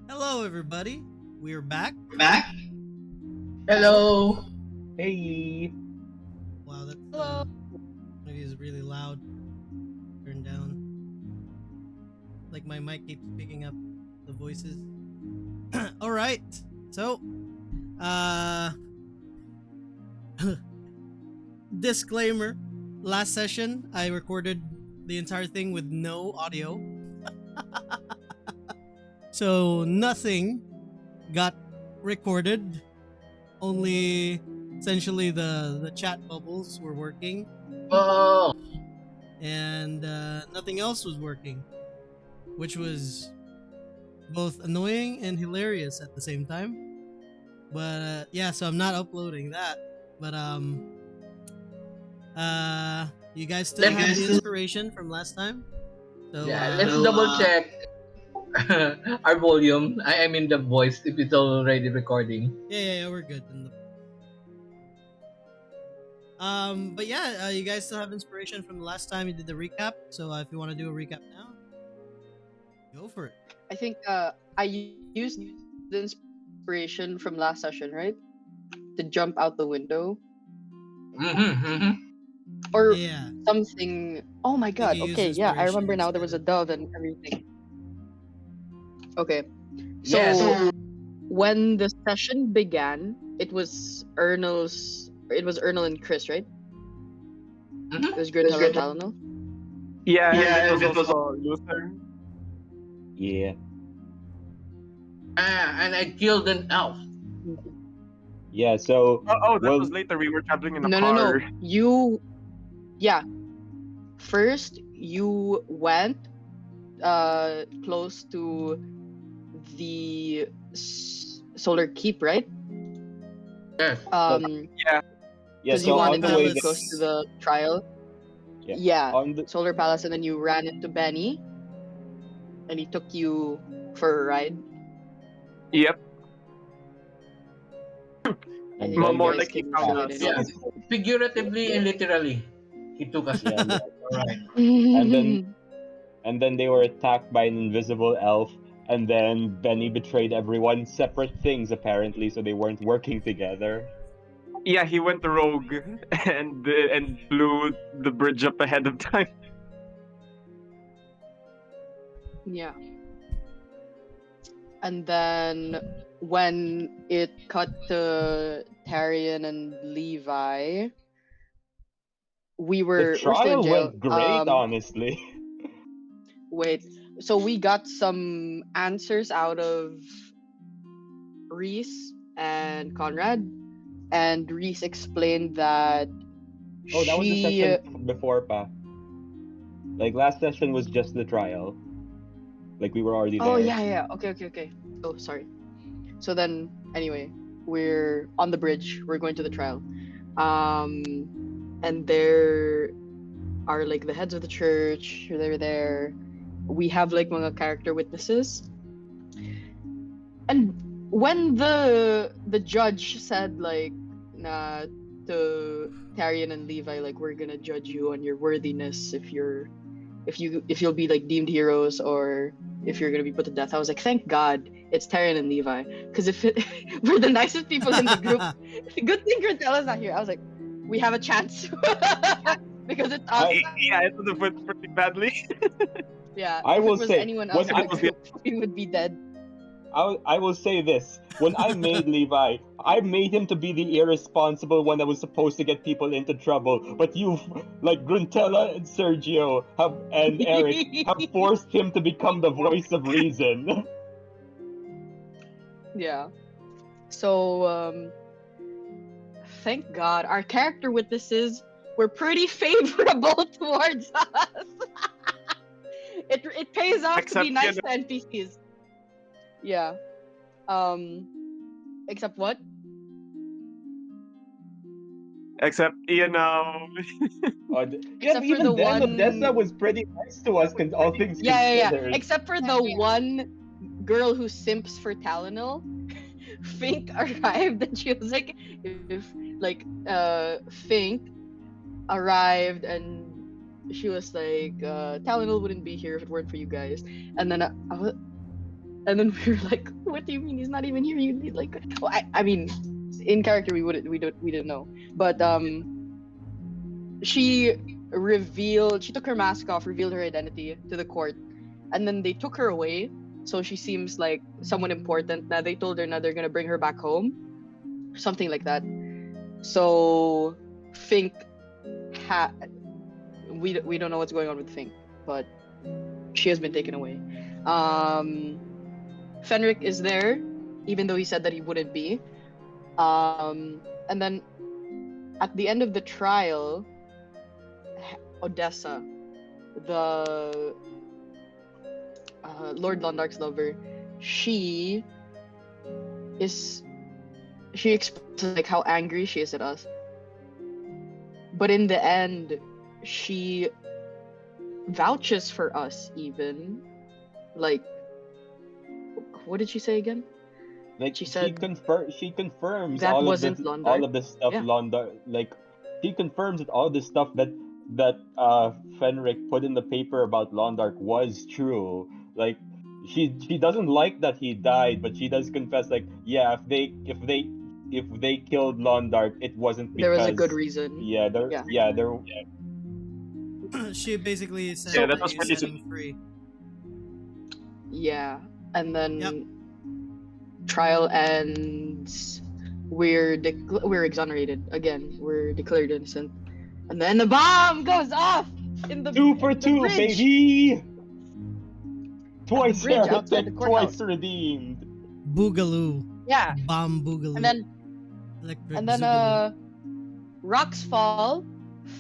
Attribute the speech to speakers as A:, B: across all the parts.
A: Hello, everybody. We're back.
B: Back? Hello.
C: Hey.
A: Wow, that's
D: Hello.
A: maybe is really loud. Turn down. Like my mic keeps picking up the voices. All right. So, uh, disclaimer. Last session, I recorded the entire thing with no audio, so nothing got recorded. Only essentially the chat bubbles were working,
B: Oh,
A: and nothing else was working, which was both annoying and hilarious at the same time. But yeah, so I'm not uploading that. But you guys still
B: You
A: have
B: guys
A: the
B: still-
A: inspiration from last time. So
B: yeah. Let's double check our volume. I mean the voice if it's already recording.
A: yeah, we're good. But yeah, you guys still have inspiration from the last time you did the recap. So if you want to do a recap now, go for it.
D: I think used the inspiration from last session, right? To jump out the window
B: Mm-hmm.
D: or
A: Yeah,
D: something. Oh my
A: I think
D: god.
A: you used
D: Okay, yeah, I
A: inspiration
D: remember now. There was a
A: instead
D: dove and everything. Okay, so
B: Yes.
D: when the session began, It was Ernal and Chris, right? It was Gritella and Talonel.
C: Yeah, and it
B: Yeah,
C: was
B: and it was.
C: also Luther.
E: Yeah.
B: And I killed an elf.
E: Yeah, so
C: Oh, that was
E: well
C: later. We were traveling in a
D: No.
C: car.
D: Yeah. First, you went close to the Solar Keep, right?
B: Yes.
D: Um,
E: yeah,
D: because you
E: so
D: wanted
E: on the
D: to
E: way
D: be close to the trial.
E: yeah.
D: Yeah,
E: On the
D: Solar Palace, and then you ran into Benny, and he took you for a ride.
C: Yep.
D: And
E: and
D: then
E: then
D: you
C: More
D: guys
C: like he
D: came
C: found
D: straight
C: us.
D: in.
B: Yeah. Figuratively and literally, he took us.
E: yeah,
B: Alright.
E: and then they were attacked by an invisible elf, and then Benny betrayed everyone separate things apparently, so they weren't working together.
C: Yeah, he went rogue and blew the bridge up ahead of time.
D: Yeah. And then when it cut to Tarion and Levi, we're
E: The
D: still in
E: trial
D: jail.
E: went great, honestly.
D: Wait. So we got some answers out of Reese and Conrad, and Reese explained that
E: Oh, that was the
D: she
E: session before pa. Like last session was just the trial. Like we were already
D: Oh
E: there.
D: yeah. Okay. Oh, sorry. So then, anyway, we're on the bridge. We're going to the trial. And there are like the heads of the church. They're there. We have like mga character witnesses. And when the judge said like to Tarion and Levi, like, we're gonna judge you on your worthiness if you'll be like deemed heroes or if you're gonna be put to death. I was like, thank God it's Tarion and Levi, because if we're the nicest people in the group, good thing Grantella's not here. I was like, we have a chance because it's us.
C: Yeah, it would have went pretty badly.
D: Yeah,
E: I
D: if
E: will
D: it was
E: say,
D: anyone
E: when
D: else in
E: I
D: the
E: was
D: group, we would be dead.
E: I will say this. When I made Levi, I made him to be the irresponsible one that was supposed to get people into trouble. But you, like Gruntella and Sergio and Eric, have forced him to become the voice of reason.
D: Yeah. So thank God our character witnesses were pretty favorable towards us. It pays off to be
C: Except,
D: nice to NPCs. Yeah. Except what?
C: except
E: Yeah,
D: Except for
E: even
D: the
E: then,
D: one.
E: Odessa was pretty nice to us, all things
D: Yeah.
E: considered.
D: Except for the one girl who simps for Talonel. Fink arrived and she was like, if like Fink arrived and she was like, Talonel wouldn't be here if it weren't for you guys. And then And then we were like, "What do you mean he's not even here? You need like." Well, I mean, in character we didn't know, but she she took her mask off, revealed her identity to the court, and then they took her away. So she seems like someone important. Now they told her now they're gonna bring her back home, something like that. So Fink, we don't know what's going on with Fink, but she has been taken away. Fenric is there, even though he said that he wouldn't be. And then at the end of the trial, Odessa, the Lord Londark's lover, she expresses like how angry she is at us. But in the end, she vouches for us even. Like, what did she say again?
E: Like
D: She said
E: she confirms
D: that
E: all
D: wasn't
E: of
D: Londark.
E: all of the stuff
D: Yeah.
E: Londark, like she confirms that all the stuff that Fenric put in the paper about Londark was true. Like she doesn't like that he died, but she does confess like, yeah, if they killed Londark, it wasn't
D: There was a
E: because
D: good reason.
E: yeah, there
A: She basically said
C: Yeah,
A: that
C: that was
A: you
C: pretty
A: set him free.
D: Yeah. And then
A: Yep.
D: trial ends. We're exonerated again. We're declared innocent. And then the bomb goes off in the
E: 2 for
D: the
E: 2,
D: bridge.
E: baby. Twice
D: bridge outside the
E: heretic,
D: courthouse.
E: twice redeemed.
A: Boogaloo.
D: Yeah.
A: Bomb boogaloo.
D: And then
A: Electric
D: and then
A: Zoogaloo.
D: rocks fall.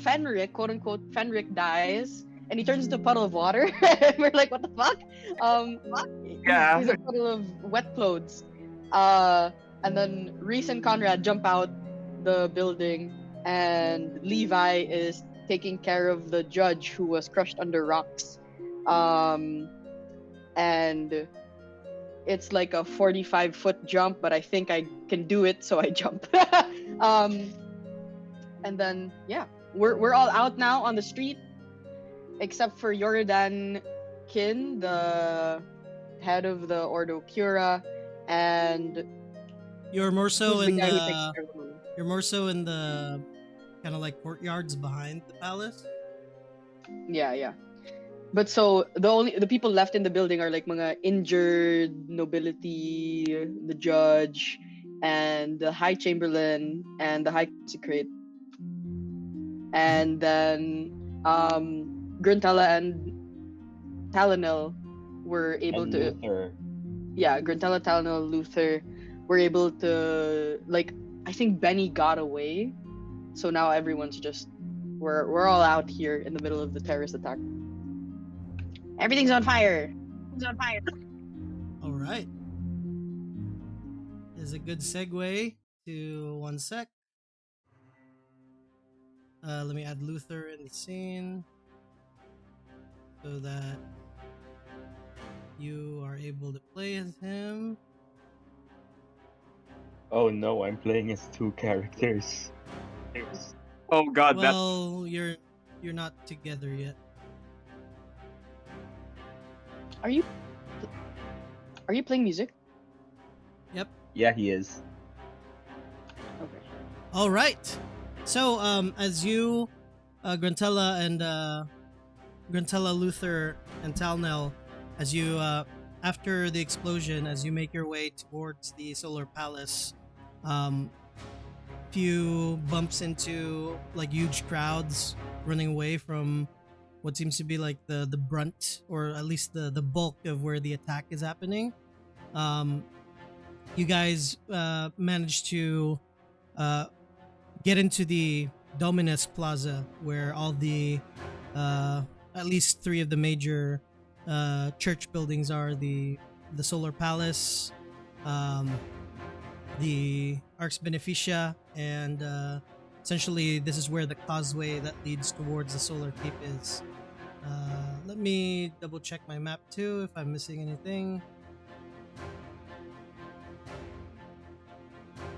D: Fenric, quote unquote, Fenric dies, and he turns into a puddle of water. We're like, what the fuck?
C: Yeah.
D: He's a puddle of wet clothes. And then Reese and Conrad jump out the building, and Levi is taking care of the judge who was crushed under rocks. And it's like a 45-foot jump, but I think I can do it, so I jump. And then yeah, we're all out now on the street, except for Yordan Kin, the head of the Ordo Cura, and
A: You're more so
D: who's the
A: in
D: guy who takes
A: the
D: care of them.
A: you're more so in the kind of like courtyards behind the palace.
D: Yeah. But so the people left in the building are like mga injured nobility, the judge, and the high chamberlain and the high consecrate. And then Gruntella and Talonel were able
E: And
D: to
E: Luther.
D: yeah, Gruntella, Talonel, Luther were able to, like, I think Benny got away. So now everyone's just we're all out here in the middle of the terrorist attack. Everything's on fire.
A: All right. Is a good segue to one sec. Let me add Luther in the scene so that you are able to play as him.
E: Oh no, I'm playing as 2 characters.
C: Oh god, that
A: Well, you're not together yet.
D: Are you playing music?
E: Yeah, he is.
D: Okay.
A: All right. So, as you, Gruntella, Luther, and Talnell, as you, after the explosion, as you make your way towards the Solar Palace, few bumps into like huge crowds running away from what seems to be like the brunt, or at least the bulk of where the attack is happening. You guys managed to get into the Dominus Plaza, where all the at least 3 of the major church buildings are: the Solar Palace, the Arx Beneficia, and essentially this is where the causeway that leads towards the Solar Cape is. Let me double check my map too if I'm missing anything.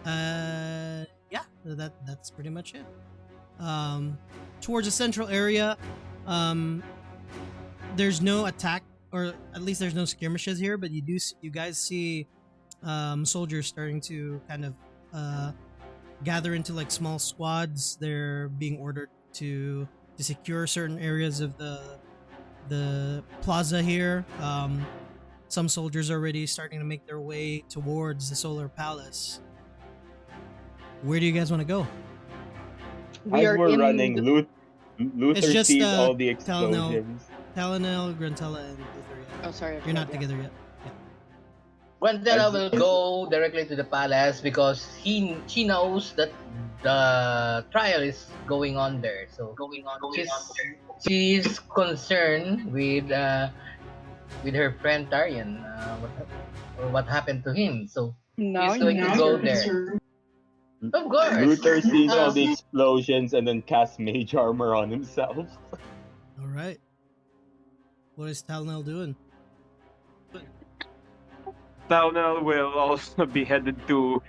A: Yeah, that's pretty much it. Towards the central area, there's no attack or at least there's no skirmishes here, but you guys see soldiers starting to kind of gather into like small squads. They're being ordered to secure certain areas of the plaza here. Some soldiers are already starting to make their way towards the Solar Palace. Where do you guys want to go?
D: We
E: As
D: are
E: we're
D: in
E: running,
D: the-
E: Luther
A: just,
E: sees all the
A: Talonel.
E: explosions.
A: Talonel, Grantella, and Luther.
D: Oh, sorry. I
A: You're not
D: forgot, yeah.
A: together yet.
B: Gwendella
E: As-
B: will go directly to the palace because she knows that the trial is going on there. So she's concerned with her friend Tarian. What happened to him? So
D: Now
B: he's going to go there. Of course.
E: Luther sees all the
B: Uh,
E: explosions and then casts mage armor on himself.
A: All right. What is Talonel doing?
C: Talnell will also be headed to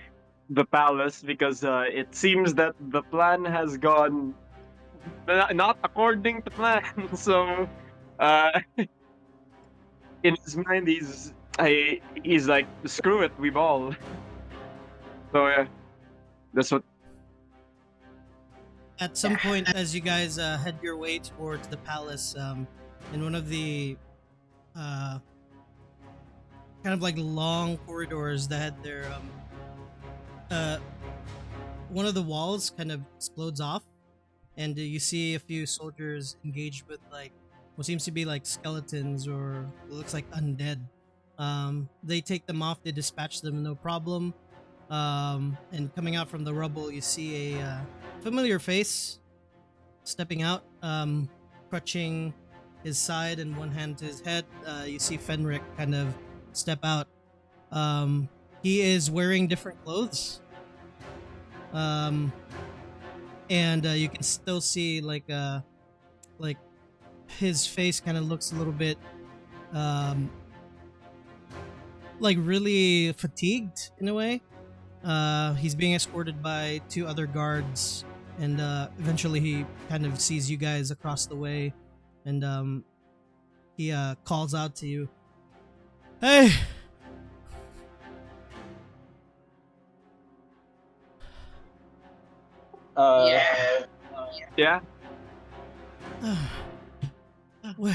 C: the palace because it seems that the plan has gone not according to plan. So, uh, in his mind, he's like, screw it, we ball. So yeah, that's what.
A: At some point, as you guys head your way towards the palace, in one of the kind of like long corridors that had their one of the walls kind of explodes off, and you see a few soldiers engaged with like what seems to be like skeletons or it looks like undead. They take them off, they dispatch them, no problem. And coming out from the rubble, you see a familiar face stepping out, crutching his side and one hand to his head. You see Fenric kind of step out. He is wearing different clothes. And you can still see like his face kind of looks a little bit like really fatigued in a way. He's being escorted by two other guards, and eventually he kind of sees you guys across the way, and he calls out to you, "Hey!"
B: yeah.
C: Yeah,
A: Where?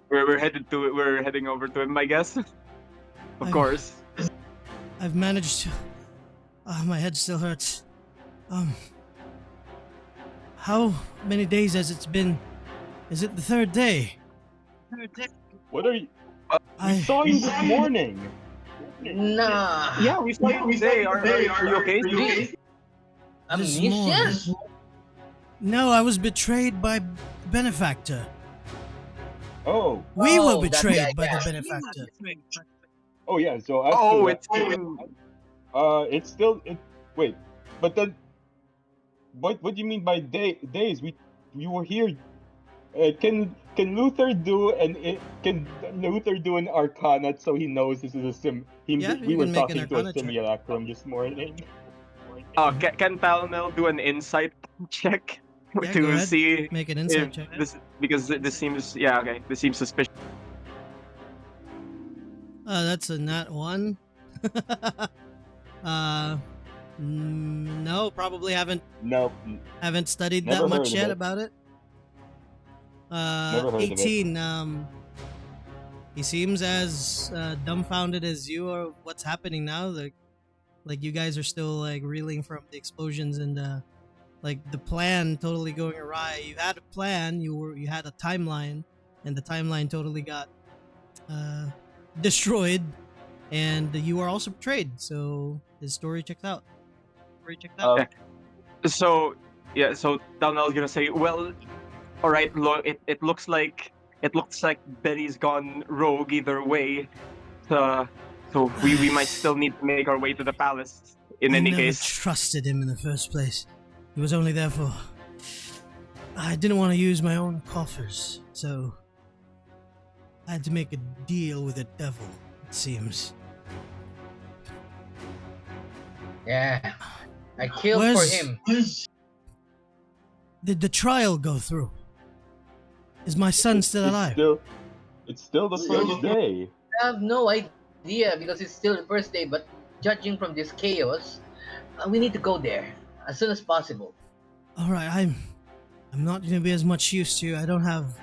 C: we're headed to it. We're heading over to him, I guess. Of
A: I'm-
C: course.
A: I've managed to. My head still hurts. How many days has it been? Is it the third day?
E: What are you? We
A: I
E: saw you this morning.
B: Nah.
C: Yeah, we saw you today. Are you okay?
A: This
B: Amnesia?
A: morning. No, I was betrayed by benefactor.
E: Oh,
A: We
B: Oh,
A: were
B: that
A: betrayed
B: guy,
A: by
B: yeah.
A: the benefactor.
E: oh yeah. So as
C: Oh,
E: to,
C: it's
E: it's still wait, but then what do you mean by days? We were here. Can Luther do an Arcana so he knows this is a sim?
A: Yeah,
E: we
A: you
E: were
A: can make an
E: talking to a
A: Arcana check.
E: simulacrum this morning.
C: Can Talnell do an insight check
A: Yeah,
C: to
A: go ahead.
C: see
A: Make an
C: if
A: insight check.
C: this, because this seems okay. This seems suspicious.
A: That's a nat 1. No, probably haven't
E: No,
A: studied
E: Never
A: that much
E: heard of
A: yet
E: it.
A: about it.
E: Never heard of it.
A: 18. He seems as dumbfounded as you are. What's happening now? Like you guys are still like reeling from the explosions and like the plan totally going awry. You had a plan. You had a timeline, and the timeline totally got destroyed, and you are also betrayed. So his story checks out.
C: So yeah, so Talnell's gonna say, well, all right. It looks like Betty's gone rogue either way. So we might still need to make our way to the palace. In
A: I
C: any
A: never
C: case,
A: trusted him in the first place. He was only there for. I didn't want to use my own coffers, so I had to make a deal with the devil. It seems.
B: Yeah. I killed
A: Where's-
B: for him.
A: Did the trial go through? Is my son still
E: it's
A: alive?
E: still It's still the first day.
B: I have no idea because it's still the first day, but judging from this chaos, we need to go there as soon as possible.
A: All right, I'm not gonna be as much use to you. I don't have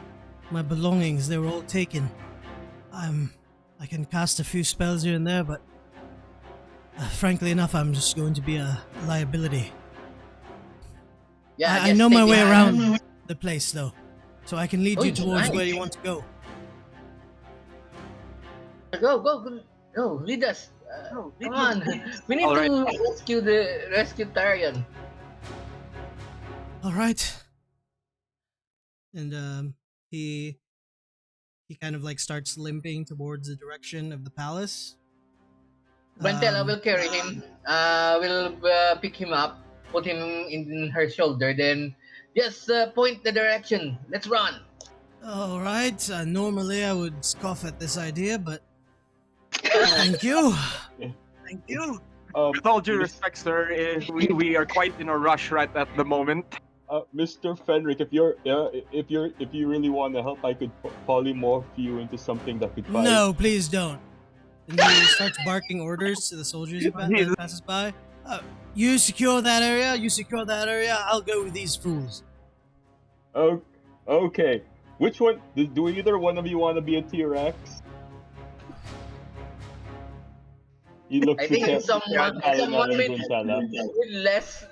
A: my belongings. They were all taken. I can cast a few spells here and there, but frankly enough, I'm just going to be a liability.
B: Yeah,
A: I
B: just
A: know
B: stay
A: my way
B: behind.
A: around the place though, so I can lead
B: Oh,
A: you towards
B: nice.
A: where you want to go.
B: Go, lead us. Come on, we need
C: All right.
B: to rescue Tarion.
A: All right. And he kind of like starts limping towards the direction of the palace.
B: Brentella
A: Um,
B: will carry him. Will pick him up, put him in her shoulder, then just point the direction. Let's run.
A: All right. Normally I would scoff at this idea, but thank you. Thank you.
C: With all due
E: Mis-
C: respect, sir, we are quite in a rush right at the moment.
E: Mr. Fenric, if you really want to help, I could polymorph you into something that could fight.
A: No, please don't. And he starts barking orders to the soldiers that passes by. You secure that area. You secure that area. I'll go with these fools.
E: Oh, okay. Which one? Do either one of you want to be a T-Rex? He looks
B: I think
E: at
B: someone
E: Alan
B: with
E: Guntella.
B: less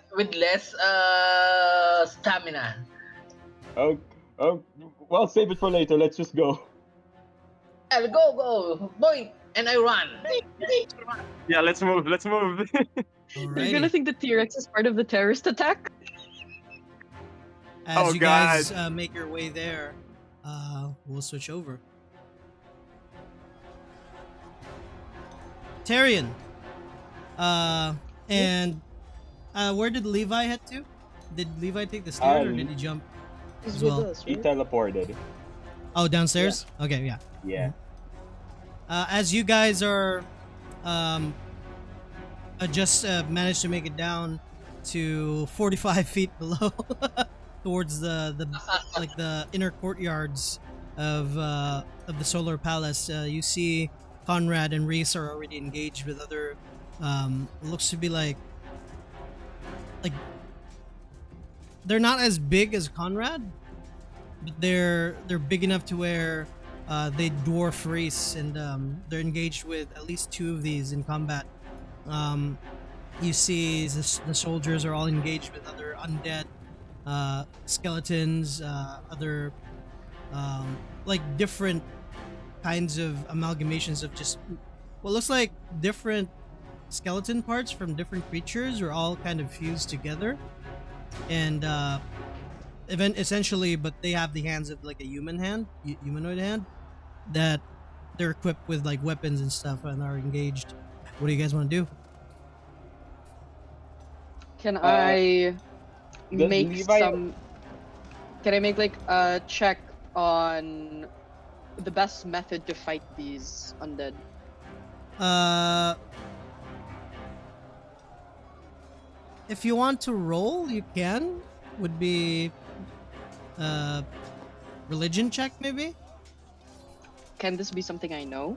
B: stamina.
E: Oh, well, save it for later. Let's just go.
B: Yeah, go, point, and I run.
C: Yeah, let's move. Let's move.
D: You're gonna
A: Alrighty.
D: think the T-Rex is part of the terrorist attack?
A: As
C: Oh,
A: you guys make your way there, we'll switch over. Tyrion. And where did Levi head to? Did Levi take the stairs or did he jump?
D: He's
A: As
D: with
A: well.
D: us,
E: He
D: right?
E: teleported.
A: Oh, downstairs? Okay, yeah.
E: Yeah.
A: As you guys are just managed to make it down to 45 feet below towards the inner courtyards of the solar palace, you see Conrad and Reese are already engaged with other looks to be like they're not as big as Conrad, but they're big enough to where they dwarf Reese, and they're engaged with at least two of these in combat. You see the soldiers are all engaged with other undead skeletons, other like different kinds of amalgamations of just what looks like different skeleton parts from different creatures are all kind of fused together, and essentially, but they have the hands of like a humanoid hand that they're equipped with like weapons and stuff and are engaged. What do you guys want to do?
D: Can I
E: does
D: make
E: Levi-
D: some? Can I make like a check on the best method to fight these undead?
A: If you want to roll, you can. Would be religion check maybe.
D: Can this be something I know?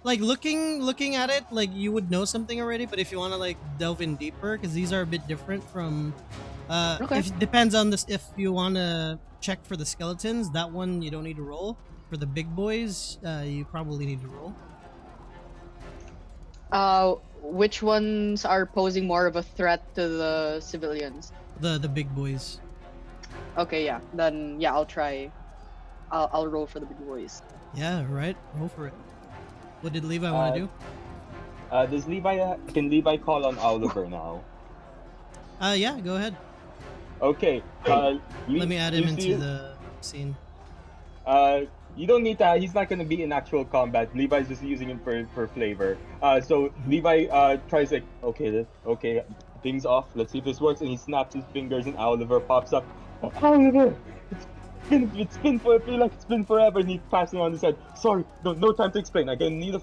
A: Like looking at it, like you would know something already. But if you want to like delve in deeper, because these are a bit different from.
D: Okay.
A: If it depends on this. If you want to check for the skeletons, that one you don't need to roll. For the big boys, you probably need to roll.
D: Which ones are posing more of a threat to the civilians?
A: The big boys.
D: Okay, yeah. Then yeah, I'll try. I'll roll for the big boys.
A: Yeah, right. Roll for it. What did Levi want to do?
E: Does can Levi call on Oliver now?
A: Yeah, go ahead.
E: Okay.
A: Let me add him
E: you see-
A: into the scene.
E: You don't need that. He's not going to be in actual combat. Levi's just using him for flavor. So Levi tries like, okay, things off. Let's see if this works. And he snaps his fingers, and Oliver pops up. Oliver, it's been I feel like it's been forever. And he passes on his head. Sorry, no time to explain. I'm gonna need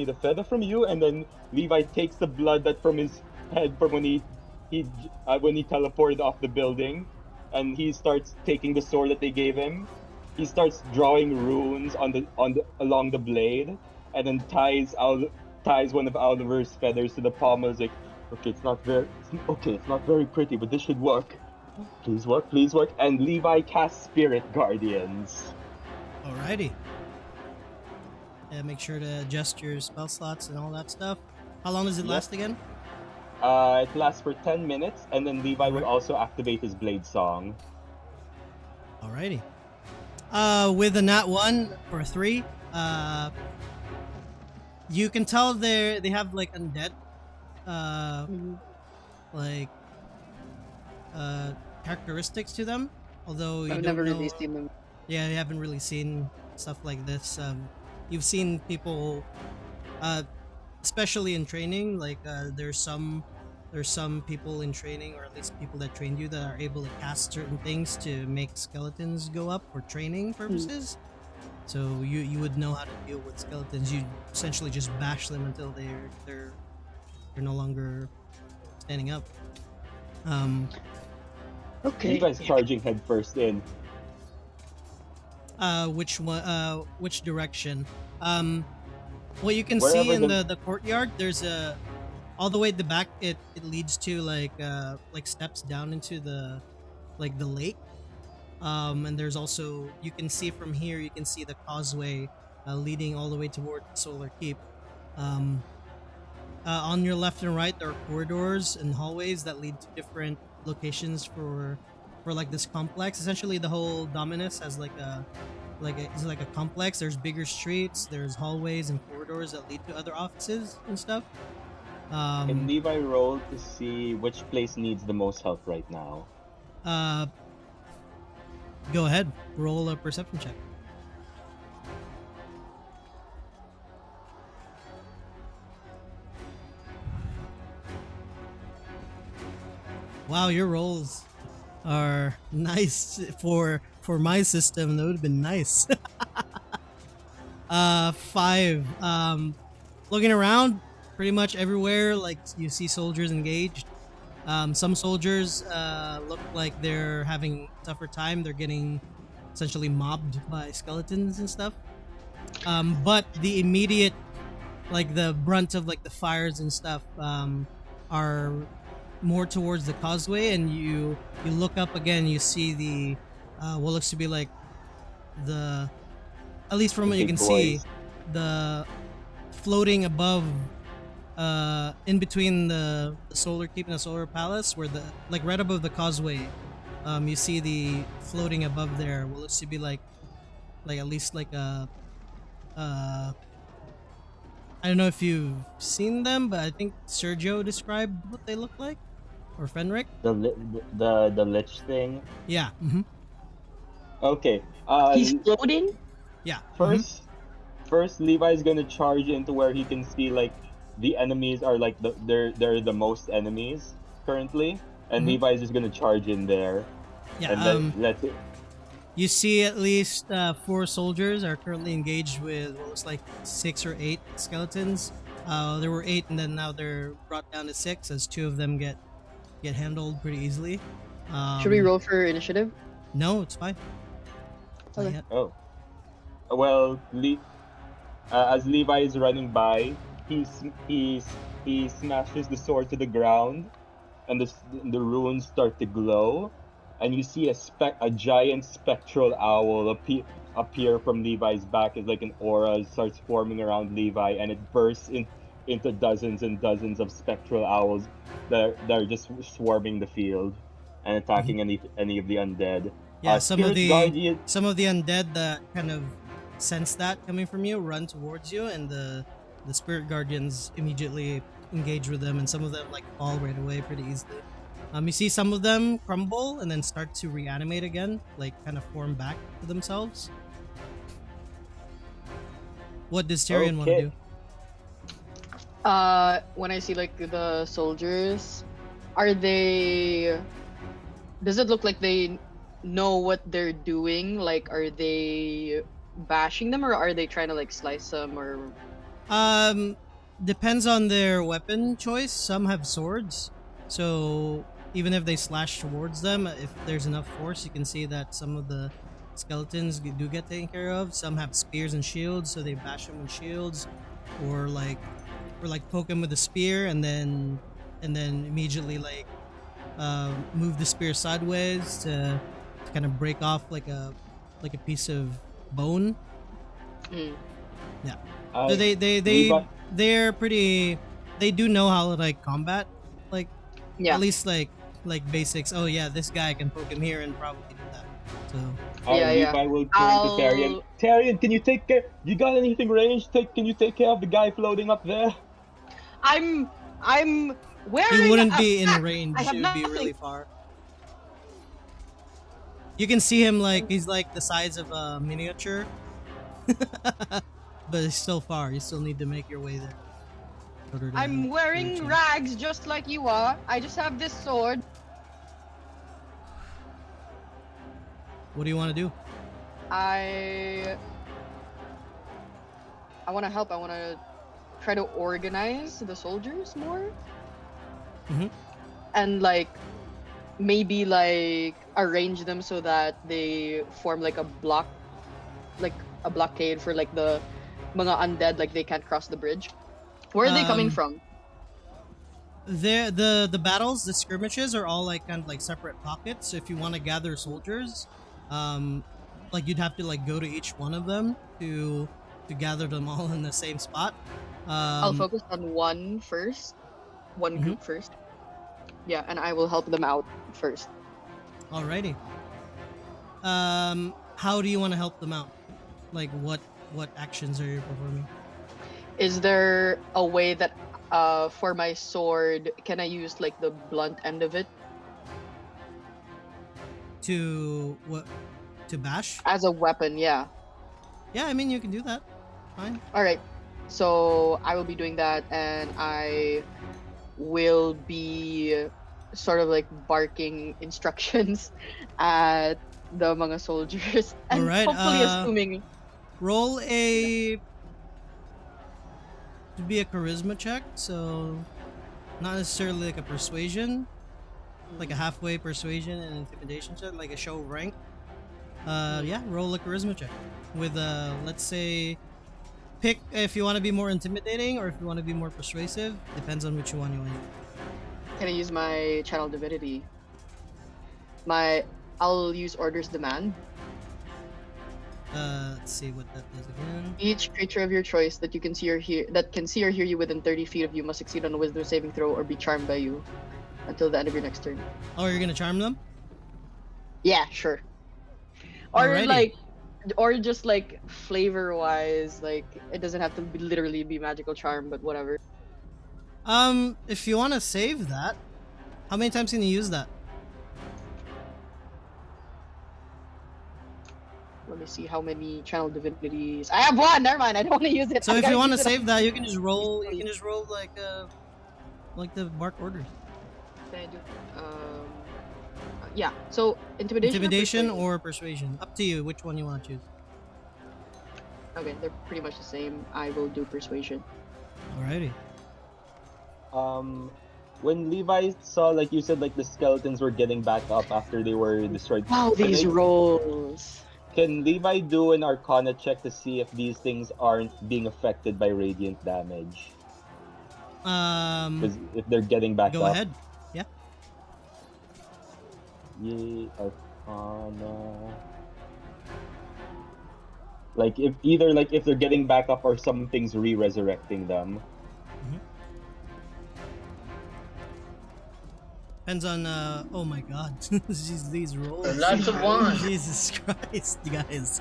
E: a feather from you. And then Levi takes the blood that from his head from when he teleported off the building. and he starts taking the sword that they gave him. He starts drawing runes on the along the blade, and then ties one of Oliver's feathers to the pommel. Is like, okay, it's not very pretty, but this should work. Please work, please work. And Levi casts Spirit Guardians.
A: Alrighty. Make sure to adjust your spell slots and all that stuff. How long does it
E: Yep.
A: last again?
E: It lasts for 10 minutes, and then Levi will
A: Alright.
E: also activate his Blade Song.
A: Alrighty. With a nat 1 for 3, you can tell they have like undead,
D: Mhm.
A: like characteristics to them. Although you
D: I've
A: don't
D: never
A: know.
D: really seen them.
A: Yeah, you haven't really seen stuff like this. You've seen people, especially in training. Like there's some people in training, or at least people that trained you, that are able to cast certain things to make skeletons go up for training purposes. So you would know how to deal with skeletons. You essentially just bash them until they're no longer standing up.
D: Okay.
E: Levi's charging headfirst in.
A: Which one? Which direction? What you can
E: Wherever
A: see in
E: the-
A: the courtyard, there's a all the way at the back. It leads to like steps down into the lake. And there's also, you can see from here, you can see the causeway leading all the way toward Solar Keep. On your left and right, there are corridors and hallways that lead to different locations for like this complex. Essentially, the whole Dominus has it's like a complex. There's bigger streets, there's hallways and corridors that lead to other offices and stuff.
E: Can Levi roll to see which place needs the most help right now?
A: Go ahead, roll a perception check. Wow, your rolls are nice for my system. That would have been nice. 5. Looking around, pretty much everywhere, like you see soldiers engaged. Some soldiers look like they're having a tougher time. They're getting essentially mobbed by skeletons and stuff. But the immediate, like the brunt of like the fires and stuff, are more towards the causeway, and you look up again. You see the what looks to be like the, at least from what you
E: Big
A: can see,
E: boys.
A: the floating above, in between the Solar Keep and the Solar Palace, where the, like right above the causeway, you see the floating above there what looks to be like at least like a I don't know if you've seen them, but I think Sergio described what they look like, or Fenric.
E: The lich thing.
A: Yeah. Mm-hmm.
E: Okay.
D: He's floating.
A: Yeah.
E: First Levi's gonna charge into where he can see like the enemies are like they're the most enemies currently, and
A: Mhm.
E: Levi's just gonna charge in there.
A: Yeah.
E: And then let it.
A: You see at least 4 soldiers are currently engaged with what looks like 6 or 8 skeletons. There were 8, and then now they're brought down to 6, as 2 of them get handled pretty easily.
D: Should we roll for initiative?
A: No, it's fine. Not
D: Okay.
A: yet.
E: Oh. Well, as Levi is running by, he smashes the sword to the ground, and the runes start to glow, and you see a giant spectral owl appear from Levi's back. As like an aura starts forming around Levi, and it bursts into dozens and dozens of spectral owls that are just swarming the field and attacking any of the undead.
A: Yeah, some of
E: Spirit
A: the
E: Guardian-
A: undead that kind of sense that coming from you run towards you, and the spirit guardians immediately engage with them, and some of them like fall right away pretty easily. You see some of them crumble and then start to reanimate again, like kind of form back to themselves. What does Tyrion want to
E: Okay.
A: do?
D: When I see like the soldiers, are they? Does it look like they know what they're doing? Like, are they bashing them, or are they trying to like slice them, or?
A: Depends on their weapon choice. Some have swords, so even if they slash towards them, if there's enough force, you can see that some of the skeletons do get taken care of. Some have spears and shields, so they bash them with shields, or like poke them with a spear, and then immediately move the spear sideways to kind of break off like a piece of bone.
D: Mm.
A: Yeah.
E: I,
A: So
E: Levi,
A: they're pretty. They do know how to like combat, like
D: Yeah.
A: at least like basics. Oh yeah, this guy can poke him here and probably do that. So
D: Yeah, yeah.
E: Levi will turn to Tarion.
D: I'll-
E: Tarion, can you take care? You got anything ranged? Can you take care of the guy floating up there?
D: I'm
A: he
D: wearing
A: wouldn't
D: a
A: be in
D: pack.
A: range.
D: I have
A: It would be
D: nothing.
A: really far. You can see him like he's like the size of a miniature, but it's still far. You still need to make your way there. in order to
D: I'm wearing
A: reach him.
D: rags just like you are. I just have this sword.
A: What do you want to do?
D: I want to help. I want to try to organize the soldiers more.
A: Mhm.
D: And like maybe like arrange them so that they form like a block, like a blockade for like the mga undead, like they can't cross the bridge. Where are they coming
A: Um,
D: from?
A: The battles, the skirmishes are all like kind of like separate pockets. So if you want to gather soldiers, like you'd have to like go to each one of them to gather them all in the same spot.
D: I'll focus on one first, one
A: Mhm.
D: group first. Yeah, and I will help them out first.
A: Alrighty. How do you want to help them out? Like what actions are you performing?
D: Is there a way that for my sword can I use like the blunt end of it
A: To what? To bash?
D: as a weapon? Yeah.
A: Yeah, I mean you can do that. Fine.
D: All right. So I will be doing that, and I will be sort of like barking instructions at the mga soldiers, and
A: Alright,
D: hopefully assuming
A: Roll a to be a charisma check, so not necessarily like a persuasion, like a halfway persuasion and intimidation check, like a show of rank. Yeah, roll a charisma check with let's say pick if you want to be more intimidating or if you want to be more persuasive. Depends on which one you want.
D: can I use my channel divinity? I'll use orders demand.
A: Let's see what that is again.
D: Each creature of your choice that you can see or hear you within 30 feet of you must succeed on a wisdom saving throw or be charmed by you until the end of your next turn.
A: Oh, you're gonna charm them?
D: Yeah, sure. Or
A: Alrighty.
D: like, or just like flavor wise, like it doesn't have to be literally be magical charm, but whatever.
A: If you want to save that, how many times can you use that?
D: Let me see how many channel divinities. I have one. Never mind. I don't want to use it.
A: So
D: I
A: if
D: gotta
A: you want to
D: use it
A: save that, you can just roll. You can just roll like the bark orders.
D: Can I do- yeah. So intimidation.
A: Intimidation
D: persuasion?
A: or persuasion. Up to you. Which one you want to choose.
D: Okay, they're pretty much the same. I will do persuasion.
A: Alrighty.
E: When Levi saw, like you said, like the skeletons were getting back up after they were destroyed.
D: Wow,
E: can
D: these
E: I-
D: rolls.
E: Can Levi do an Arcana check to see if these things aren't being affected by radiant damage? 'Cause if they're getting back
A: Go
E: up.
A: ahead. Yeah.
E: Yay, Arcana. Like if they're getting back up or something's re-resurrecting them.
A: Depends on. Oh my God. These rolls.
B: Lots of ones.
A: Jesus Christ, you guys.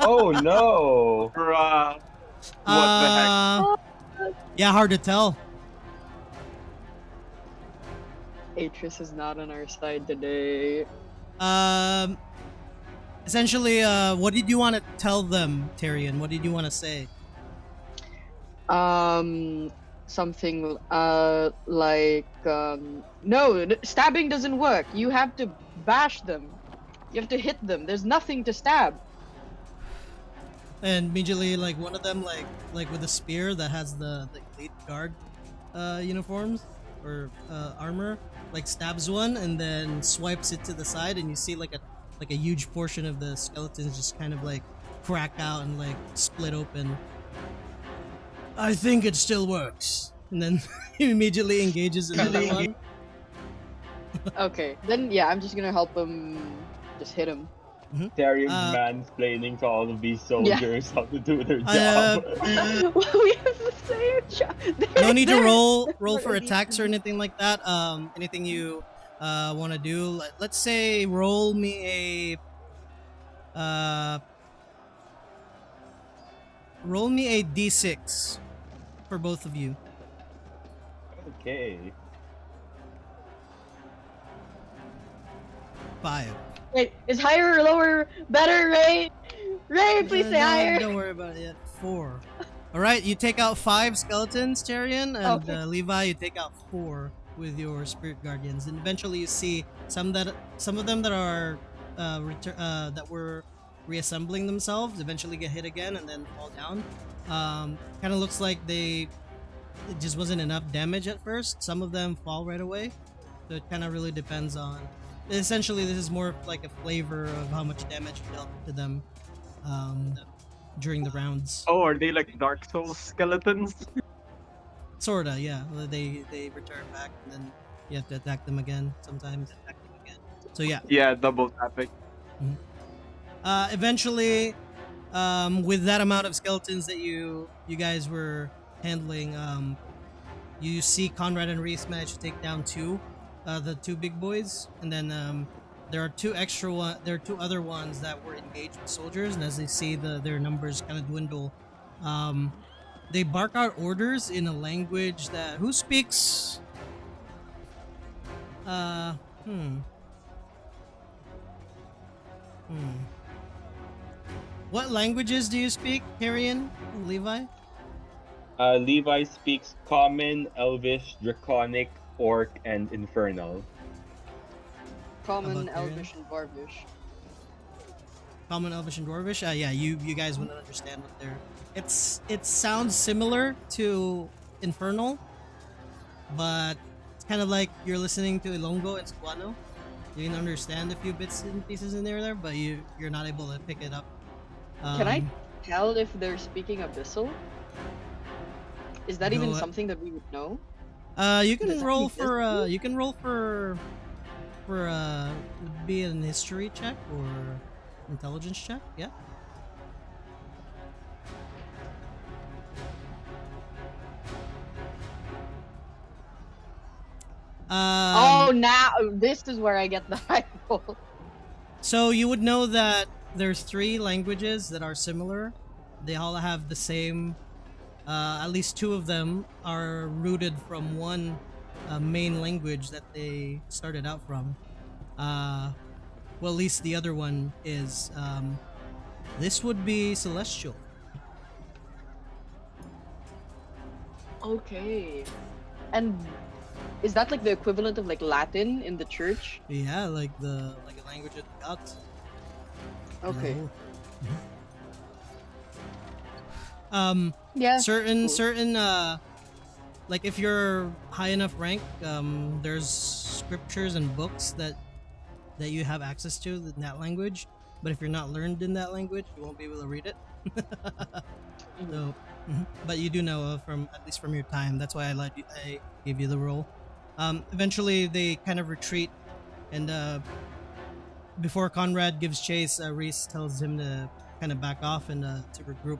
E: Oh no!
C: Bruh. What the heck?
A: Yeah, hard to tell.
D: Atris is not on our side today.
A: Essentially, what did you want to tell them, Tyrion? What did you want to say?
D: Something like no, stabbing doesn't work. You have to bash them. You have to hit them. There's nothing to stab.
A: And immediately, like one of them, like with a spear that has the elite guard uniforms, or armor, like stabs one and then swipes it to the side, and you see like a huge portion of the skeletons just kind of like crack out and like split open. I think it still works. And then he immediately engages another one.
D: Okay, then yeah, I'm just gonna help him. Just hit him.
E: Terry's
A: Uh,
E: mansplaining to all of these soldiers how to do their
A: Uh,
E: job.
D: We have the same job.
A: No need to
D: There-
A: roll
D: there
A: for
D: it is.
A: attacks or anything like that. Anything you want to do? Let's say roll me a d6 for both of you.
E: Okay.
A: 5.
D: Wait, is higher or lower better, Ray? Ray, please say higher.
A: Don't worry about it yet. 4. All right, you take out 5 skeletons, Tyrion, and
D: Okay.
A: Levi, you take out 4 with your spirit guardians, and eventually you see some of them that are that were reassembling themselves eventually get hit again and then fall down. Kind of looks like it just wasn't enough damage at first. Some of them fall right away, so it kind of really depends on. Essentially, this is more like a flavor of how much damage you dealt to them during the rounds.
C: Oh, are they like Dark Souls skeletons?
A: Sorta, yeah. They return back, and then you have to attack them again. Sometimes attack them again. So yeah.
C: Yeah, double tapping.
A: Eventually, with that amount of skeletons that you guys were handling, you see Conrad and Reese manage to take down the two big boys, and then there are two other ones that were engaged with soldiers, and as they see their numbers kind of dwindle, they bark out orders in a language that who speaks what languages do you speak, Tyrion, Levi?
E: Levi speaks Common, Elvish, Draconic, Orc, and Infernal.
D: Common,
A: About
D: Elvish, and Dwarvish.
A: Common, Elvish, and Dwarvish. Yeah, you guys wouldn't understand what they're. It sounds similar to Infernal, but it's kind of like you're listening to Ilongo and Cebuano. You can understand a few bits and pieces in there, but you're not able to pick it up.
D: Can I tell if they're speaking Abyssal? Is that
A: No,
D: even something that we would know?
A: You
D: Does
A: can
D: that
A: roll
D: exist?
A: for would be an history check or intelligence check. Yeah.
D: Oh, now this is where I get the high roll.
A: So you would know that there's 3 languages that are similar. They all have the same. At least 2 of them are rooted from one main language that they started out from. Well, at least the other one is. This would be Celestial.
D: Okay. And is that like the equivalent of like Latin in the church?
A: Yeah, like a language of the gods.
D: Okay.
A: No.
D: Yeah.
A: certain
D: cool.
A: like if you're high enough rank, there's scriptures and books that you have access to in that language, but if you're not learned in that language, you won't be able to read it. So but you do know from at least from your time. That's why I gave you the role. Eventually they kind of retreat, and before Conrad gives chase, Reese tells him to kind of back off and to regroup.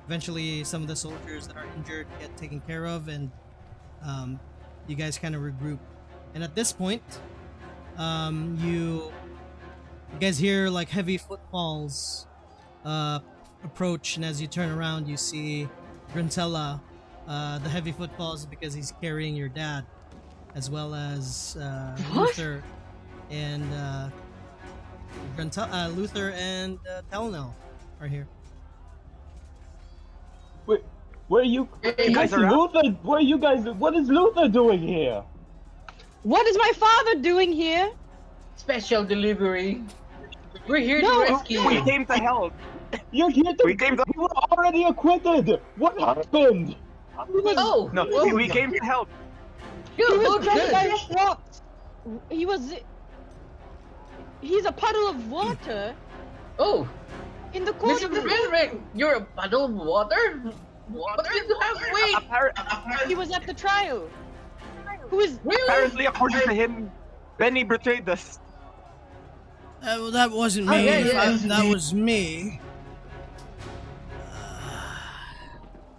A: Eventually, some of the soldiers that are injured get taken care of, and you guys kind of regroup. And at this point, you guys hear like heavy footfalls approach, and as you turn around, you see Grantella. The heavy footfalls because he's carrying your dad, as well as Luther and Luther and Talnell are here.
E: Wait, where are you?
B: Hey,
C: guys
E: What's
C: are out?
E: Luther? Where are you guys? What is Luther doing here?
D: What is my father doing here?
B: Special delivery. We're here
D: No,
B: to rescue
C: We
B: you.
C: came to help.
E: You're here to.
C: We came to.
E: You were already acquitted. What happened?
B: Oh,
C: No,
B: oh,
C: we came to help.
B: Yeah,
D: He was
B: both
D: crushed by
B: dead.
D: rocks. He was. He's a puddle of water
B: Oh,
D: in the
B: Mr.
D: courtroom.
B: Frederick, you're a puddle of water? What did you have? Wait,
D: He was at the trial. Who is?
B: really?
C: Apparently, according to him, Benny betrayed us.
A: Well, that wasn't
B: Oh,
A: me.
B: yeah,
A: If
B: yeah.
A: that was me,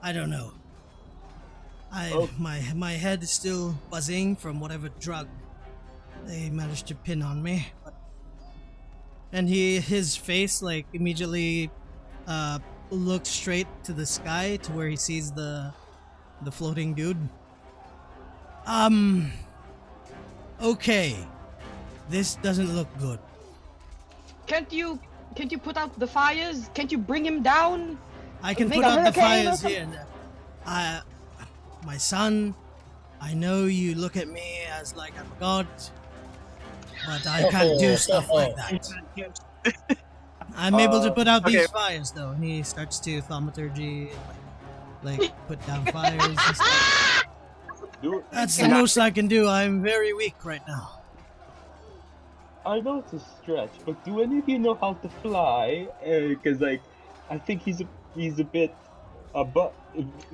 A: I don't know.
E: Oh.
A: My head is still buzzing from whatever drug they managed to pin on me. And his face like immediately looks straight to the sky to where he sees the floating dude. Okay. This doesn't look good.
D: Can't you put out the fires? Can't you bring him down?
A: I can
D: Make
A: put
D: a
A: out the
D: hurricane or
A: fires here and there. My son, I know you look at me as like I'm a god, but I can't do stuff like that. I'm able to put out these
C: Okay.
A: fires though. And he starts to thaumaturgy and like put down fires and stuff.
E: Do,
A: That's the most I can do. I'm very weak right now.
E: I know it's a stretch, but do any of you know how to fly? Because like, I think he's a bit above.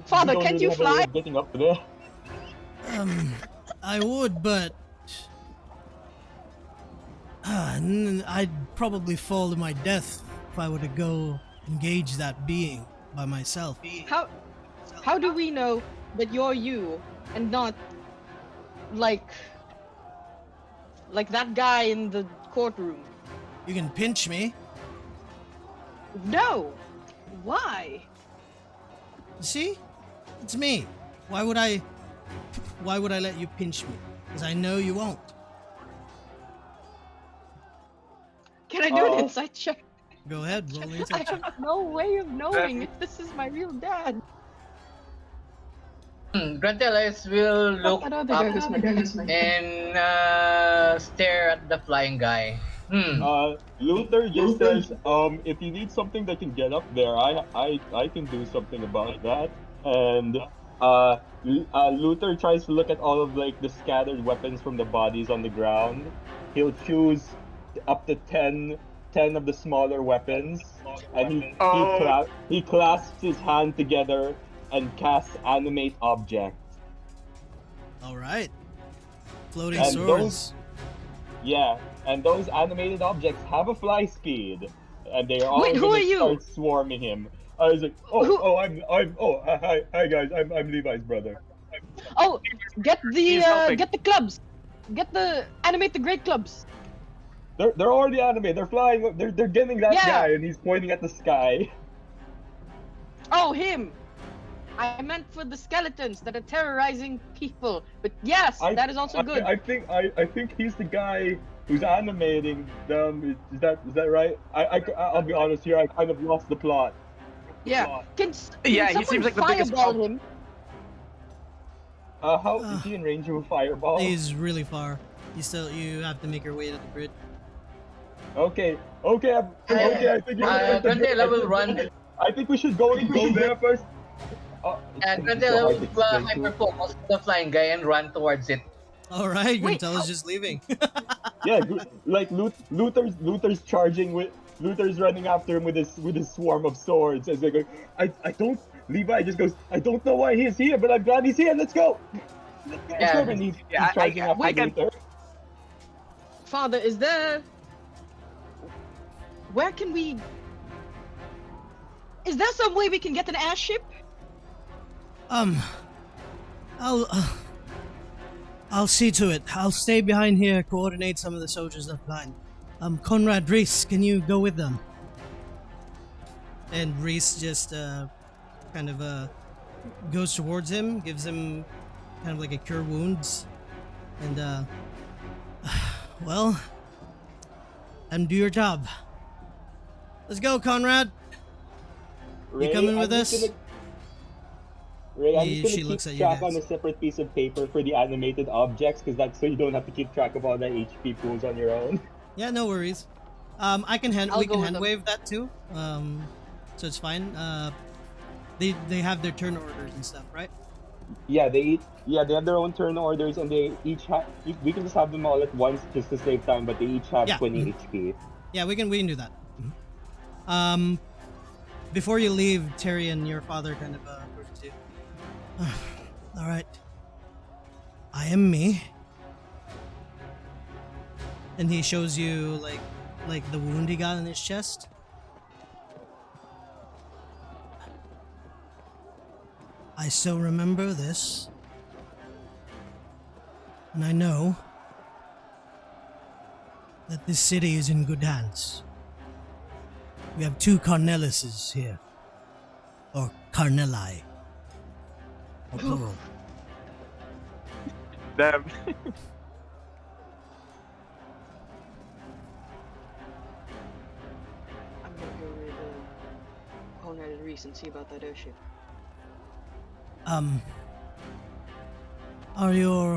D: Father,
E: don't
D: can
E: really
D: you
E: have a way
D: fly?
E: of getting up there.
A: I would, but I'd probably fall to my death if I were to go engage that being by myself.
D: How do we know that you're you and not like that guy in the courtroom?
A: You can pinch me.
D: No. Why?
A: See? It's me. Why would I let you pinch me? Because I know you won't.
D: Can I do an
E: Oh.
D: insight check?
A: Go ahead, roll the
D: I
A: insight check.
D: have no way of knowing if this is my real dad.
B: Grantellis will look
D: I don't
B: up
D: think I was my dad.
B: and stare at the flying guy.
E: Luther just says, if you need something that can get up there, I can do something about that. And Luther tries to look at all of like the scattered weapons from the bodies on the ground. He'll choose up to 10 of the smaller weapons, and he clasps his hand together and casts animate object.
A: All right. Floating
E: And
A: swords.
E: Yeah, and those animated objects have a fly speed, and they are all
D: Wait, who
E: gonna
D: are you?
E: start swarming him. I was like, hi guys, I'm Levi's brother.
D: Oh, get
C: He's helping.
D: the clubs. Animate the great clubs.
E: They're already animated. They're flying. They're getting that
D: Yeah.
E: guy, and he's pointing at the sky.
D: Oh, him. I meant for the skeletons that are terrorizing people. But yes, that is also good.
E: I think he's the guy who's animating them. Is that right? I'll be honest here. I kind of lost the plot.
D: Yeah. Can
C: Yeah, he
D: someone
C: seems like the biggest
D: fireball
C: problem.
D: him?
E: How is he in range of a fireball?
A: He's really far. You have to make your way to the bridge.
E: Okay. I think
B: Grantella will run.
E: I think we should go there first.
B: Grantella will hyper-focus on the flying guy and run towards it.
A: All right,
D: Wait,
A: Guntella's just leaving.
E: Yeah, like Luther's charging with Luther's running after him with his swarm of swords. As they go, I don't. Levi just goes, I don't know why he's here, but I'm glad he's here. Let's go. Let's go. And he's charging after Luther.
D: Father, is there? Where can we? Is there some way we can get an airship?
A: I'll see to it. I'll stay behind here, coordinate some of the soldiers left behind. Conrad, Reese, can you go with them? And Reese just kind of goes towards him, gives him kind of like a cure wounds, and well, and do your job. Let's go, Conrad. You coming with us?
E: Ray, I'm
A: She
E: just gonna
A: looks at
E: keep
A: you
E: track
A: guys.
E: on a separate piece of paper for the animated objects, because that's so you don't have to keep track of all the HP pools on your own.
A: Yeah, no worries. I can
D: I'll
A: we
D: go
A: can
D: with
A: hand
D: them.
A: wave that too. So it's fine. They have their turn orders and stuff, right?
E: Yeah, they have their own turn orders, and they each have. We can just have them all at once just to save time, but they each have
A: Yeah.
E: 20 HP.
A: Yeah, we can do that. Before you leave, Tyrion, your father kind of approaches you. All right, I am me, and he shows you like the wound he got in his chest. I still remember this, and I know that this city is in good hands. We have 2 Corneliuses here, or Carnelli, or plural.
C: Damn.
D: I'm gonna go with Conrad and Reese and see about that airship.
A: Are your...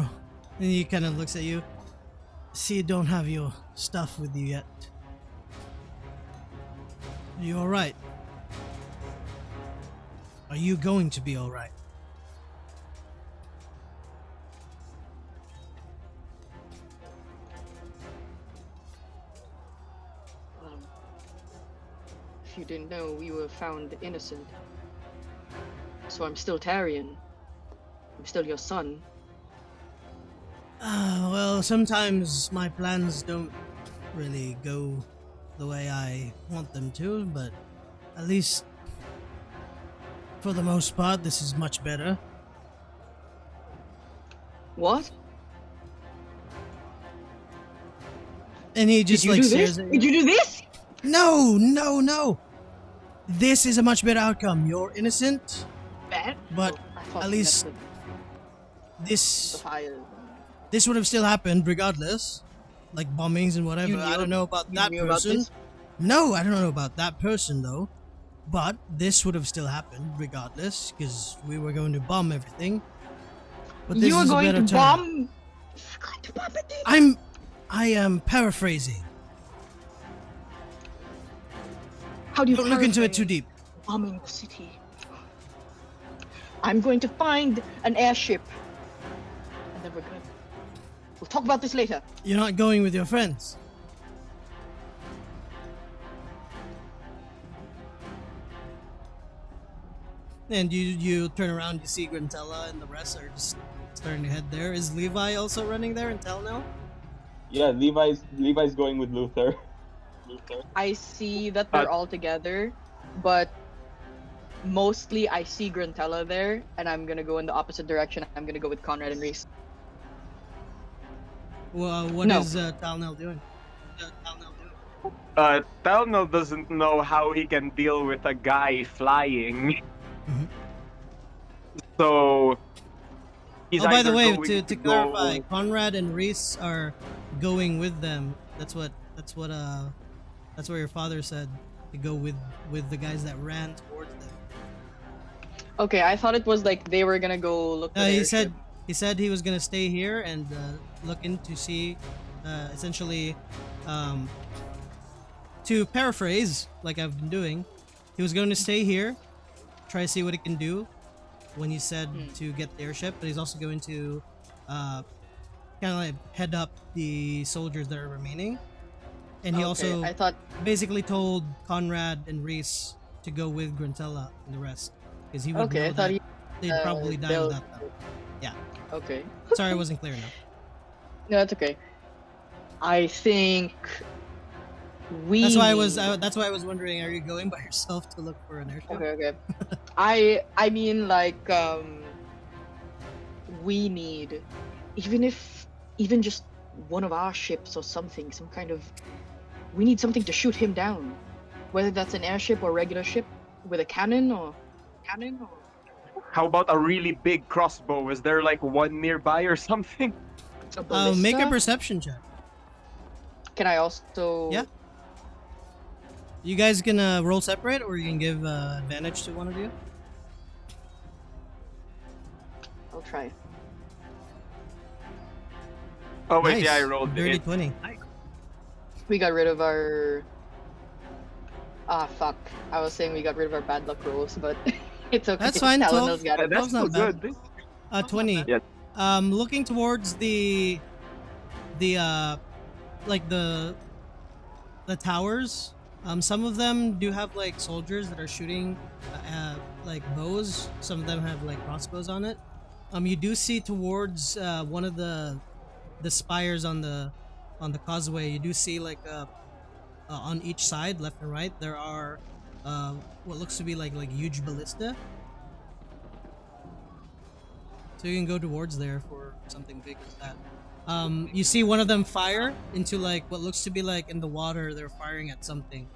A: And he kind of looks at you. See, you don't have your stuff with you yet. Are you alright? Are you going to be alright?
D: If you didn't know, we were found innocent. So I'm still Tarion. I'm still your son.
A: Well, sometimes my plans don't really go the way I want them to, but at least for the most part, this is much better.
D: What?
A: And he just like stares at you.
D: Did you do this?
A: No, no, no. This is a much better outcome. You're innocent,
D: Bad?
A: but
D: I thought
A: at
D: we
A: least
D: left the
A: this
D: fire.
A: this would have still happened regardless. Like bombings and whatever.
D: You knew-
A: I don't know about
D: you
A: that
D: knew about
A: person.
D: this?
A: No, I don't know about that person though. But this would have still happened regardless, because we were going to bomb everything. But this
D: You were
A: is a
D: going
A: better
D: to
A: turn.
D: bomb? You were going to bomb it?
A: I am paraphrasing.
D: How do you
A: Don't look into it
D: paraphrase
A: too deep.
D: bombing the city? I'm going to find an airship. And then we'll talk about this later.
A: You're not going with your friends. And you turn around, you see Grantella and the rest are just starting to head there. Is Levi also running there until now?
E: Yeah, Levi's going with Luther.
D: I see that they're all together, but mostly I see Grantella there, and I'm gonna go in the opposite direction. I'm gonna go with Conrad and Reese.
A: Well, what
D: No.
A: is Talnell doing?
C: Talnell doesn't know how he can deal with a guy flying.
A: Mhm.
C: So he's
A: Oh, by the
C: either
A: way,
C: going
A: to
C: go-
A: clarify, Conrad and Reese are going with them. That's what your father said, to go with the guys that ran towards them.
D: Okay, I thought it was like they were gonna go look. For the
A: He said
D: airship.
A: he was gonna stay here and look in to see, essentially, to paraphrase like I've been doing, he was going to stay here, try to see what he can do when he said to get the airship, but he's also going to kind of like head up the soldiers that are remaining. And he also
D: I thought.
A: basically told Conrad and Reese to go with Grantella and the rest, because he would
D: Okay,
A: know
D: I thought
A: that
D: he.
A: they'd probably die
D: they'll-
A: without them.
D: Okay.
A: Sorry, I wasn't clear enough.
D: No, that's okay. I think we.
A: That's why I was wondering, are you going by yourself to look for an airship?
D: Okay. I mean like we need even just one of our ships or something, some kind of, we need something to shoot him down, whether that's an airship or regular ship with a cannon or.
C: How about a really big crossbow? Is there like one nearby or something?
D: A
A: Make a
D: ballista?
A: perception check.
D: Can I also?
A: Yeah. You guys can roll separate, or you can give advantage to one of you.
D: I'll try.
C: Oh wait,
A: Nice.
C: yeah, I rolled
A: Dirty
C: it.
A: 20.
D: We got rid of our. Ah, fuck. I was saying we got rid of our bad luck rolls, but it's okay.
A: That's fine,
D: Talonel's
A: 12.
D: got it.
C: That's
A: That's not
C: still
A: bad.
C: good.
A: 20.
C: Yeah.
A: Looking towards the like the towers. Some of them do have like soldiers that are shooting like bows. Some of them have like crossbows on it. You do see towards one of the spires on the causeway. You do see like on each side, left and right, there are what looks to be like huge ballista. So you can go towards there for something big as that. You see one of them fire into like what looks to be like in the water. They're firing at something.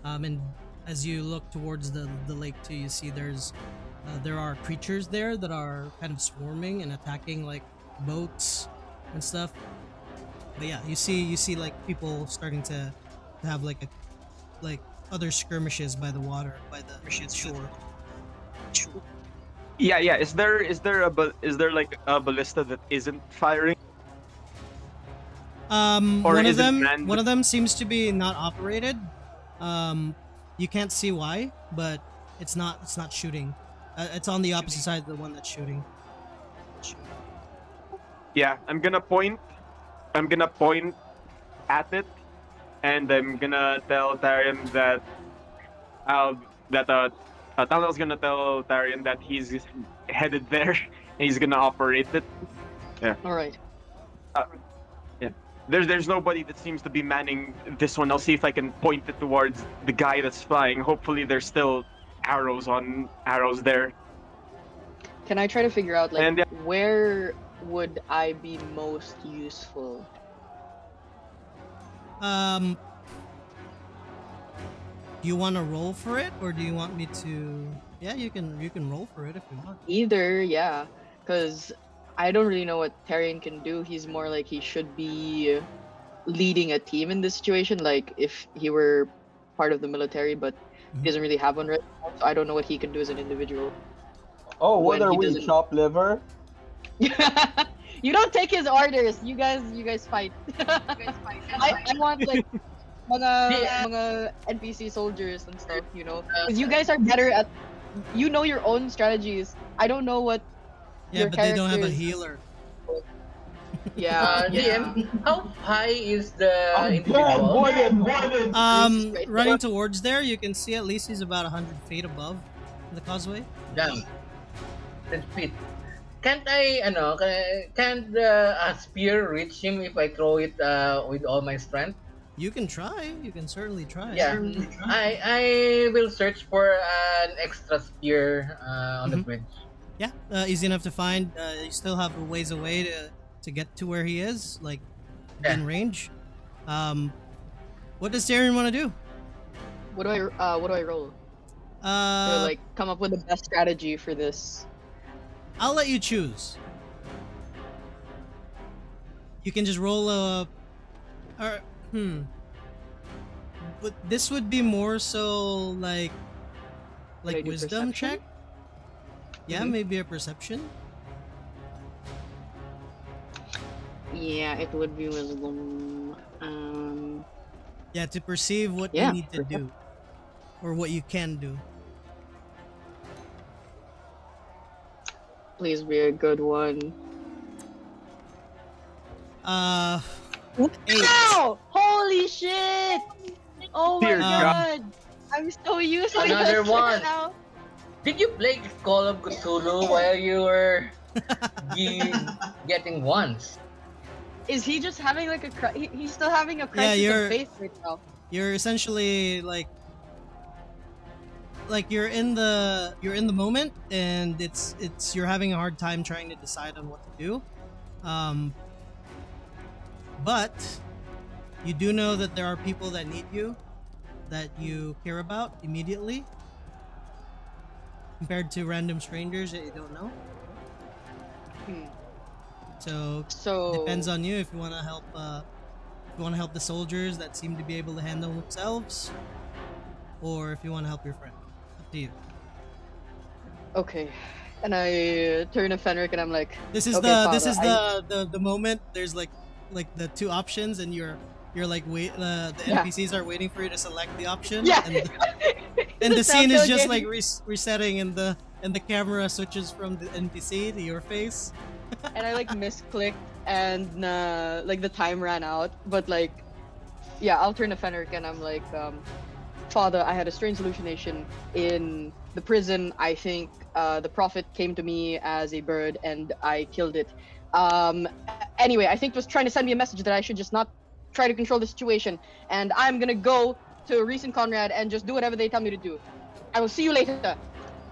A: And as you look towards the lake too, you see there are creatures there that are kind of swarming and attacking like boats and stuff. But yeah, you see like people starting to have like other skirmishes by the water, by the shore.
C: Yeah. Is there like a ballista that isn't firing? Or
A: One of
C: is it
A: them
C: manned?
A: one of them seems to be not operated. You can't see why, but it's not shooting. It's on the opposite side of the one that's shooting.
C: Yeah, I'm gonna point at it, and I'm gonna tell Tarion that Talon's gonna tell Tarion that he's headed there and he's gonna operate it.
D: All right.
C: Yeah. There's nobody that seems to be manning this one. I'll see if I can point it towards the guy that's flying. Hopefully there's still arrows there.
D: Can I try to figure out like
C: And yeah.
D: where would I be most useful?
A: Do you want to roll for it, or do you want me to? Yeah, you can roll for it if you want.
D: Either, yeah, because I don't really know what Tyrion can do. He's more like he should be leading a team in this situation, like if he were part of the military, but he doesn't really have one right now. So I don't know what he can do as an individual.
E: Oh, what
D: When
E: are
D: he
E: we,
D: doesn't-
E: chopped liver?
D: You don't take his orders. You guys fight. I want like mga NPC soldiers and stuff, you know, because you guys are better at, you know, your own strategies. I don't know what.
A: Yeah,
D: your
A: but they don't have a
D: characters-
A: healer.
D: Yeah.
B: DM, how high is the
E: I'm dead,
B: individual?
D: Right
A: Running towards there, you can see at least he's about 100 feet above the causeway.
B: Damn. 10 feet. Can't a spear reach him if I throw it with all my strength?
A: You can try. You can certainly try.
B: Yeah. I will search for an extra spear on the
A: Mhm.
B: bridge.
A: Yeah, easy enough to find. You still have a ways away to get to where he is, like in
B: Yeah.
A: range. What does Darren want to do?
D: What do I roll to like come up with the best strategy for this?
A: I'll let you choose. You can just roll a, or But this would be more so like
D: Can I do
A: wisdom
D: perception?
A: check. Yeah,
D: Mhm.
A: maybe a perception.
D: Yeah, it would be wisdom.
A: Yeah, to perceive what
D: Yeah,
A: you need to do, or what you can do.
D: Please be a good one.
A: 8.
D: Ow! Holy shit! Oh my
C: Dear
D: god! I'm so used to
B: Another
D: this
B: one.
D: now.
B: Did you play Call of Cthulhu while you were getting ones?
D: Is he just having like he's still having a crisis
A: you're-
D: of faith right now?
A: You're essentially like you're in the moment, and it's you're having a hard time trying to decide on what to do. But you do know that there are people that need you, that you care about immediately, compared to random strangers that you don't know.
D: Hmm.
A: So
D: So
A: depends on you if you want to help. If you want to help the soldiers that seem to be able to handle themselves, or if you want to help your friend. Up to you.
D: okay, and I turn to Fenric and I'm like,
A: This is
D: Okay,
A: the moment. There's like the two options, and you're like wait. The
D: Yeah.
A: NPCs are waiting for you to select the option.
D: yeah.
A: And And the scene is
D: Telltale
A: just
D: game.
A: like resetting, and the camera switches from the NPC to your face.
D: And I like misclicked, and like the time ran out. But like, yeah, I'll turn to Fenric, and I'm like, Father, I had a strange hallucination in the prison. I think the prophet came to me as a bird, and I killed it. Anyway, I think it was trying to send me a message that I should just not try to control the situation, and I'm gonna go to Reese and Conrad and just do whatever they tell me to do. I will see you later.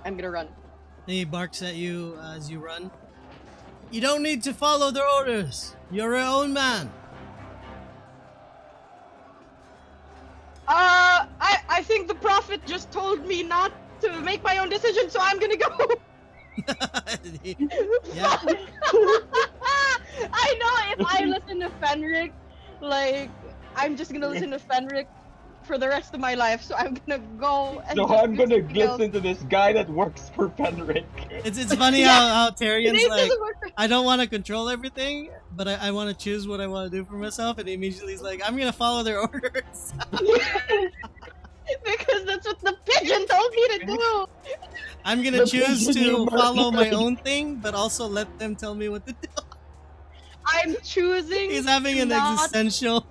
D: I'm gonna run.
A: And he barks at you as you run. You don't need to follow their orders. You're your own man.
D: I think the prophet just told me not to make my own decision, so I'm gonna go.
A: Yeah.
D: I know if I listen to Fenric, like, I'm just gonna listen to Fenric for the rest of my life, so I'm gonna go and
E: So
D: just
E: I'm
D: do
E: gonna
D: something else.
E: listen to this guy that works for Fenric.
A: It's funny
D: Yeah.
A: how
D: It
A: Tyrion's like,
D: doesn't work.
A: I don't want to control everything, but I want to choose what I want to do for myself. And immediately he's like, I'm gonna follow their orders.
D: Because that's what the pigeon told me to do.
A: I'm gonna
E: The
A: choose
E: pigeon
A: to
E: you
A: follow my
E: murdered.
A: own thing, but also let them tell me what to do.
D: I'm choosing.
A: He's having an
D: not-
A: existential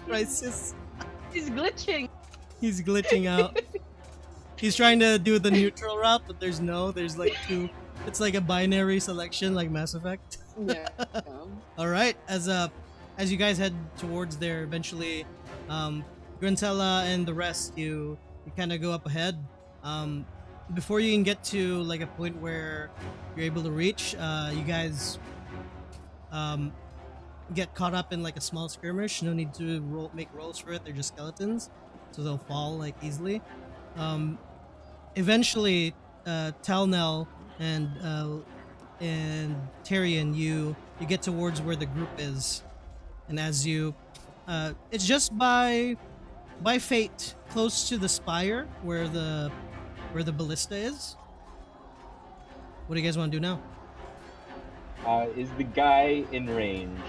A: crisis.
D: He's glitching.
A: He's glitching out. He's trying to do the neutral route, but there's like two. It's like a binary selection, like Mass Effect.
D: Yeah.
A: All right, as you guys head towards there, eventually, Grantella and the rest, you kind of go up ahead. Before you can get to like a point where you're able to reach, you guys get caught up in like a small skirmish. No need to make rolls for it. They're just skeletons, so they'll fall like easily. Eventually, Talnell and Tyrion, you get towards where the group is, and as you, it's just by fate close to the spire where the ballista is. What do you guys want to do now?
E: Is the guy in range?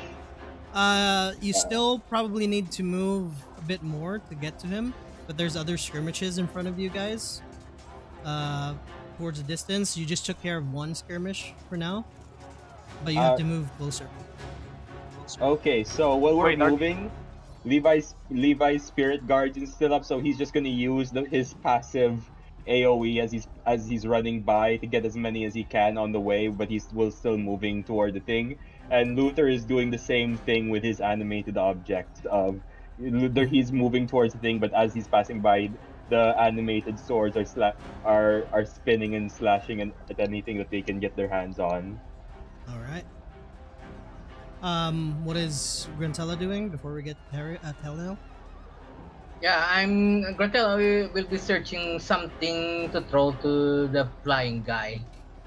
A: You still probably need to move a bit more to get to him, but there's other skirmishes in front of you guys. Towards the distance, you just took care of one skirmish for now, but you have to move closer.
E: Okay, so while we're
C: Wait, are-
E: moving, Levi's spirit guardian is still up, so he's just gonna use his passive AOE as he's running by to get as many as he can on the way, but he's still moving toward the thing. And Luther is doing the same thing with his animated objects. Luther, he's moving towards the thing, but as he's passing by, the animated swords are spinning and slashing at anything that they can get their hands on.
A: All right. What is Grantella doing before we get to Talnell?
B: Yeah, I'm Gretel will be searching something to throw to the flying guy.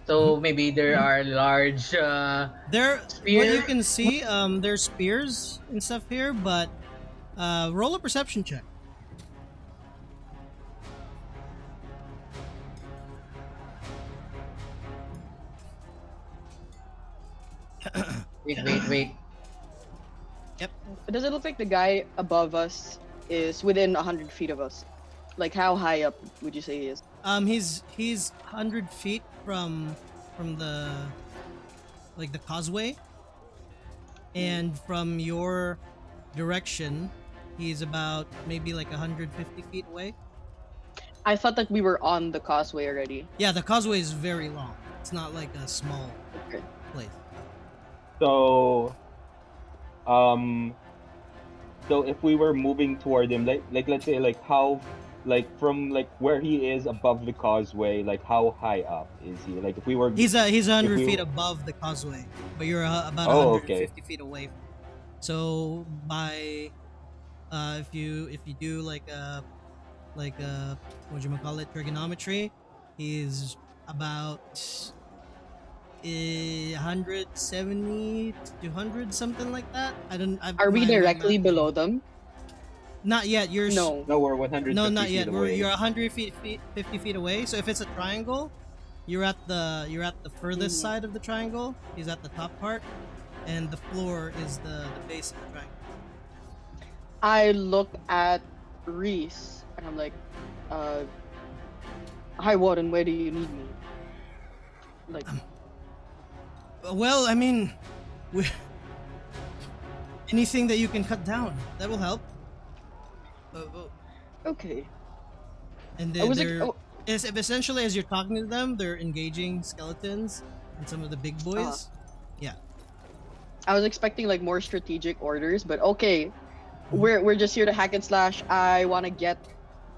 B: So maybe there are large
A: What
B: spear.
A: you can see, there's spears and stuff here, but roll a perception check.
B: Wait.
D: Does it look like the guy above us is within 100 feet of us? Like, how high up would you say he is?
A: He's 100 feet from the causeway, and from your direction, he's about maybe like 150 feet away.
D: I thought that we were on the causeway already.
A: Yeah, the causeway is very long. It's not like a small
D: Okay.
A: place.
E: So, so if we were moving toward him, like let's say like how, like from like where he is above the causeway, like how high up is he? Like if we were,
A: He's 100
E: we-
A: feet above the causeway, but you're about
E: Oh,
A: 150 feet away. So by if you do like a what you call it, trigonometry, he's about 170 to 200, something like that.
D: Are we
A: my
D: directly
A: math-
D: below them?
A: Not yet. You're
D: No.
E: no, we're 150
A: no, not
E: feet
A: yet.
E: away.
A: You're 100 feet, 50 feet away. So if it's a triangle, you're at the furthest
D: Mhm.
A: side of the triangle. He's at the top part, and the floor is the base of the triangle.
D: I look at Reese and I'm like, Uh, hi Warden, where do you need me? Like,
A: Well, I mean, we, anything that you can cut down that will help.
D: okay.
A: And
D: I
A: then
D: was like,
A: they're
D: oh,
A: essentially as you're talking to them, they're engaging skeletons and some of the big boys. Yeah.
D: I was expecting like more strategic orders, but okay. We're just here to hack and slash. I want to get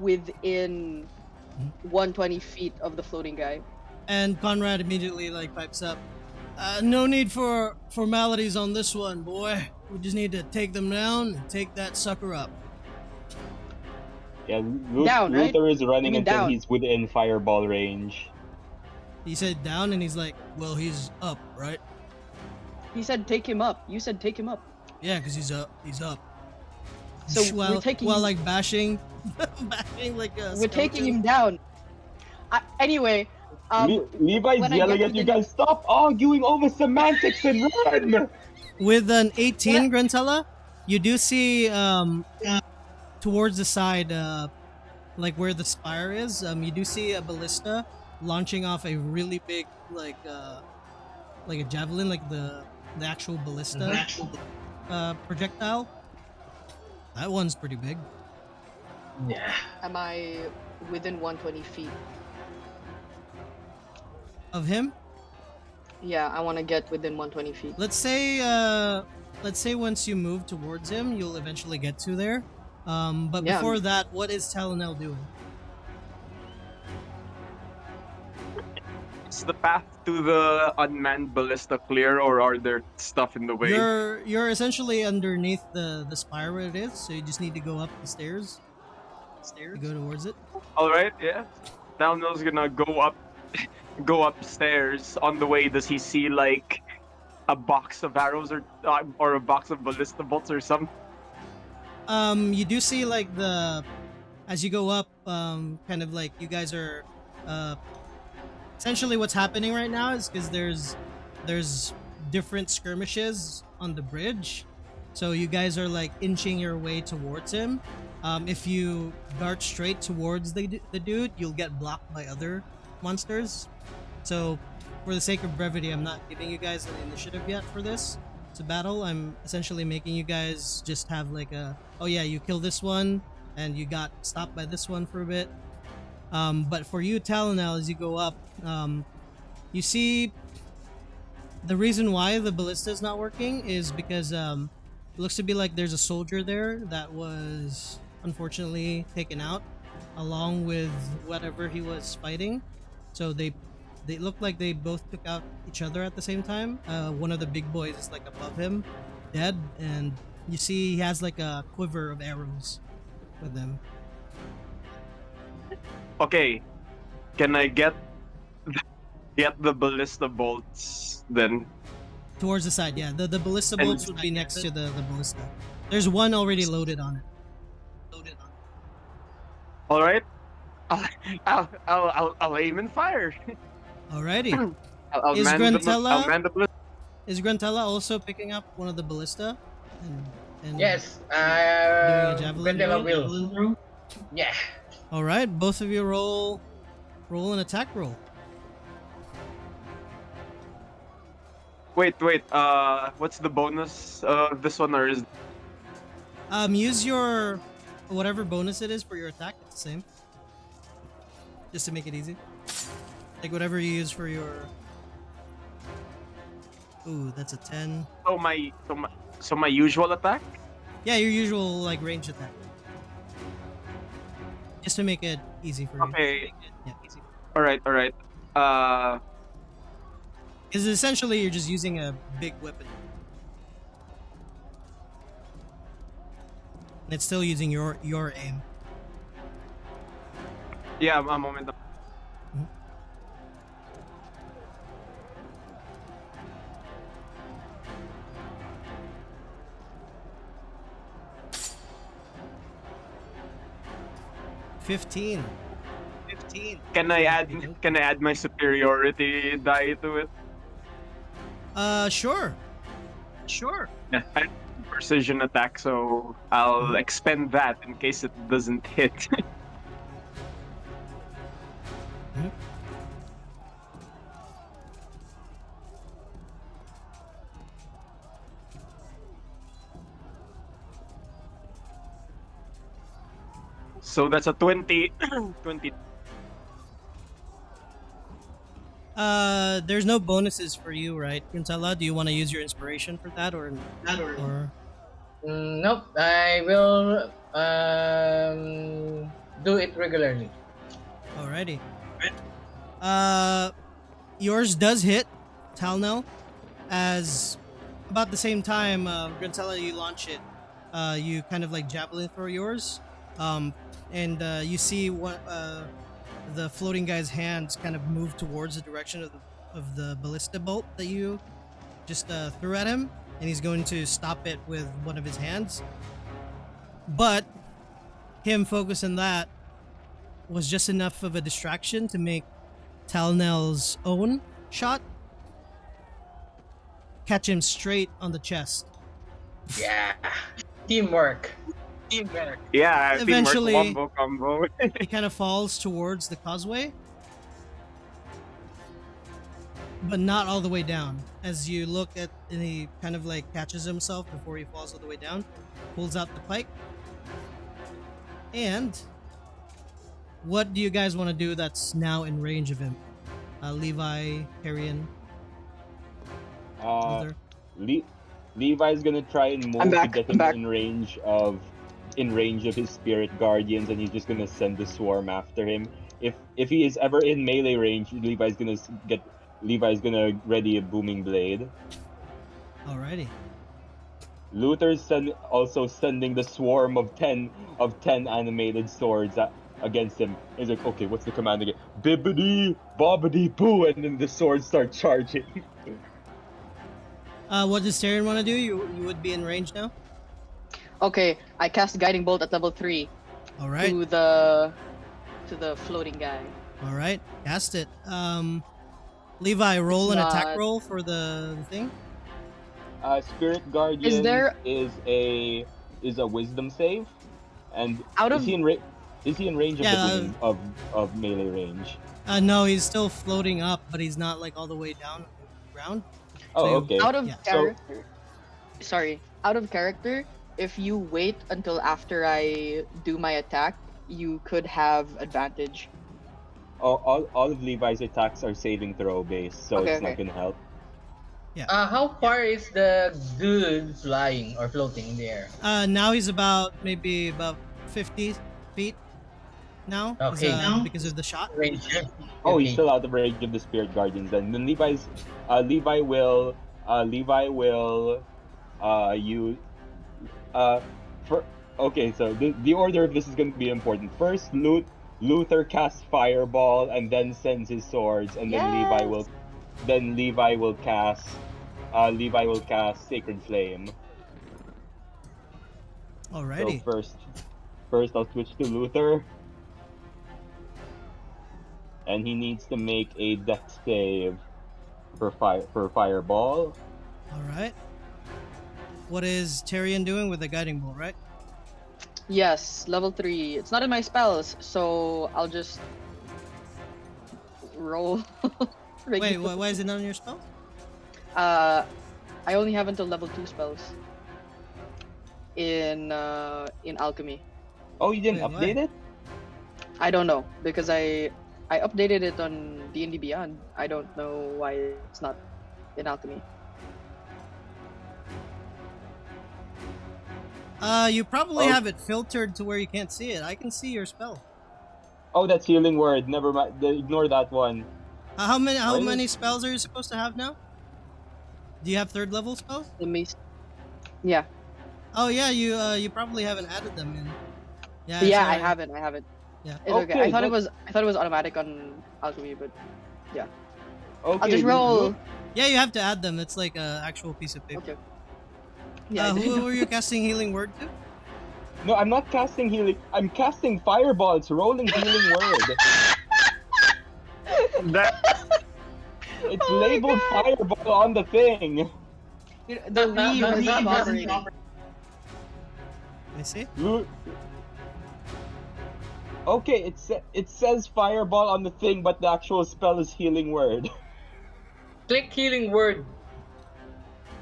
D: within 120 feet of the floating guy.
A: And Conrad immediately like pipes up. No need for formalities on this one, boy. We just need to take them down and take that sucker up.
E: Yeah,
D: Down, right?
E: Luther is running
D: You mean
E: until
D: down?
E: he's within fireball range.
A: He said down, and he's like, well, he's up, right?
D: He said take him up. You said take him up.
A: Yeah, because he's up. He's up.
D: So
A: while,
D: we're taking
A: while
D: him,
A: like bashing like a
D: we're taking him
A: skeleton.
D: down. Anyway,
E: Levi's
D: when I
E: yelling
D: get
E: at you
D: within-
E: guys, stop arguing over semantics and run!
A: With an 18, Grantella, you do see towards the side, like where the spire is, you do see a ballista launching off a really big like a javelin, like the actual ballista projectile. That one's pretty big.
B: Yeah.
D: Am I within 120 feet?
A: Of him?
D: Yeah, I want to get within 120 feet.
A: Let's say once you move towards him, you'll eventually get to there. But
D: Yeah.
A: before that, what is Talonel doing?
C: Is the path to the unmanned ballista clear, or are there stuff in the way?
A: You're essentially underneath the spire where it is, so you just need to go up the stairs. To go towards it.
C: All right, yeah. Downhill's gonna go upstairs. On the way, does he see like a box of arrows or a box of ballista bolts or something?
A: You do see like as you go up, kind of like you guys are, essentially what's happening right now is because there's different skirmishes on the bridge, so you guys are like inching your way towards him. If you dart straight towards the dude, you'll get blocked by other monsters. So, for the sake of brevity, I'm not giving you guys an initiative yet for this. It's a battle. I'm essentially making you guys just have like oh yeah, you kill this one, and you got stopped by this one for a bit. But for you, Talonel, as you go up, you see the reason why the ballista is not working is because it looks to be like there's a soldier there that was unfortunately taken out along with whatever he was fighting. So they look like they both took out each other at the same time. One of the big boys is like above him, dead, and you see he has like a quiver of arrows with him.
C: Okay, can I get the ballista bolts then?
A: Towards the side, yeah. The ballista
C: And-
A: bolts would be next to the ballista. There's one already loaded on it.
C: All right, I'll aim and fire.
A: Alrighty.
C: I'll
A: Is
C: man
A: Grantella-
C: I'll man the ballista.
A: Is Grantella also picking up one of the ballista? And
B: Yes.
A: Doing a javelin
B: Grandela
A: roll?
B: will. Yeah.
A: All right, both of you roll an attack roll.
C: Wait. What's the bonus of this one, or is
A: Use your whatever bonus it is for your attack. It's the same. Just to make it easy. Like whatever you use for your. Ooh, that's a 10.
C: so my usual attack?
A: Yeah, your usual like range attack. Just to make it easy for you.
C: Okay.
A: Yeah, easy.
C: All right.
A: Because essentially you're just using a big weapon. And it's still using your aim.
C: Yeah, a moment.
A: Mhm. $15.
C: Can I add my superiority die to it?
A: Sure.
C: Yeah, I have precision attack, so I'll expend that in case it doesn't hit.
A: Mhm.
C: So that's a 20, 20.
A: There's no bonuses for you, right, Quintella? Do you want to use your inspiration for that, or?
B: Nope, I will do it regularly.
A: Alrighty. Uh, yours does hit, Talnell, as about the same time, Quintella, you launch it. You kind of like javelin throw yours, um, and you see what the floating guy's hands kind of move towards the direction of the ballista bolt that you just threw at him, and he's going to stop it with one of his hands. But him focusing that was just enough of a distraction to make Talnell's own shot catch him straight on the chest.
B: Yeah, teamwork.
C: Yeah, teamwork
A: Eventually,
C: combo.
A: he kind of falls towards the causeway, but not all the way down. As you look at, and he kind of like catches himself before he falls all the way down, pulls out the pike. And what do you guys want to do that's now in range of him? Levi, Harrian,
E: Uh,
A: Luther.
E: Levi's gonna try and move
D: I'm
E: to
D: back.
E: get
D: I'm
E: him
D: back.
E: in range of his spirit guardians, and he's just gonna send the swarm after him. If he is ever in melee range, Levi's gonna ready a booming blade.
A: Alrighty.
E: Luther's also sending the swarm of 10 animated swords against him. He's like, okay, what's the command again? Bibbidi bobbidi boo, and then the swords start charging.
A: What does Tyrion want to do? You would be in range now.
D: Okay, I cast Guiding Bolt at level 3
A: All right.
D: to the floating guy.
A: All right. Cast it. Levi, roll
D: It's
A: an attack
D: not-
A: roll for the thing.
E: Spirit guardian
D: there-
E: is a wisdom save, and
D: Out
E: is
D: of
E: he in range of
A: Yeah,
E: the booming of melee range?
A: No, he's still floating up, but he's not like all the way down on the ground.
E: Oh,
A: So-
E: okay.
D: out of
A: Yeah.
D: character. Sorry, out of character. If you wait until after I do my attack, you could have advantage.
E: All of Levi's attacks are saving throw based, so
D: Okay,
E: it's not
D: okay.
E: gonna help.
B: How far is the dude flying or floating in the air?
A: Now he's maybe about 50 feet. Now,
B: Okay.
A: because of the shot.
B: Range.
E: Oh, he's
B: Okay.
E: still out of range of the spirit guardians. Then Levi will you for okay. So the order of this is going to be important. First, Luther casts fireball and then sends his swords, and then
D: Yes!
E: Levi will cast sacred flame.
A: Alrighty.
E: So first I'll switch to Luther. And he needs to make a dex save for fireball.
A: All right. What is Tyrion doing with the guiding bolt? Right.
D: Yes, level 3. It's not in my spells, so I'll just roll.
A: Wait, why is it not on your spell?
D: I only have until level 2 spells in alchemy.
E: Oh, you didn't
A: Wait,
E: update
A: why?
E: it?
D: I don't know because I updated it on D&D Beyond. I don't know why it's not in alchemy.
A: You probably
E: Oh.
A: have it filtered to where you can't see it. I can see your spell.
E: Oh, that's healing word. Never mind. Ignore that one.
A: How
E: Why is-
A: many spells are you supposed to have now? Do you have third level spells?
D: Let me. Yeah,
A: Oh yeah, you probably haven't added them in. Yeah.
D: yeah,
A: sorry.
D: I haven't.
A: Yeah.
D: It's okay. I
E: Okay,
D: thought it was automatic on alchemy, but
E: Okay.
D: I'll just roll.
A: Yeah, you have to add them. It's like a actual piece of paper.
D: Okay. Yeah. I didn't
A: Who
D: know.
A: were you casting healing word to?
E: No, I'm not casting healing. I'm casting fireball. It's rolling healing word.
C: That
E: It's
D: Oh my
E: labeled
D: God.
E: fireball on the thing.
D: The Wii wasn't
B: Wii
D: cooperating.
A: I see.
E: Lu- Okay, it says fireball on the thing, but the actual spell is healing word.
B: Click healing word.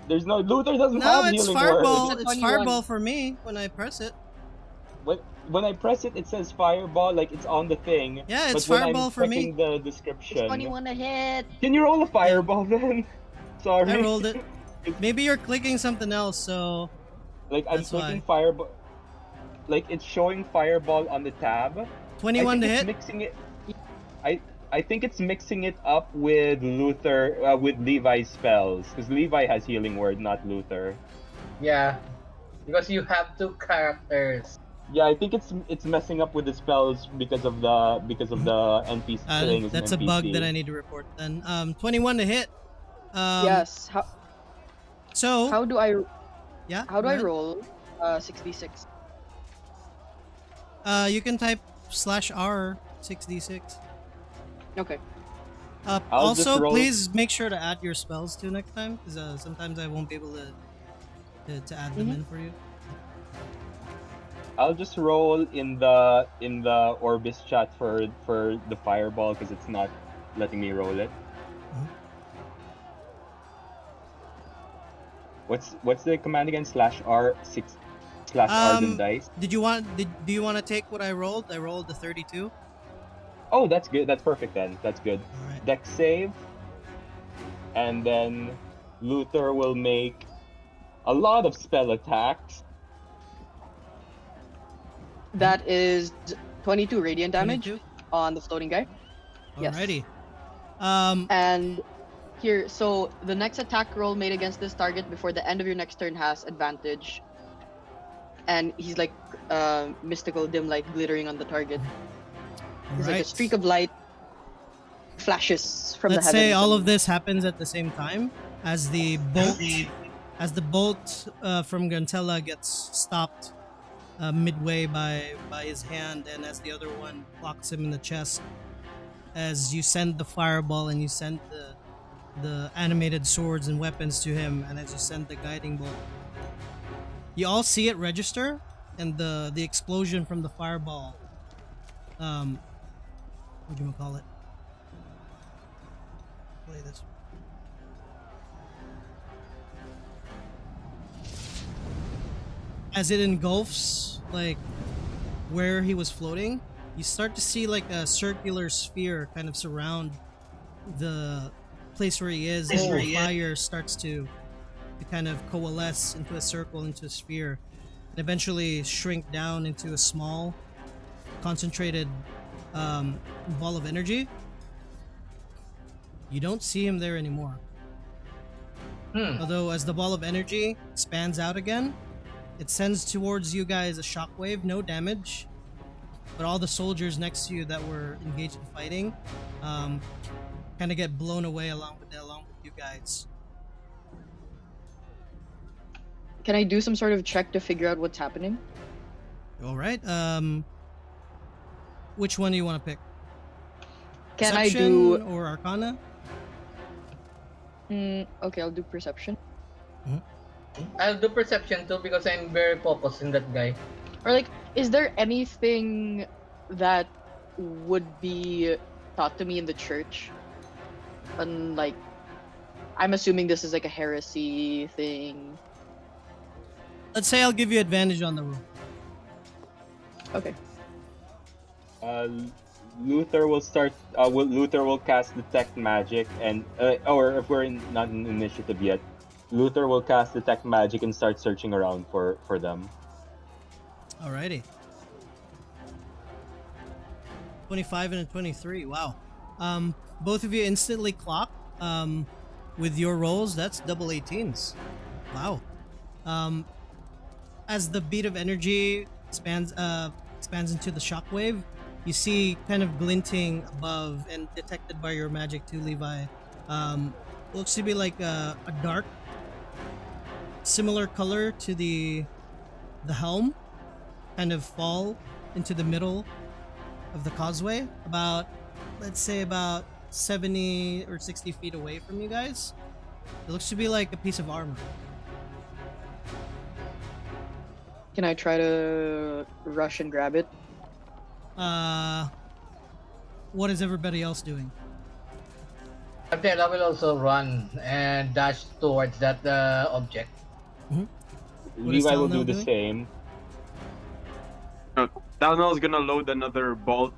E: There's no Luther doesn't
A: No,
E: have
A: it's
E: healing word.
D: It's
A: fireball.
D: a
A: It's
D: 21.
A: fireball for me when I press it.
E: When I press it, it says fireball, like it's on the thing.
A: Yeah, it's
E: But when I'm
A: fireball for me.
E: checking the
D: It's
E: description,
D: 21 to hit.
E: can you roll a
A: Yeah,
E: fireball then? Sorry.
A: I rolled it. Maybe you're clicking something else, so
E: Like I'm
A: that's
E: clicking
A: why.
E: fireball, like it's showing fireball on the tab. I
A: 21
E: think
A: to
E: it's
A: hit.
E: mixing it. I I think it's mixing it up with Luther, with Levi's spells, because Levi has healing word, not Luther.
B: Yeah, because you have two characters.
E: Yeah, I think it's messing up with the spells because of the NPC playing as an
A: That's a bug that
E: NPC.
A: I need to report then. 21 to hit. Um,
D: Yes.
A: so
D: How do I
A: yeah,
D: how do
A: go
D: I
A: ahead.
D: roll? 66.
A: You can type /R 6d6.
D: Okay.
E: I'll just
A: Also,
E: roll.
A: please make sure to add your spells too next time, because sometimes I won't be able to add them in for you.
E: I'll just roll in the Orbis chat for the fireball because it's not letting me roll it.
A: Mhm.
E: What's the command again? /R6/R then dice.
A: Do you want to take what I rolled? I rolled the 32.
E: Oh, that's good. That's perfect then. That's good.
A: All right.
E: Dex save, and then Luther will make a lot of spell attacks.
D: That is 22 radiant damage
A: 22.
D: on the floating guy. Yes.
A: Alrighty.
D: And here, so the next attack roll made against this target before the end of your next turn has advantage. And he's like mystical dim light glittering on the target. It's like a
A: Alright.
D: streak of light flashes from
A: Let's
D: the heavens.
A: say all
D: and-
A: of this happens at the same time as the bolt from Gantella gets stopped midway by his hand, and as the other one clocks him in the chest, as you send the fireball and you send the animated swords and weapons to him, and as you send the guiding bolt, you all see it register, and the explosion from the fireball, what do you call it? Play this. As it engulfs like where he was floating, you start to see like a circular sphere kind of surround the place where he is, and the fire starts to kind of coalesce into a circle, into a sphere, and eventually shrink down into a small, concentrated ball of energy. You don't see him there anymore. Although, as the ball of energy expands out again, it sends towards you guys a shockwave, no damage, but all the soldiers next to you that were engaged in fighting kind of get blown away along with you guys.
D: Can I do some sort of check to figure out what's happening?
A: All right. Which one do you want to pick?
D: Can I
A: Perception
D: do?
A: or Arcana?
D: Okay, I'll do perception.
B: I'll do perception too because I'm very focused in that guy.
D: Or like, is there anything that would be taught to me in the church? And like, I'm assuming this is like a heresy thing.
A: Let's say I'll give you advantage on the roll.
D: Okay.
E: Luther will start. Luther will cast detect magic, and or if we're not in initiative yet, Luther will cast detect magic and start searching around for them.
A: Alrighty. 25 and a 23. Wow. Both of you instantly clock with your rolls. That's double 18s. Wow. As the beat of energy expands into the shockwave, you see kind of glinting above and detected by your magic too, Levi. Looks to be like a dark, similar color to the helm, kind of fall into the middle of the causeway, about, let's say, about 70 or 60 feet away from you guys. It looks to be like a piece of armor.
D: Can I try to rush and grab it?
A: What is everybody else doing?
B: Grantella will also run and dash towards that object.
A: What is
E: Levi will
A: Talnell
E: do the
A: doing?
E: same.
C: Downell's gonna load another bolt.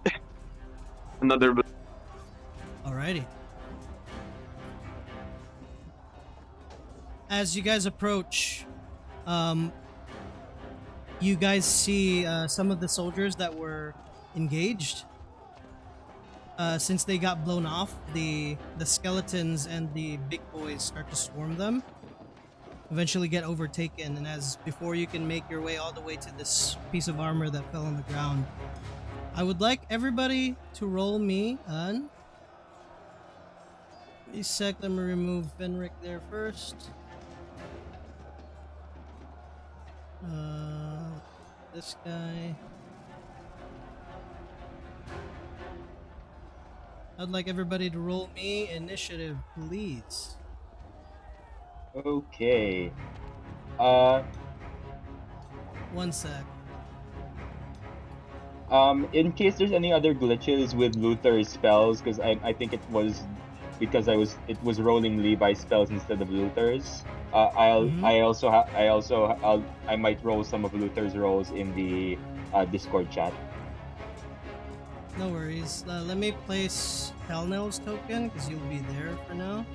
C: Another.
A: Alrighty. As you guys approach, you guys see some of the soldiers that were engaged. Since they got blown off, the skeletons and the big boys start to swarm them. Eventually get overtaken, and as before you can make your way all the way to this piece of armor that fell on the ground, I would like everybody to roll me on. A sec, let me remove Fenric there first. This guy. I'd like everybody to roll me initiative, please.
E: Okay.
A: 1 sec.
E: In case there's any other glitches with Luther's spells, because I think it was because it was rolling Levi's spells instead of Luther's. I might roll some of Luther's rolls in the Discord chat.
A: No worries. Let me place Talnell's token because you'll be there for now.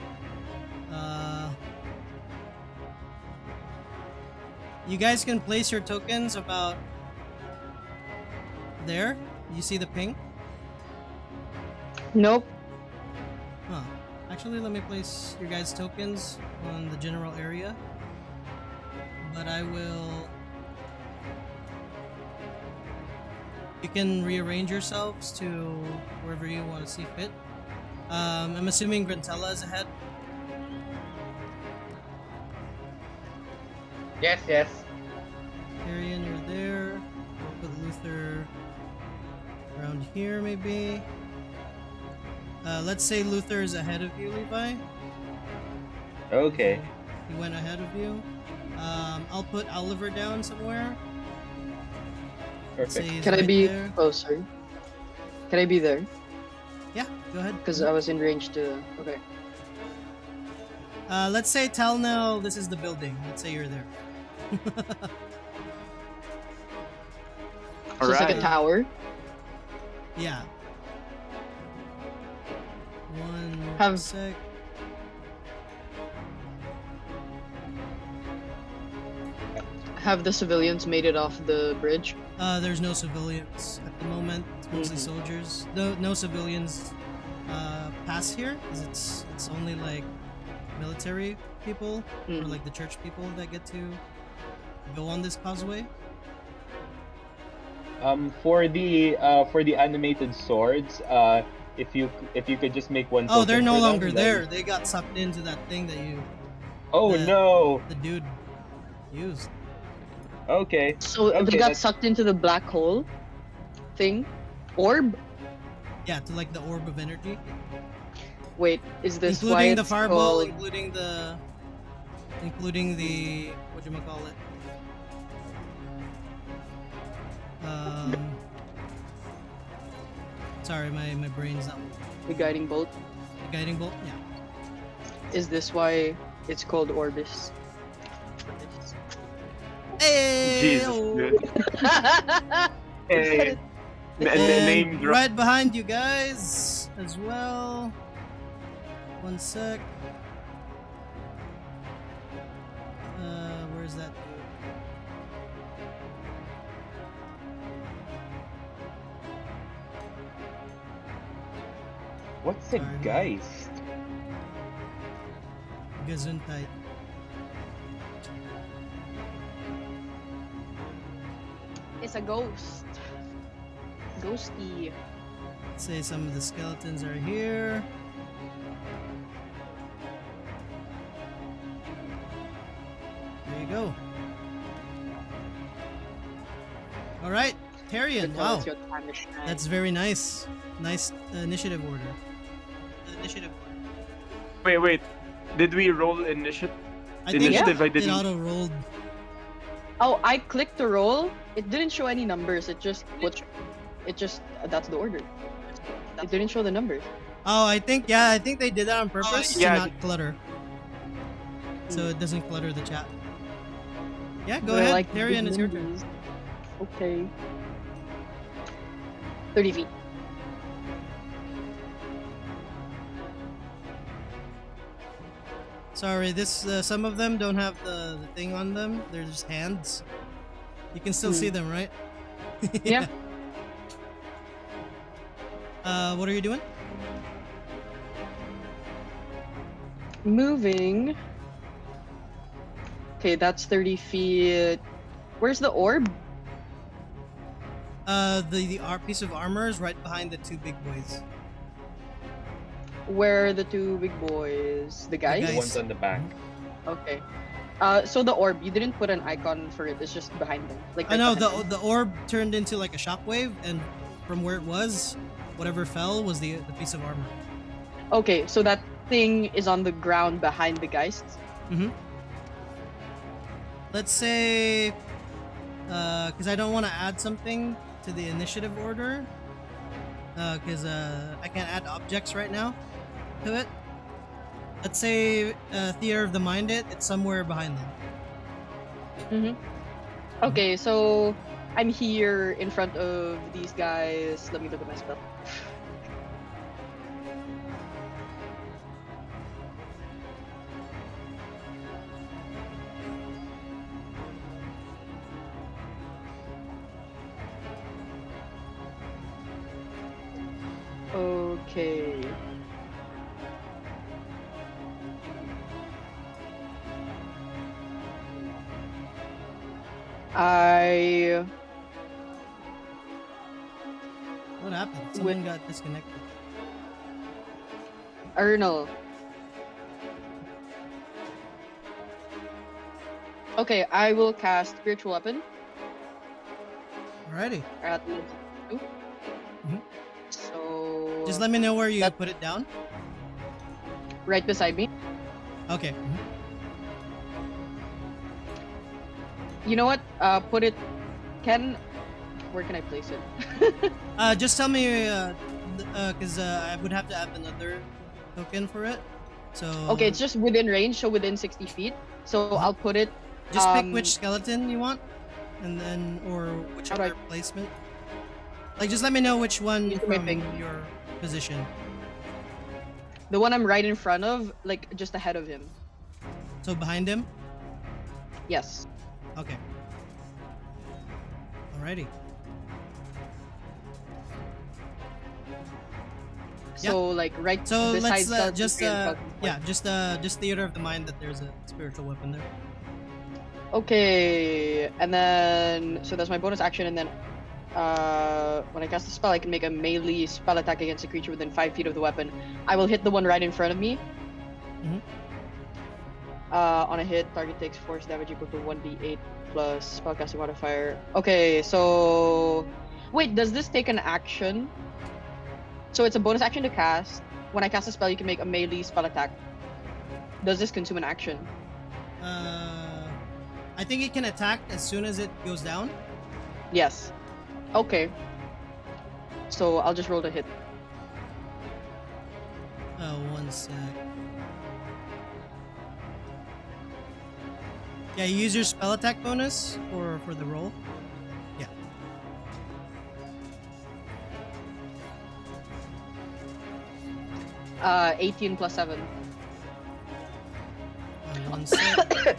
A: You guys can place your tokens about there. You see the ping?
D: Nope.
A: Huh. Actually, let me place your guys' tokens on the general area. But I will... You can rearrange yourselves to wherever you want to see fit. I'm assuming Grantella is ahead.
B: Yes, yes.
A: Tyrion, you're there. We'll put Luther around here, maybe. Let's say Luther is ahead of you, Levi.
E: Okay.
A: He went ahead of you. I'll put Oliver down somewhere. Let's say
E: Perfect.
A: he's
D: Can I
A: right
D: be?
A: there.
D: Oh, sorry. Can I be there?
A: Yeah, go ahead.
D: Because I was in range to. Okay.
A: Let's say Talnell, this is the building. Let's say you're there.
D: So it's like a
A: Alright.
D: tower.
A: Yeah. One
D: Have-
A: sec.
D: Have the civilians made it off the bridge?
A: There's no civilians at the moment. It's mostly soldiers. No civilians pass here because it's only like military people or like the church people that get to go on this causeway.
E: For the animated swords, if you could just make one.
A: Oh, they're
E: token
A: no
E: for them,
A: longer
E: then-
A: there. They got sucked into that thing that you
E: Oh
A: the-
E: no.
A: the dude used.
E: Okay.
D: So
E: Okay,
D: they got
E: that's-
D: sucked into the black hole thing? Orb?
A: Yeah, to like the orb of energy,
D: Wait, is this why
A: including the
D: it's
A: fireball,
D: called...
A: including the whatchamacallit. Sorry, my brain's not.
D: the guiding bolt?
A: The guiding bolt. Yeah.
D: Is this why it's called Orbis?
A: Hey.
C: Jesus, dude. Hey.
D: It
C: Name drop.
A: Right behind you guys as well. 1 sec. Where's that dude?
E: What's a
A: Sorry,
E: geist?
A: Gesundheit.
D: It's a ghost. Ghosty.
A: Let's say some of the skeletons are here. There you go. All right, Tyrion. Wow,
D: It's your time to shine.
A: that's very nice. Nice initiative order. Initiative order.
C: Wait. Did we roll initiative?
A: I think
C: Initiative, I
A: it
C: didn't.
A: auto rolled.
D: Oh, I clicked the roll. It didn't show any numbers. It just put It just that's the order. It didn't show the numbers.
A: Oh, I think they did that on purpose to
C: yeah.
A: not clutter, so it doesn't clutter the chat. Yeah, go
D: But I
A: ahead,
D: like
A: Tyrion.
D: big
A: It's your turn.
D: numbers. Okay. 30 feet.
A: Sorry, this some of them don't have the thing on them. They're just hands. You can still see them, right?
D: Yeah.
A: What are you doing?
D: Moving. Okay, that's 30 feet. Where's the orb?
A: The piece of armor is right behind the two big boys.
D: Where are the two big boys? The guys?
E: The ones on the back.
D: Okay. So the orb, you didn't put an icon for it. It's just behind them. Like
A: I
D: right
A: know
D: behind
A: the
D: them.
A: orb turned into like a shockwave, and from where it was, whatever fell was the piece of armor.
D: Okay, so that thing is on the ground behind the geists.
A: Let's say, because I don't want to add something to the initiative order, because I can't add objects right now to it. Let's say Theater of the Mind it's somewhere behind them.
D: Okay, so I'm here in front of these guys. Let me look at my spell. Okay.
A: What happened? Someone got disconnected.
D: Ernal. Okay, I will cast Spiritual Weapon
A: Alrighty.
D: at level 2.
A: Mhm.
D: So
A: Just let me know where you
D: That-
A: put it down.
D: right beside me.
A: Okay.
D: You know what? Put it. Where can I place it?
A: Just tell me, because I would have to add another token for it. So
D: Okay, it's just within range, so within 60 feet. So I'll put it.
A: just pick which skeleton you want, and then or
D: How do
A: whichever
D: I-
A: placement. Like, just let me know which one
D: Use my
A: from
D: finger.
A: your position.
D: The one I'm right in front of, like just ahead of him.
A: So behind him.
D: Yes.
A: Okay. Alrighty. Yeah.
D: So like right
A: So
D: beside
A: let's just Theater of the Mind that there's a spiritual weapon there.
D: Okay, and then so that's my bonus action, and then when I cast a spell, I can make a melee spell attack against a creature within 5 feet of the weapon. I will hit the one right in front of me.
A: Mhm.
D: On a hit, target takes force damage equal to 1d8 plus spellcasting modifier. Okay, so wait, does this take an action? So it's a bonus action to cast. When I cast a spell, you can make a melee spell attack. Does this consume an action?
A: I think it can attack as soon as it goes down.
D: Yes. Okay. So I'll just roll the hit.
A: One sec. Yeah, you use your spell attack bonus for the roll. Yeah.
D: 18 plus 7.
A: One sec.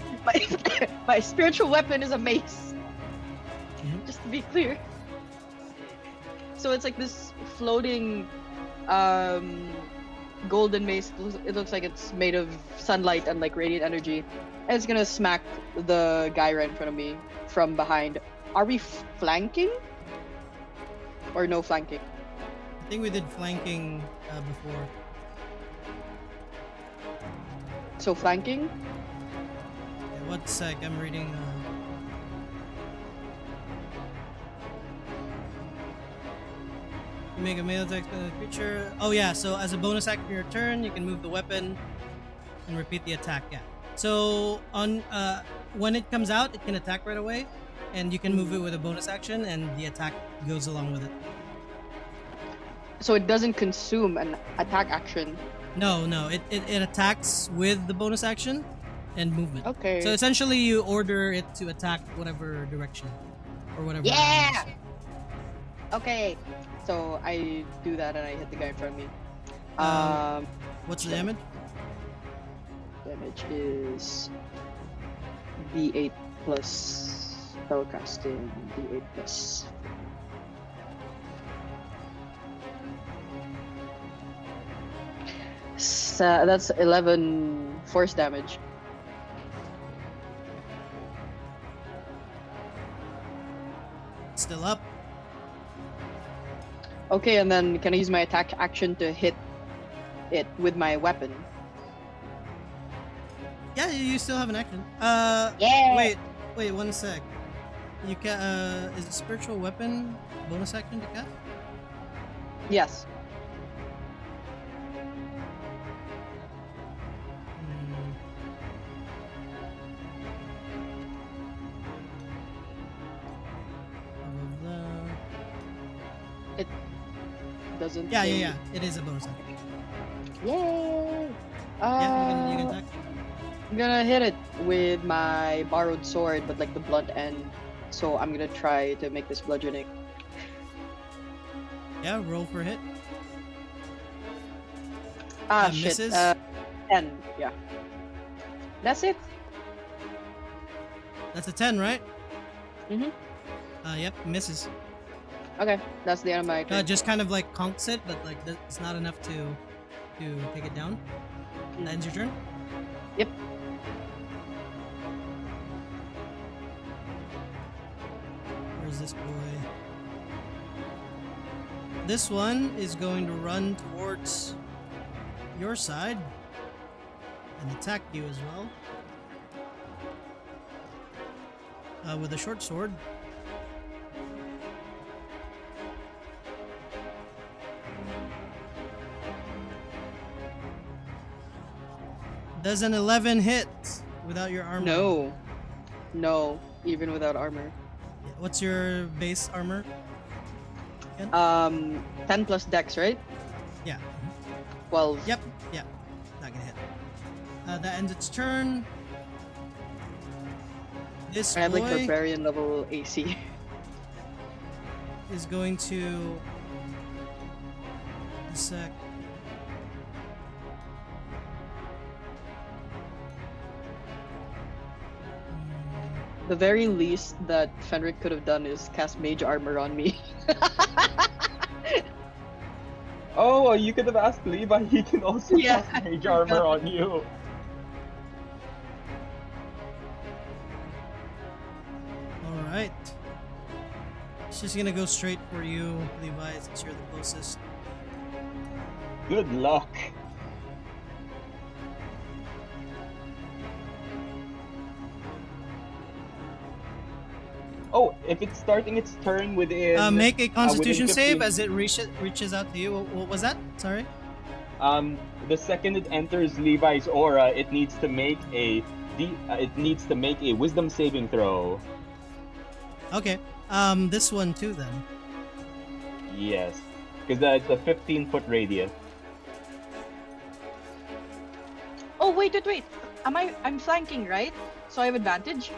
D: my spiritual weapon is a mace.
A: Mhm.
D: Just to be clear. So it's like this floating golden mace. It looks like it's made of sunlight and like radiant energy. And it's gonna smack the guy right in front of me from behind. Are we flanking? Or no flanking?
A: I think we did flanking before.
D: So flanking?
A: Yeah, one sec, I'm reading. You make a melee attack on the creature. Oh yeah, so as a bonus action your turn, you can move the weapon and repeat the attack. Yeah. So on when it comes out, it can attack right away, and you can move it with a bonus action, and the attack goes along with it.
D: So it doesn't consume an attack action.
A: No, it attacks with the bonus action and movement.
D: Okay.
A: So essentially, you order it to attack whatever direction or whatever.
D: Yeah!
A: round.
D: Okay. So I do that and I hit the guy in front of me.
A: What's the damage?
D: Damage is D8 plus spellcasting. D8 plus. So that's 11 force damage.
A: Still up.
D: Okay, and then can I use my attack action to hit it with my weapon?
A: Yeah, you still have an action.
D: Yeah.
A: Wait, 1 sec. You can. Is a spiritual weapon bonus action to cast?
D: Yes.
A: Hmm.
D: Doesn't.
A: Yeah,
D: say-
A: yeah. It is a bonus action.
D: Yay!
A: Yeah, you can attack.
D: I'm gonna hit it with my borrowed sword, but like the blunt end. So I'm gonna try to make this bludgeoning.
A: Yeah, roll for a hit.
D: Ah,
A: That
D: shit.
A: misses?
D: 10. Yeah. That's it.
A: That's a 10, right?
D: Mhm.
A: Yep, misses.
D: Okay, that's the end of my turn.
A: Just kind of like conks it, but like it's not enough to take it down. That ends your turn.
D: Yep.
A: Where's this boy? This one is going to run towards your side and attack you as well. With a short sword. Does an 11 hit without your armor?
D: No. No, even without armor.
A: What's your base armor?
D: 10 plus dex, right?
A: Yeah.
D: 12.
A: Yep. Yeah. Not gonna hit. That ends its turn. This
D: I have like
A: boy
D: barbarian level AC.
A: is going to. A sec.
D: The very least that Fenric could have done is cast mage armor on me.
E: Oh, you could have asked Levi. He can also
D: Yeah.
E: cast mage armor on you.
A: All right. She's gonna go straight for you, Levi, since you're the closest.
E: Good luck. Oh, if it's starting its turn within...
A: Make a Constitution
E: within
A: save
E: 15
A: as it reaches out to you. What was that? Sorry.
E: The second it enters Levi's aura, it needs to make a wisdom saving throw.
A: Okay. This one too then.
E: Yes, because it's a 15-foot radius.
D: Oh, wait. I'm flanking, right? So I have advantage?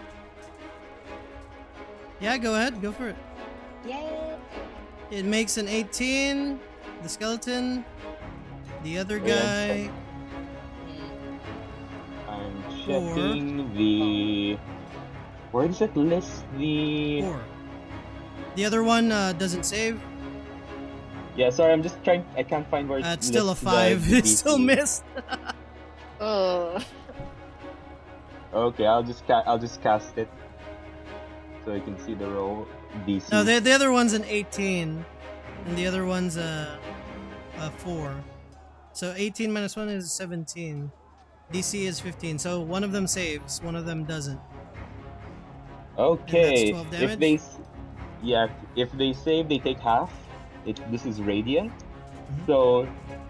A: Yeah, go ahead. Go for it.
D: Yeah.
A: It makes an 18. The skeleton. The other
E: Yeah,
A: guy.
E: I'm checking the... Where does it list the...
A: 4. The other one doesn't save.
E: Yeah, sorry, I'm just trying... I can't find where it
A: It's still a
E: lists the
A: 5. It's still
E: DC.
A: missed.
E: Okay, I'll just cast it. So you can see the roll DC.
A: No, the other one's an 18. And the other one's a 4. So 18 minus 1 is 17. DC is 15. So one of them saves, one of them doesn't.
E: Okay,
A: And that's 12
E: if
A: damage?
E: they... Yeah, if they save, they take half. This is radiant.
A: Mhm.
E: So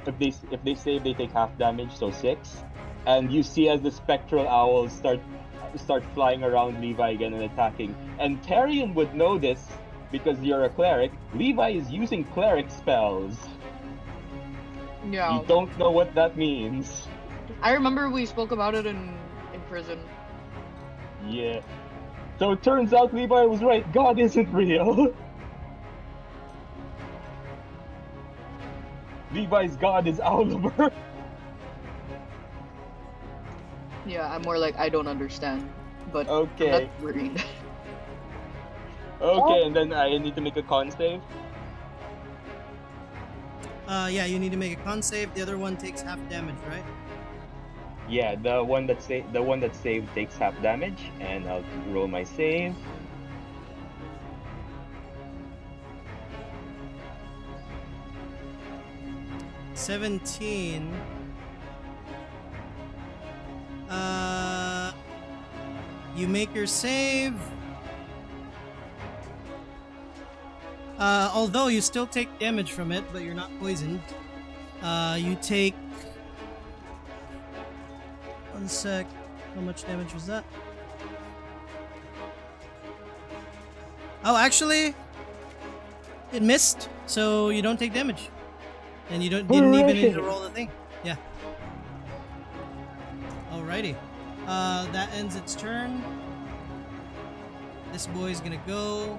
E: if they save, they take half damage, so 6. And you see as the spectral owls start flying around Levi again and attacking. And Tyrion would know this because you're a cleric. Levi is using cleric spells.
D: Yeah.
E: You don't know what that means.
D: I remember we spoke about it in prison.
E: Yeah. So it turns out Levi was right. God isn't real. Levi's God is Oliver.
D: Yeah, I'm more like I don't understand, but I'm
E: Okay.
D: not worried.
E: Okay, and then I need to make a con save.
A: Yeah, you need to make a con save. The other one takes half damage, right?
E: Yeah, the one that saved takes half damage, and I'll roll my save.
A: $17. You make your save. Although you still take damage from it, but you're not poisoned. You take. One sec. How much damage was that? Oh, actually, it missed, so you don't take damage, and you didn't even need to
E: Hooray!
A: roll the thing. Yeah. Alrighty. That ends its turn. This boy's gonna go.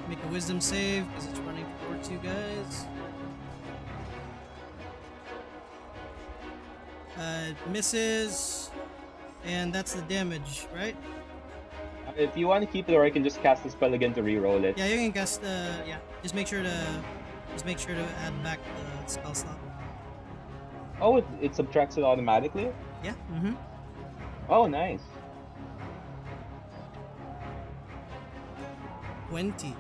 A: Make a wisdom save because it's running towards you guys. It misses, and that's the damage, right?
E: If you want to keep it, or I can just cast the spell again to re-roll it.
A: Yeah, you can cast. Yeah, just make sure to add back the spell slot.
E: Oh, it subtracts it automatically?
A: Yeah. Mm-hmm.
E: Oh, nice.
A: 20.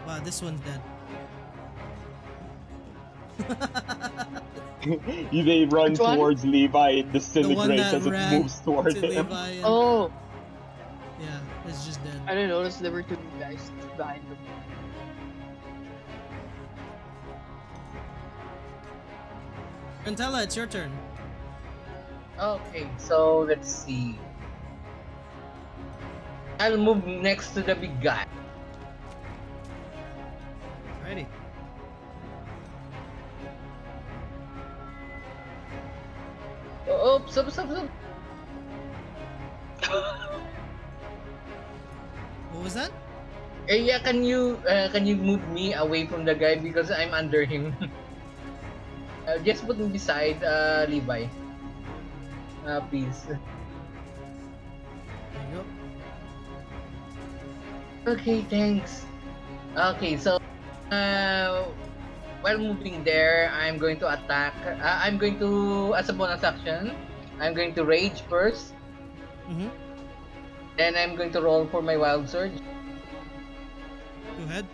A: Wow, this one's dead.
E: They run
D: Which one?
E: towards Levi, it
A: The one
E: disintegrates
A: that
E: as it
A: ran
E: moves toward
A: to
E: him.
A: Levi. And,
D: Oh,
A: yeah, it's just dead.
D: I didn't notice there were two guys behind them.
A: Rentella, it's your turn.
B: Okay, so let's see. I'll move next to the big guy.
A: Alrighty.
B: Oops, oops, oops, oops.
A: What was that?
B: Yeah, can you move me away from the guy because I'm under him? Just put me beside Levi. Please.
A: There you
B: Okay, thanks. Okay, so while moving there, I'm going to attack. I'm going to, as a bonus action, I'm going to rage first.
A: go. Mm-hmm.
B: Then I'm going to roll for my wild surge.
A: Go ahead.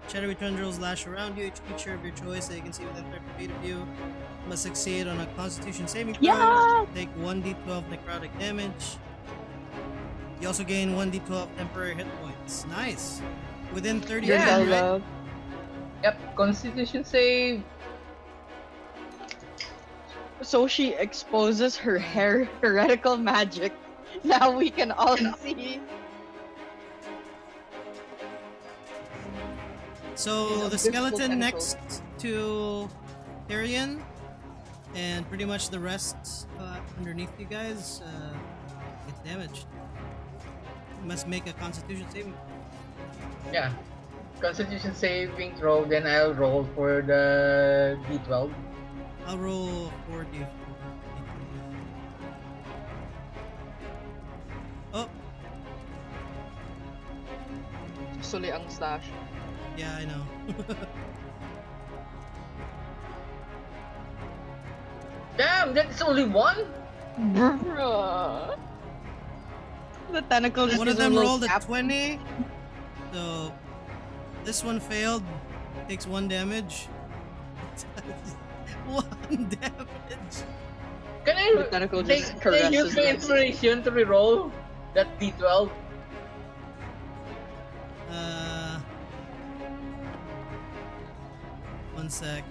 A: Shadowy tendrils lash around you. Each creature of your choice that you can see within 30 feet of you must succeed on a Constitution saving throw.
D: Yeah!
A: Take 1d12 necrotic damage. You also gain 1d12 temporary hit points. Nice. Within 30
B: Yeah.
A: feet, right?
D: Love.
B: Yep, Constitution save.
D: So she exposes her heretical magic. Now we can all see.
A: So the
D: Visible
A: skeleton
D: tentacles.
A: next to Tyrion, and pretty much the rest underneath you guys get damaged. You must make a Constitution saving.
B: Yeah. Constitution saving throw, then I'll roll for the D12.
A: I'll roll 4d4. Oh,
D: Suli ang slash.
A: yeah, I know.
B: Damn, that's only one?
D: Bruh. The tentacle just
A: One of
D: gives her
A: them
D: a little
A: rolled a
D: tap.
A: 20, so this one failed. Takes 1 damage. 1 damage.
B: Can I,
D: The tentacle just
B: can I use
D: caresses
B: my
D: them.
B: inspiration to reroll that D12?
A: One sec.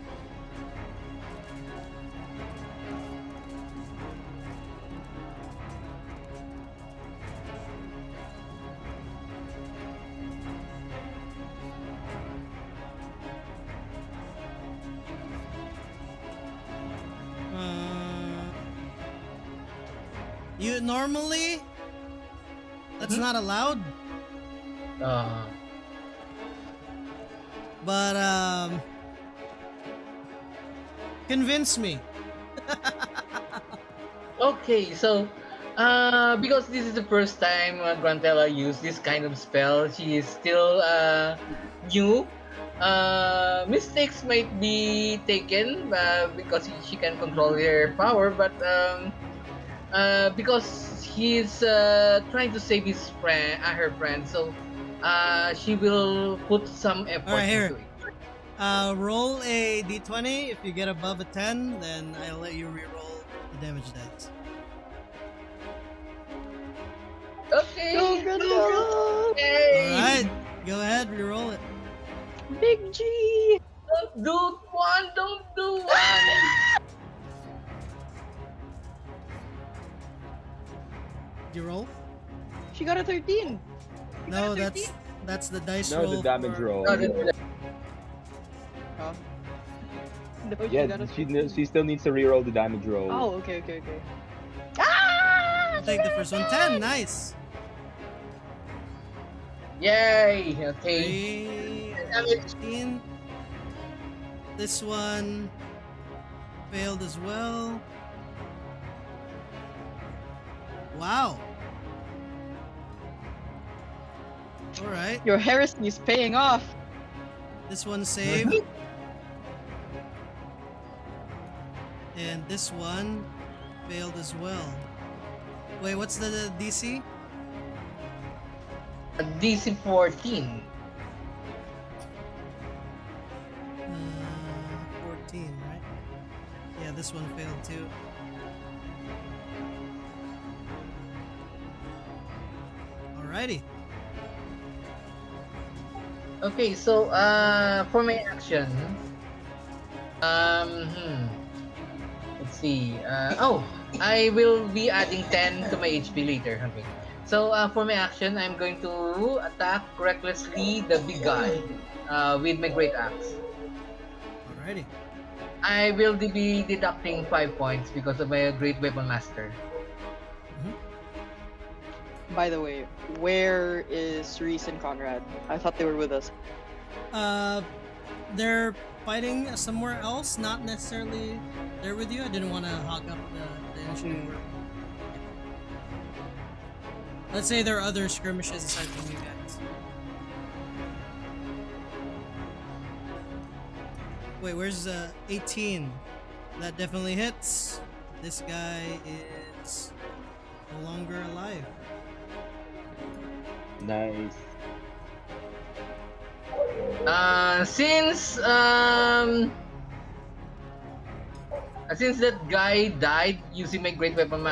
A: You normally that's not allowed,
B: Uh,
A: but convince me.
B: okay, so because this is the first time Grantella used this kind of spell, she is still new. Mistakes might be taken because she can control her power, but because he's trying to save his friend, her friend, so she will put some
A: All right,
B: effort
A: here.
B: into it.
A: Roll a d20. If you get above a 10, then I'll let you re-roll the damage dice.
B: Okay.
D: Go Grandella!
B: Yay!
A: All right, go ahead, re-roll it.
D: Big G!
B: Don't do one. Don't do one.
A: Did you roll?
D: She got a 13.
A: No, that's the dice
E: No,
A: roll.
E: the damage
A: for...
E: roll.
B: No, don't-
D: Oh. No, she
E: Yeah,
D: got a
E: she
D: 13.
E: she still needs to reroll the damage roll.
D: Oh, okay. Ah!
A: I'll take the first one. 10. Nice.
B: Yay! Okay.
A: 3,
B: Damage.
A: 15. This one failed as well. Wow. All right.
D: Your heresy is paying off.
A: This one saved. And this one failed as well. Wait, what's the DC?
B: DC 14.
A: 14, right? Yeah, this one failed too. Alrighty.
B: Okay, so for my action, let's see. I will be adding 10 to my HP later. Okay. So for my action, I'm going to attack recklessly the big guy with my great axe.
A: Alrighty.
B: I will be deducting 5 points because of my great weapon master.
D: By the way, where is Reese and Conrad? I thought they were with us.
A: They're fighting somewhere else, not necessarily there with you. I didn't want to hog up the initiative. Let's say there are other skirmishes aside from you guys. Wait, where's 18? That definitely hits. This guy is no longer alive.
E: Nice.
B: Since that guy died using my great weapon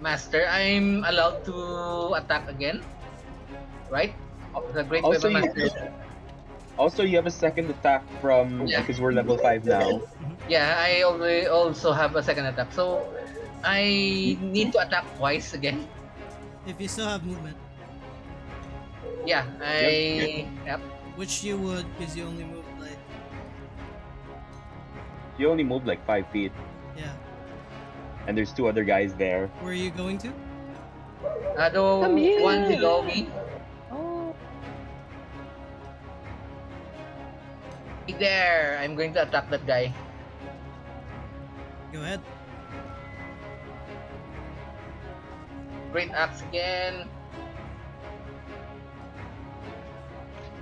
B: master, I'm allowed to attack again, right? The great
E: Also,
B: weapon
E: you,
B: master.
E: also you have a second attack from
B: Yeah.
E: because we're level 5 now.
B: Yeah, I also have a second attack, so I need to attack twice again.
A: If you still have movement,
B: Yeah, yep.
A: which you would, because you only moved like,
E: You only move like 5 feet,
A: yeah.
E: and there's 2 other guys there.
A: Where are you going to?
B: The
D: Come here.
B: one below me.
D: Oh.
B: There, I'm going to attack that guy.
A: Go ahead.
B: Great axe again.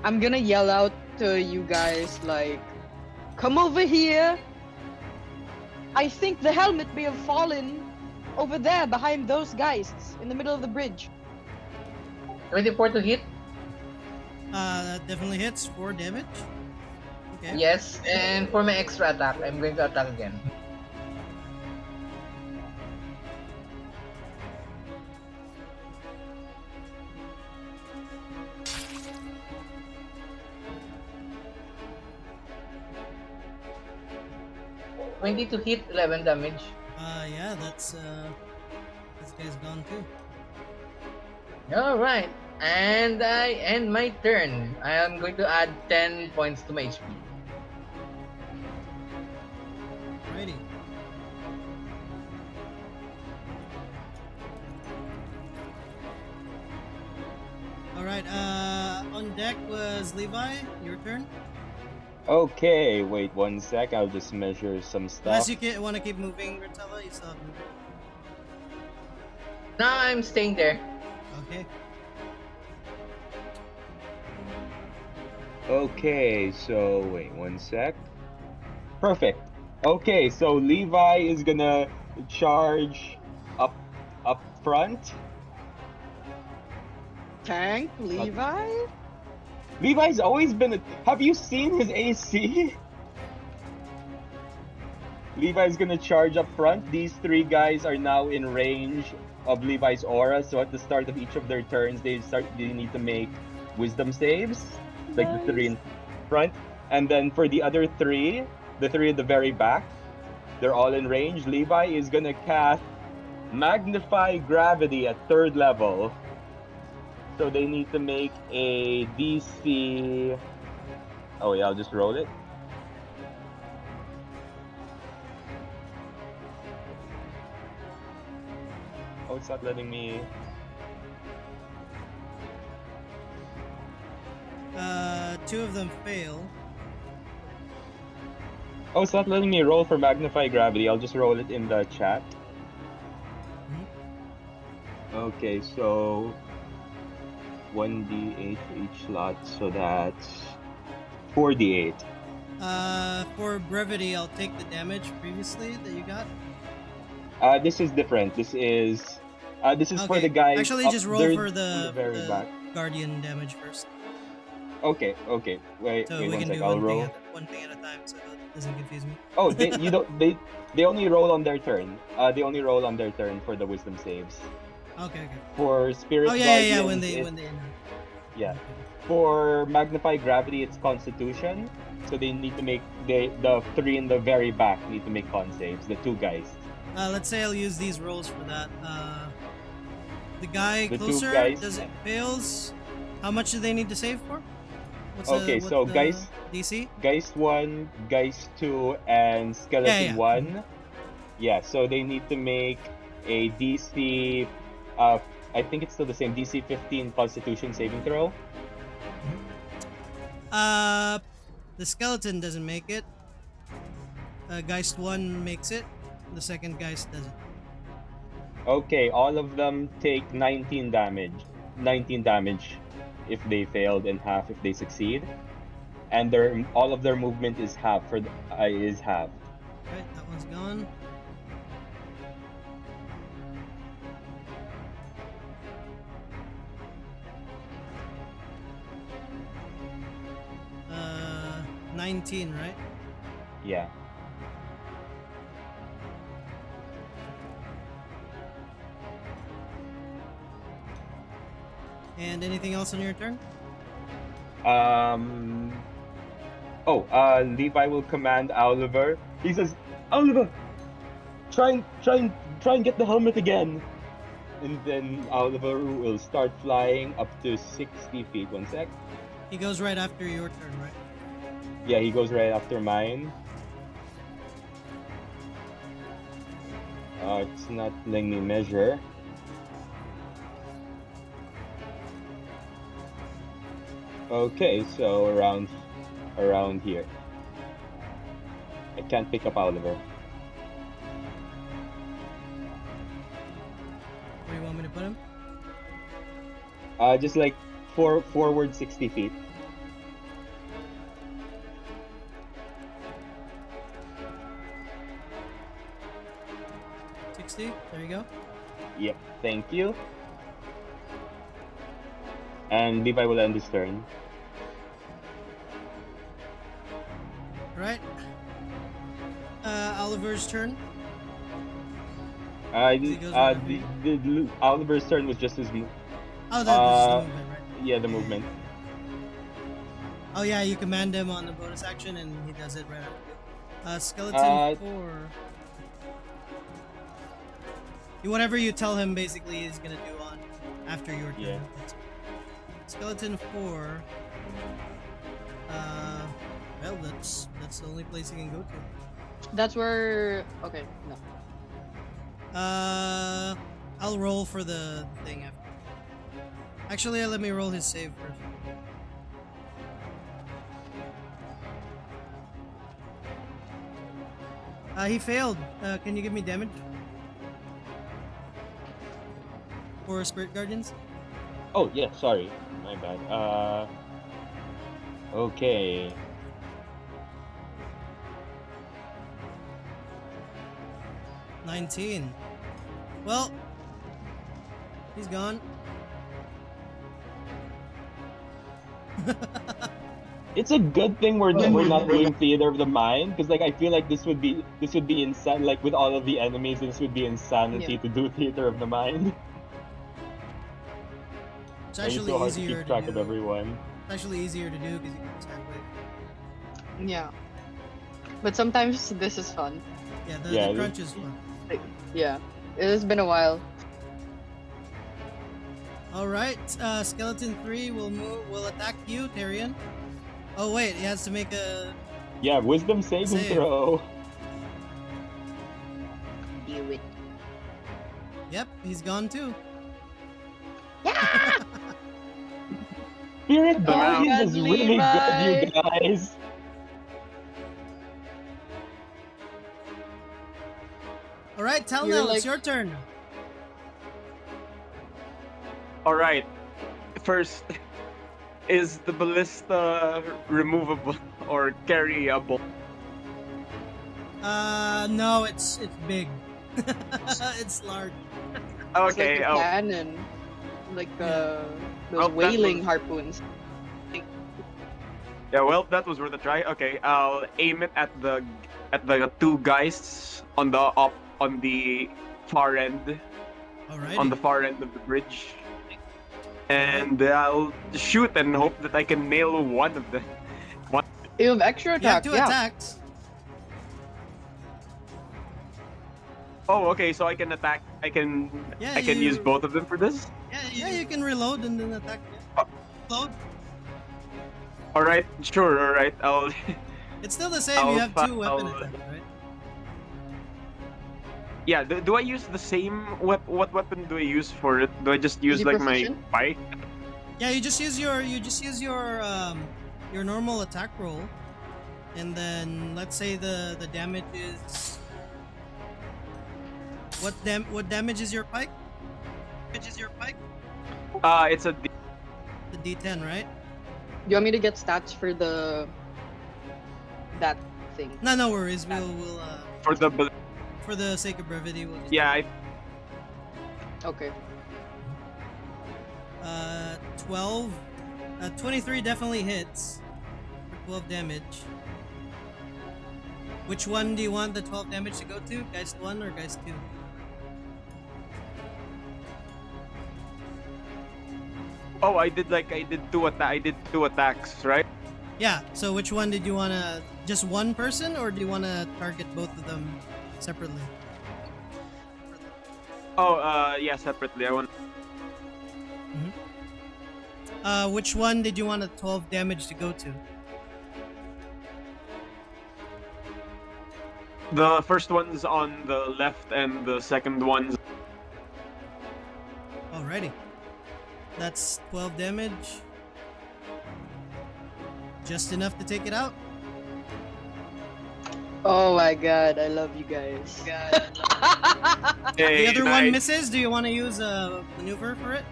D: I'm gonna yell out to you guys like, come over here. I think the helmet may have fallen over there behind those guys in the middle of the bridge.
B: 24 to hit.
A: That definitely hits. 4 damage. Okay.
B: Yes, and for my extra attack, I'm going to attack again. 20 to hit, 11 damage.
A: Yeah, that's this guy's gone too.
B: Alright. And I end my turn. I am going to add 10 points to my HP.
A: Alrighty. Alright, on deck was Levi, your turn.
E: Okay, wait 1 sec. I'll just measure some
A: Unless
E: stuff.
A: you want to keep moving, Rotella, you still have movement.
B: Now I'm staying there.
A: Okay.
E: Okay, so wait 1 sec. Perfect. Okay, so Levi is gonna charge up front.
D: Tank Levi?
E: Levi's always been a... Have you seen his AC? Levi's gonna charge up front. These three guys are now in range of Levi's aura, so at the start of each of their turns, they need to make wisdom saves. Like the three in front. And then for the other three, the three at the very back, they're all in range. Levi is gonna cast Magnify Gravity at 3rd level. So they need to make a DC. Oh yeah, I'll just roll it. Oh, it's not letting me.
A: Two of them fail.
E: Oh, it's not letting me roll for Magnify Gravity. I'll just roll it in the chat. Okay, so 1d8 for each slot, so that's 4d8.
A: For brevity, I'll take the damage previously that you got.
E: This is different. This is for the guys.
A: Actually,
E: up
A: just roll
E: there
A: for
E: in
A: the,
E: very back.
A: guardian damage first.
E: Okay. Wait,
A: So
E: wait
A: we
E: 1
A: can
E: sec.
A: do
E: I'll
A: one
E: roll.
A: one thing at a time, so it doesn't confuse me.
E: Oh, they only roll on their turn. They only roll on their turn for the wisdom saves.
A: Okay.
E: For spirit
A: Oh
E: guardians,
A: yeah. When they enter.
E: yeah.
A: Okay.
E: For Magnify Gravity, it's Constitution. So they need to make the three in the very back need to make con saves. The two guys.
A: Let's say I'll use these rolls for that. The guy
E: The two
A: closer
E: guys.
A: does it fails. How much do they need to save for? What's
E: So
A: the
E: guys,
A: DC?
E: Geist 1, Geist 2, and Skeleton
A: Yeah.
E: 1. Yeah, so they need to make a DC. I think it's still the same DC 15 Constitution saving throw.
A: The skeleton doesn't make it. Geist 1 makes it. The second Geist doesn't.
E: Okay, all of them take 19 damage. 19 damage if they failed and half if they succeed. And all of their movement is half is half.
A: Right, that one's gone. Uh, 19, right?
E: Yeah.
A: And anything else on your turn?
E: Levi will command Oliver. He says, Oliver, try and get the helmet again. And then Oliver will start flying up to 60 feet. 1 sec.
A: He goes right after your turn, right?
E: Yeah, he goes right after mine. It's not letting me measure. Okay, so around here. I can't pick up Oliver.
A: Where do you want me to put him?
E: Just like forward 60 feet.
A: There you go.
E: Yep, thank you. And Levi will end his turn.
A: Right. Oliver's turn.
E: Oliver's turn was just his move.
A: Oh, that was the movement, right?
E: Yeah, the movement.
A: Oh yeah, you command him on the bonus action, and he does it right after you. Skeleton 4. Whatever you tell him, basically, he's gonna do on after your turn.
E: Yeah.
A: Skeleton 4. Well, that's the only place he can go to.
D: That's where. Okay, no.
A: I'll roll for the thing after. Actually, let me roll his save first. He failed. Can you give me damage? For Spirit Guardians?
E: Oh yeah, sorry, my bad. Okay.
A: $19. Well, he's gone.
E: It's a good thing we're not doing Theater of the Mind, because like I feel like this would be insane. Like with all of the enemies, this would be insanity to do Theater of the Mind.
A: It's
E: And it's
A: actually
E: so hard to
A: easier
E: keep track
A: to
E: of
A: do.
E: everyone.
A: It's actually easier to do because you can stand with.
D: Yeah. But sometimes this is fun.
A: Yeah, the
E: Yeah,
A: crunch is fun.
D: Yeah. It has been a while.
A: Alright, Skeleton 3 will attack you, Tyrion. Oh wait, he has to make a...
E: Yeah, Wisdom saving
A: Save.
E: throw.
D: Do it.
A: Yep, he's gone too.
E: Spirit
D: Oh,
E: Guardians
D: God,
E: is really good, you guys.
A: Alright,
D: You're
A: Talnell,
D: like-
A: it's your turn.
C: All right. First, is the ballista removable or carryable?
A: No, it's big. It's large.
D: It's
C: Okay.
D: like a cannon. Like those
C: Well, that
D: whaling
C: was-
D: harpoons.
C: Yeah. Well, that was worth a try. Okay. I'll aim it at the two guys on the far end.
A: Alright.
C: On the far end of the bridge. And I'll shoot and hope that I can nail one of them.
D: You have extra
A: You have
D: attack.
A: 2
D: Yeah.
A: attacks.
C: Oh, okay, so I can attack. I can
A: Yeah,
C: use both of them for this.
A: Yeah, you can reload and then attack. Reload.
C: All right, sure. All right, I'll.
A: It's still the same.
C: I'll
A: You have 2 weapon
C: I'll-
A: attacks, right?
C: Yeah. Do I use the same what weapon do I use for it? Do I just use
D: it
C: like
D: proficient?
C: my pike?
A: Yeah, you just use your normal attack roll, and then let's say the damage is what damage is your pike?
C: It's a
A: The D10, right?
D: You want me to get stats for that thing?
A: No worries. We'll
C: for the
A: for the sake of brevity, we'll just
C: yeah.
D: Okay.
A: 12, 23 definitely hits for 12 damage. Which one do you want the 12 damage to go to? Geist 1 or Geist 2?
C: Oh, I did two attacks, right?
A: Yeah, so which one did you want to... Just one person, or do you want to target both of them separately?
C: Oh, yeah, separately. I want.
A: Which one did you want a 12 damage to go to?
C: The first one's on the left, and the second one's.
A: Alrighty. That's 12 damage. Just enough to take it out.
D: Oh my god, I love you guys.
C: Hey,
A: The other one
C: nice.
A: misses. Do you want to use a maneuver for it?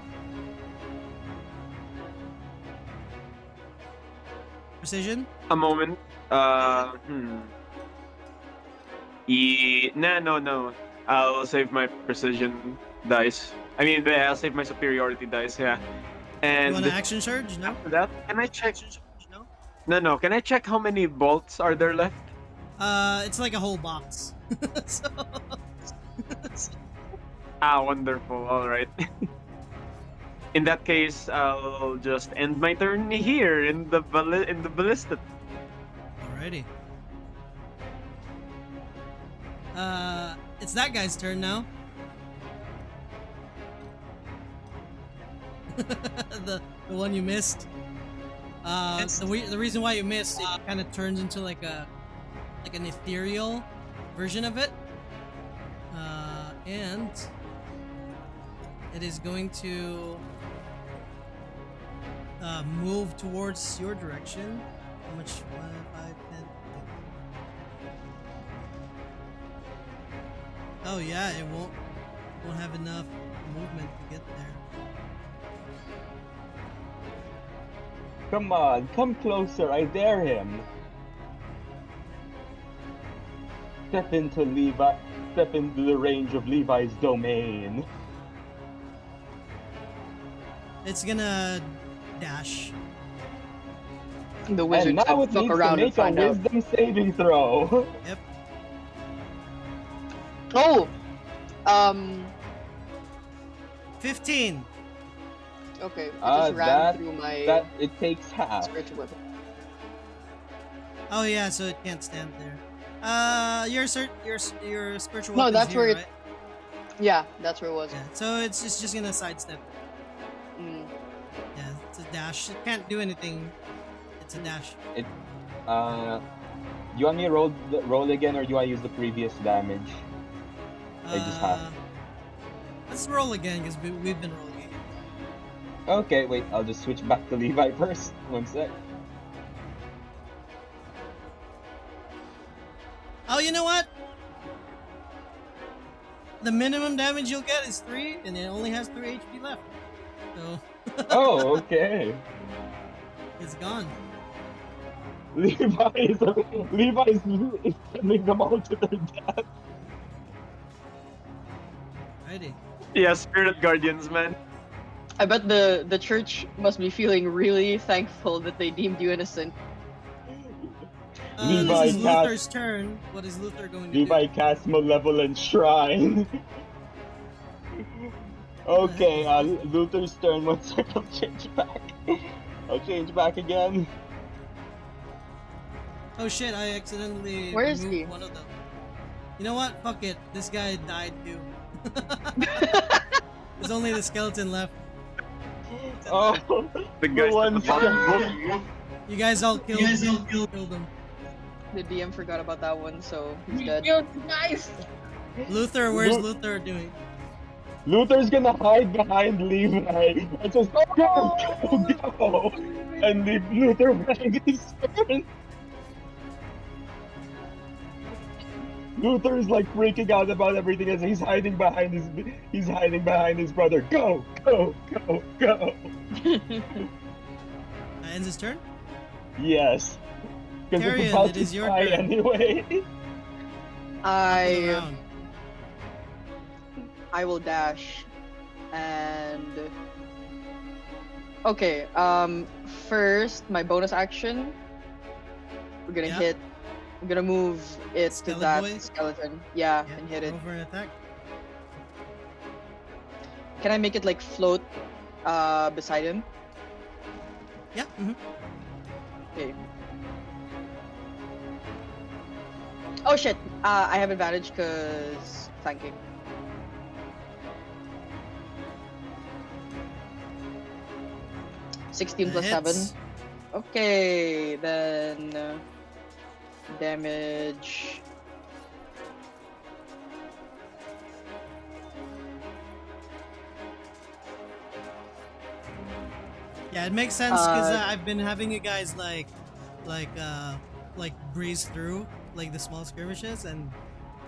A: Precision?
C: A moment. No. I'll save my precision dice. I mean, I'll save my superiority dice. Yeah.
A: You
C: And
A: want an action surge? No?
C: after that, can I check?
A: No?
C: No. Can I check how many bolts are there left?
A: It's like a whole box. So...
C: Ah, wonderful. All right. In that case, I'll just end my turn here in the ballista.
A: Alrighty. It's that guy's turn now. the one you missed. The reason why you missed, it kind of turns into like an ethereal version of it. And it is going to move towards your direction. How much? 1, 5, 10. Oh yeah, it won't have enough movement to get there.
E: Come on, come closer, I dare him. Step into the range of Levi's domain.
A: It's gonna dash.
D: The wizard
E: And now
D: said,
E: it
D: "Fuck
E: needs to
D: around and
E: make a
D: find out."
E: wisdom saving throw.
A: Yep.
D: Oh,
A: 15.
D: okay. I just ran through my
E: that it takes half.
D: spiritual weapon.
A: Oh yeah, so it can't stand there. Your spiritual
D: No,
A: weapon's
D: that's
A: here,
D: where it-
A: right?
D: Yeah, that's where it was.
A: Yeah. So it's just gonna sidestep.
D: Mm.
A: Yeah, it's a dash. It can't do anything. It's a dash.
E: Do you want me to roll again, or do I use the previous damage? I just have.
A: Let's roll again because we've been rolling again.
E: Okay, wait, I'll just switch back to Levi first. One sec.
A: Oh, you know what? The minimum damage you'll get is 3, and it only has 3 HP left. So
E: Oh, okay.
A: it's gone.
E: Levi's sending them all to their death.
A: Righty.
C: Yeah, spirit guardians, man.
D: I bet the church must be feeling really thankful that they deemed you innocent.
E: Levi
A: This is
E: cast-
A: Luther's turn. What is Luther going to
E: Levi
A: do?
E: casts Malevolent Shrine. Okay, Luther's turn. 1 sec, I'll change back. I'll change back again.
A: Oh shit, I accidentally
D: Where is
A: removed
D: he?
A: one of them. You know what? Fuck it. This guy died too. There's only the skeleton left.
E: Oh,
C: The guys
E: one
C: at the bottom.
E: sec.
A: You guys all killed him.
D: The DM forgot about that one, so he's dead.
B: Yo, guys!
A: Luther, where's
E: Lu-
A: Luther doing?
E: Luther's gonna hide behind Levi and just go. And leave Luther behind his turn. Luther's like freaking out about everything as he's hiding behind his brother. Go.
A: That ends his turn?
E: Yes. Because it's
A: Carrion,
E: about
A: it
E: to
A: is your
E: die
A: turn.
E: anyway.
A: Around.
D: I will dash and okay, first my bonus action. We're gonna
A: Yeah.
D: hit. I'm gonna move it to
A: Skeleton
D: that
A: boy?
D: skeleton. Yeah,
A: Yeah,
D: and hit it.
A: roll for an attack.
D: Can I make it like float beside him?
A: Yeah. Mm-hmm.
D: Okay. Oh shit! I have advantage because flanking.
A: That
D: 16 plus
A: hits.
D: 7. Okay, then damage.
A: Yeah, it makes sense because
D: Uh,
A: I've been having you guys like breeze through like the small skirmishes and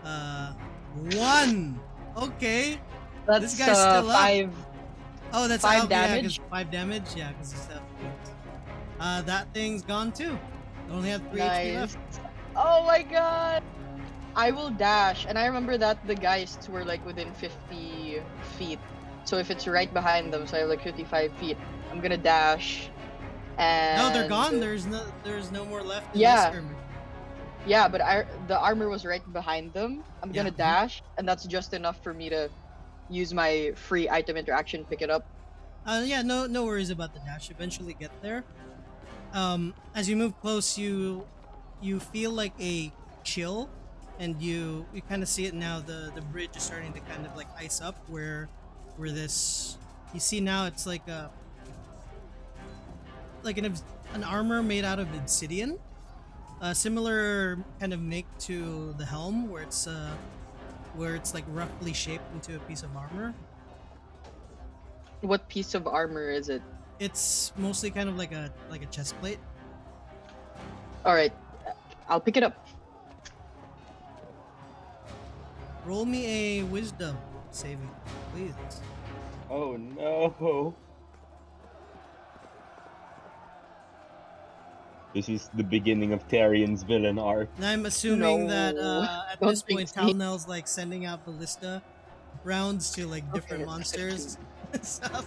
A: 1. Okay.
D: That's
A: guy's still up.
D: 5.
A: Oh, that's
D: 5
A: out, yeah, 'cause
D: damage.
A: 5 damage. Yeah, because it's that. That thing's gone too. It only had 3 HP
D: Nice.
A: left.
D: Oh my god! I will dash, and I remember that the guys were like within 50 feet. So if it's right behind them, so I have like 55 feet, I'm gonna dash. And
A: No, they're gone. There's no more left. In
D: Yeah.
A: this skirmish.
D: Yeah, but the armor was right behind them. I'm gonna
A: Yeah.
D: dash, and that's just enough for me to use my free item interaction, pick it up.
A: Yeah, no worries about the dash. Eventually get there. As you move close, you feel like a chill and you kind of see it now. The bridge is starting to kind of like ice up where this you see now it's like a like an armor made out of obsidian, a similar kind of make to the helm where it's like roughly shaped into a piece of armor.
D: What piece of armor is it?
A: It's mostly kind of like a chest plate.
D: All right, I'll pick it up.
A: Roll me a wisdom saving, please.
E: Oh no. This is the beginning of Tyrion's villain arc.
A: And I'm assuming that
D: No,
A: at
D: don't
A: this point
D: jinx me.
A: Talnell's like sending out ballista rounds to like different
D: Okay,
A: monsters and stuff.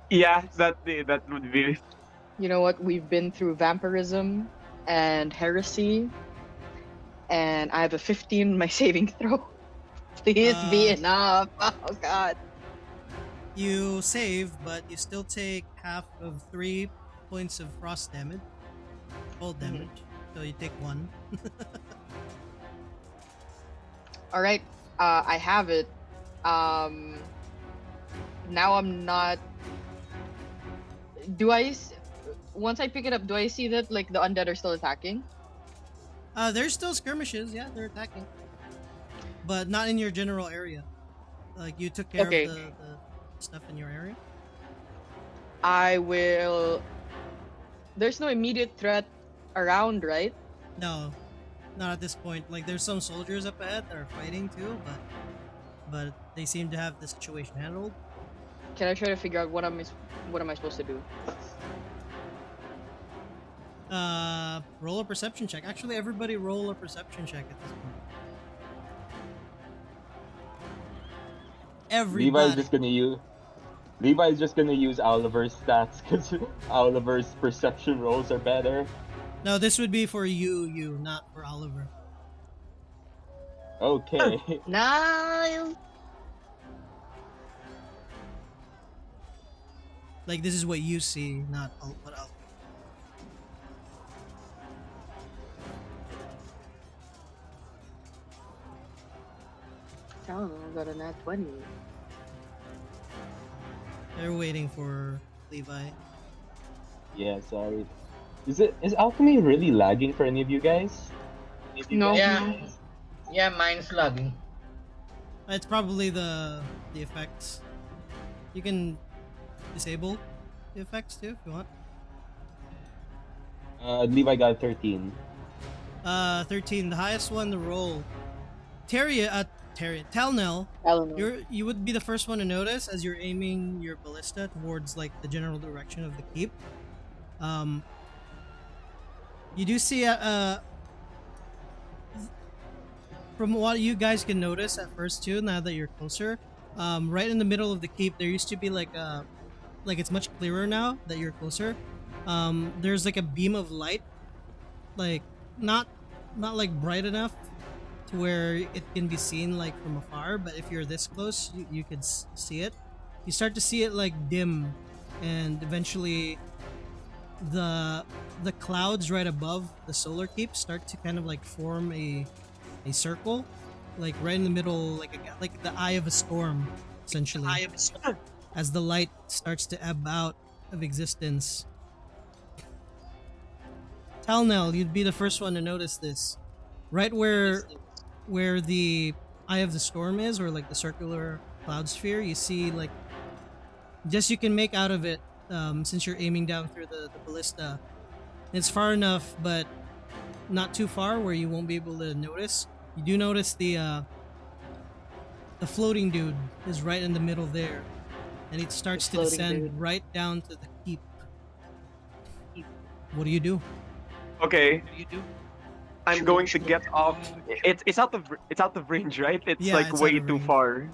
C: Yeah, that would be.
D: You know what? We've been through vampirism and heresy, and I have a 15 in my saving throw. Please be enough. Oh god.
A: You save, but you still take half of 3 points of frost damage, cold
D: Mhm.
A: damage. So you take 1.
D: All right, I have it. Now I'm not. Once I pick it up, do I see that like the undead are still attacking?
A: There's still skirmishes. Yeah, they're attacking, but not in your general area. Like you took care
D: Okay.
A: of the stuff in your area.
D: I will. There's no immediate threat around, right?
A: No, not at this point. Like there's some soldiers up ahead that are fighting too, but they seem to have the situation handled.
D: Can I try to figure out what am I supposed to do?
A: Roll a perception check. Actually, everybody roll a perception check at this point. Everybody.
E: Levi's just gonna use Oliver's stats because Oliver's perception rolls are better.
A: No, this would be for you, not for Oliver.
E: Okay.
D: Nice.
A: Like this is what you see, not what Oliver.
D: Oh, I got a nat 20.
A: They're waiting for Levi.
E: Yeah, sorry. Is alchemy really lagging for any of you guys? Any of you
D: No.
E: guys?
B: Yeah, mine's lagging.
A: It's probably the effects. You can disable the effects too if you want.
E: Levi got 13.
A: 13, the highest one to roll. Talnell,
D: Eleanor.
A: you would be the first one to notice as you're aiming your ballista towards like the general direction of the keep. You do see from what you guys can notice at first too, now that you're closer, right in the middle of the keep there used to be like it's much clearer now that you're closer. There's like a beam of light, like not like bright enough to where it can be seen like from afar, but if you're this close you could see it. You start to see it like dim, and eventually the clouds right above the solar keep start to kind of like form a circle, like right in the middle, like the eye of a storm, essentially. As the light starts to ebb out of existence. Talnell, you'd be the first one to notice this. Right where the eye of the storm is, or like the circular cloud sphere, you see like just you can make out of it, since you're aiming down through the ballista. It's far enough, but not too far where you won't be able to notice. You do notice the floating dude is right in the middle there, and it starts
D: The
A: to
D: floating
A: descend
D: dude.
A: right down to the keep. What do you do?
C: Okay. I'm going to get off. It's out of range, right? It's
A: Yeah,
C: like
A: it's
C: way
A: out of
C: too
A: range.
C: far.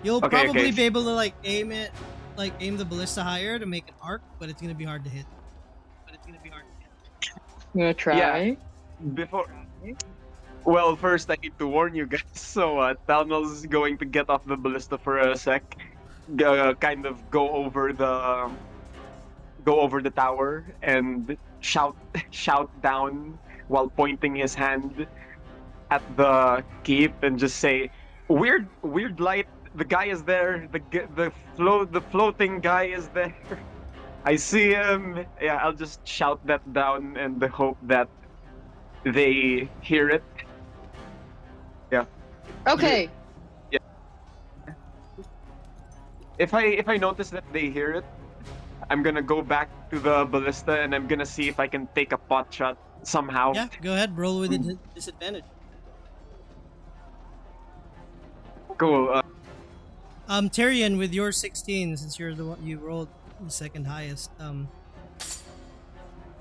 A: You'll
C: Okay,
A: probably
C: okay.
A: be able to like aim the ballista higher to make an arc, but it's gonna be hard to hit.
D: You gonna try?
C: Before. Well, first I need to warn you guys. So, Thanos is going to get off the ballista for a sec, kind of go over the tower and shout down while pointing his hand at the keep and just say, "Weird light. The guy is there. The floating guy is there. I see him." Yeah, I'll just shout that down and hope that they hear it. Yeah.
D: Okay.
C: Yeah. If I notice that they hear it, I'm gonna go back to the ballista and I'm gonna see if I can take a pot shot somehow.
A: Yeah, go ahead. Roll with a disadvantage.
C: Cool.
A: Tyrion, with your 16, since you're the one you rolled the second highest.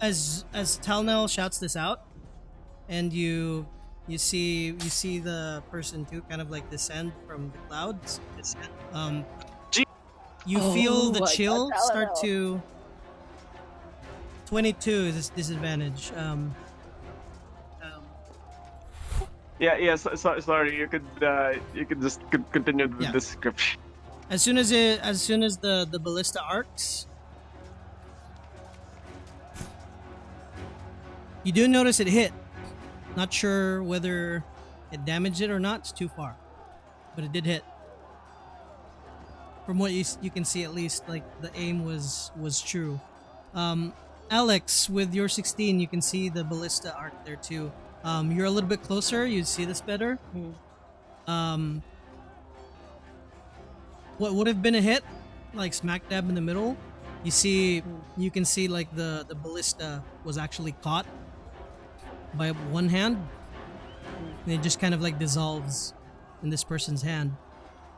A: As Talnell shouts this out, and you see the person too kind of like descend from the clouds.
C: Gee.
A: You feel the
D: Oh, I
A: chill
D: got
A: start
D: Talnell.
A: to 22 is disadvantage.
C: Yeah. Sorry. You could just continue the
A: Yeah.
C: description.
A: As soon as the ballista arcs, you do notice it hit. Not sure whether it damaged it or not. It's too far, but it did hit. From what you can see, at least, like the aim was true. Alex, with your 16, you can see the ballista arc there too. You're a little bit closer. You see this better. What would have been a hit, like smack dab in the middle, you can see like the ballista was actually caught by one hand, and it just kind of like dissolves in this person's hand.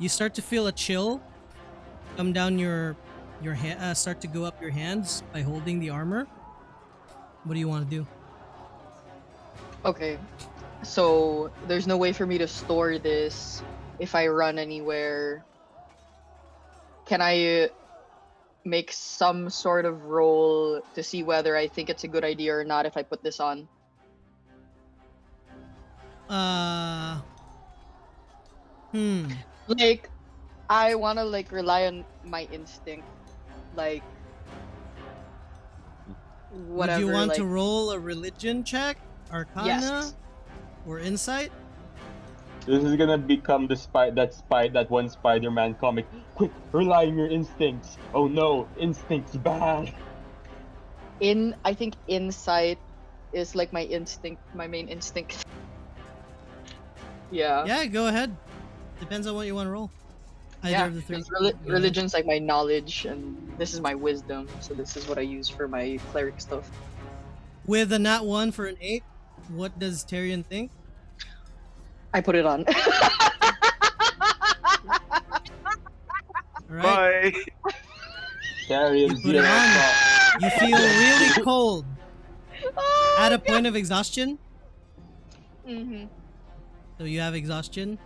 A: You start to feel a chill come down your hand, start to go up your hands by holding the armor. What do you want to do?
D: Okay. So there's no way for me to store this if I run anywhere. Can I make some sort of roll to see whether I think it's a good idea or not if I put this on? Like, I want to like rely on my instinct, like whatever.
A: Would you want
D: like,
A: to roll a religion check, Arcana,
D: Yes.
A: or Insight?
E: This is gonna become that one Spider-Man comic. Quick, rely on your instincts. Oh no, instincts bad.
D: I think insight is like my instinct, my main instinct. Yeah.
A: Yeah, go ahead. Depends on what you want to roll. Either
D: Yeah,
A: of the three.
D: 'cause
A: Go ahead.
D: religion's like my knowledge, and this is my wisdom. So this is what I use for my cleric stuff.
A: With a nat 1 for an 8, what does Tyrion think?
D: I put it on.
A: All right.
C: Bye.
E: Carry
A: You put
E: zero
A: it on.
E: thought.
A: You feel really cold.
D: Oh,
A: At a point of exhaustion,
D: Mm-hmm.
A: so you have exhaustion.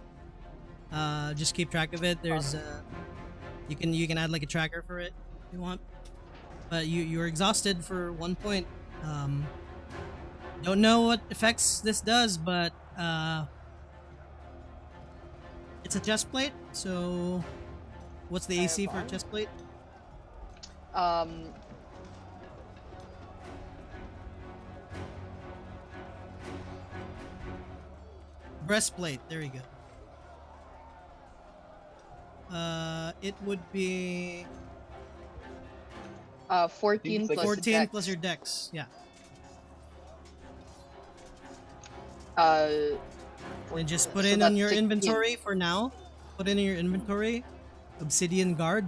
A: Just keep track of it. There's you can add like a tracker for it if you want. But you're exhausted for 1 point. Don't know what effects this does, but it's a chest plate. So what's the AC for a
D: Fireball.
A: chest plate? Breastplate. There you go. It would be
D: 14
E: Seems like
D: plus
A: 14
D: dex.
A: plus your dex. Yeah. And just put
D: So
A: in
D: that's
A: your
D: 16.
A: inventory for now. Put in your inventory Obsidian Guard.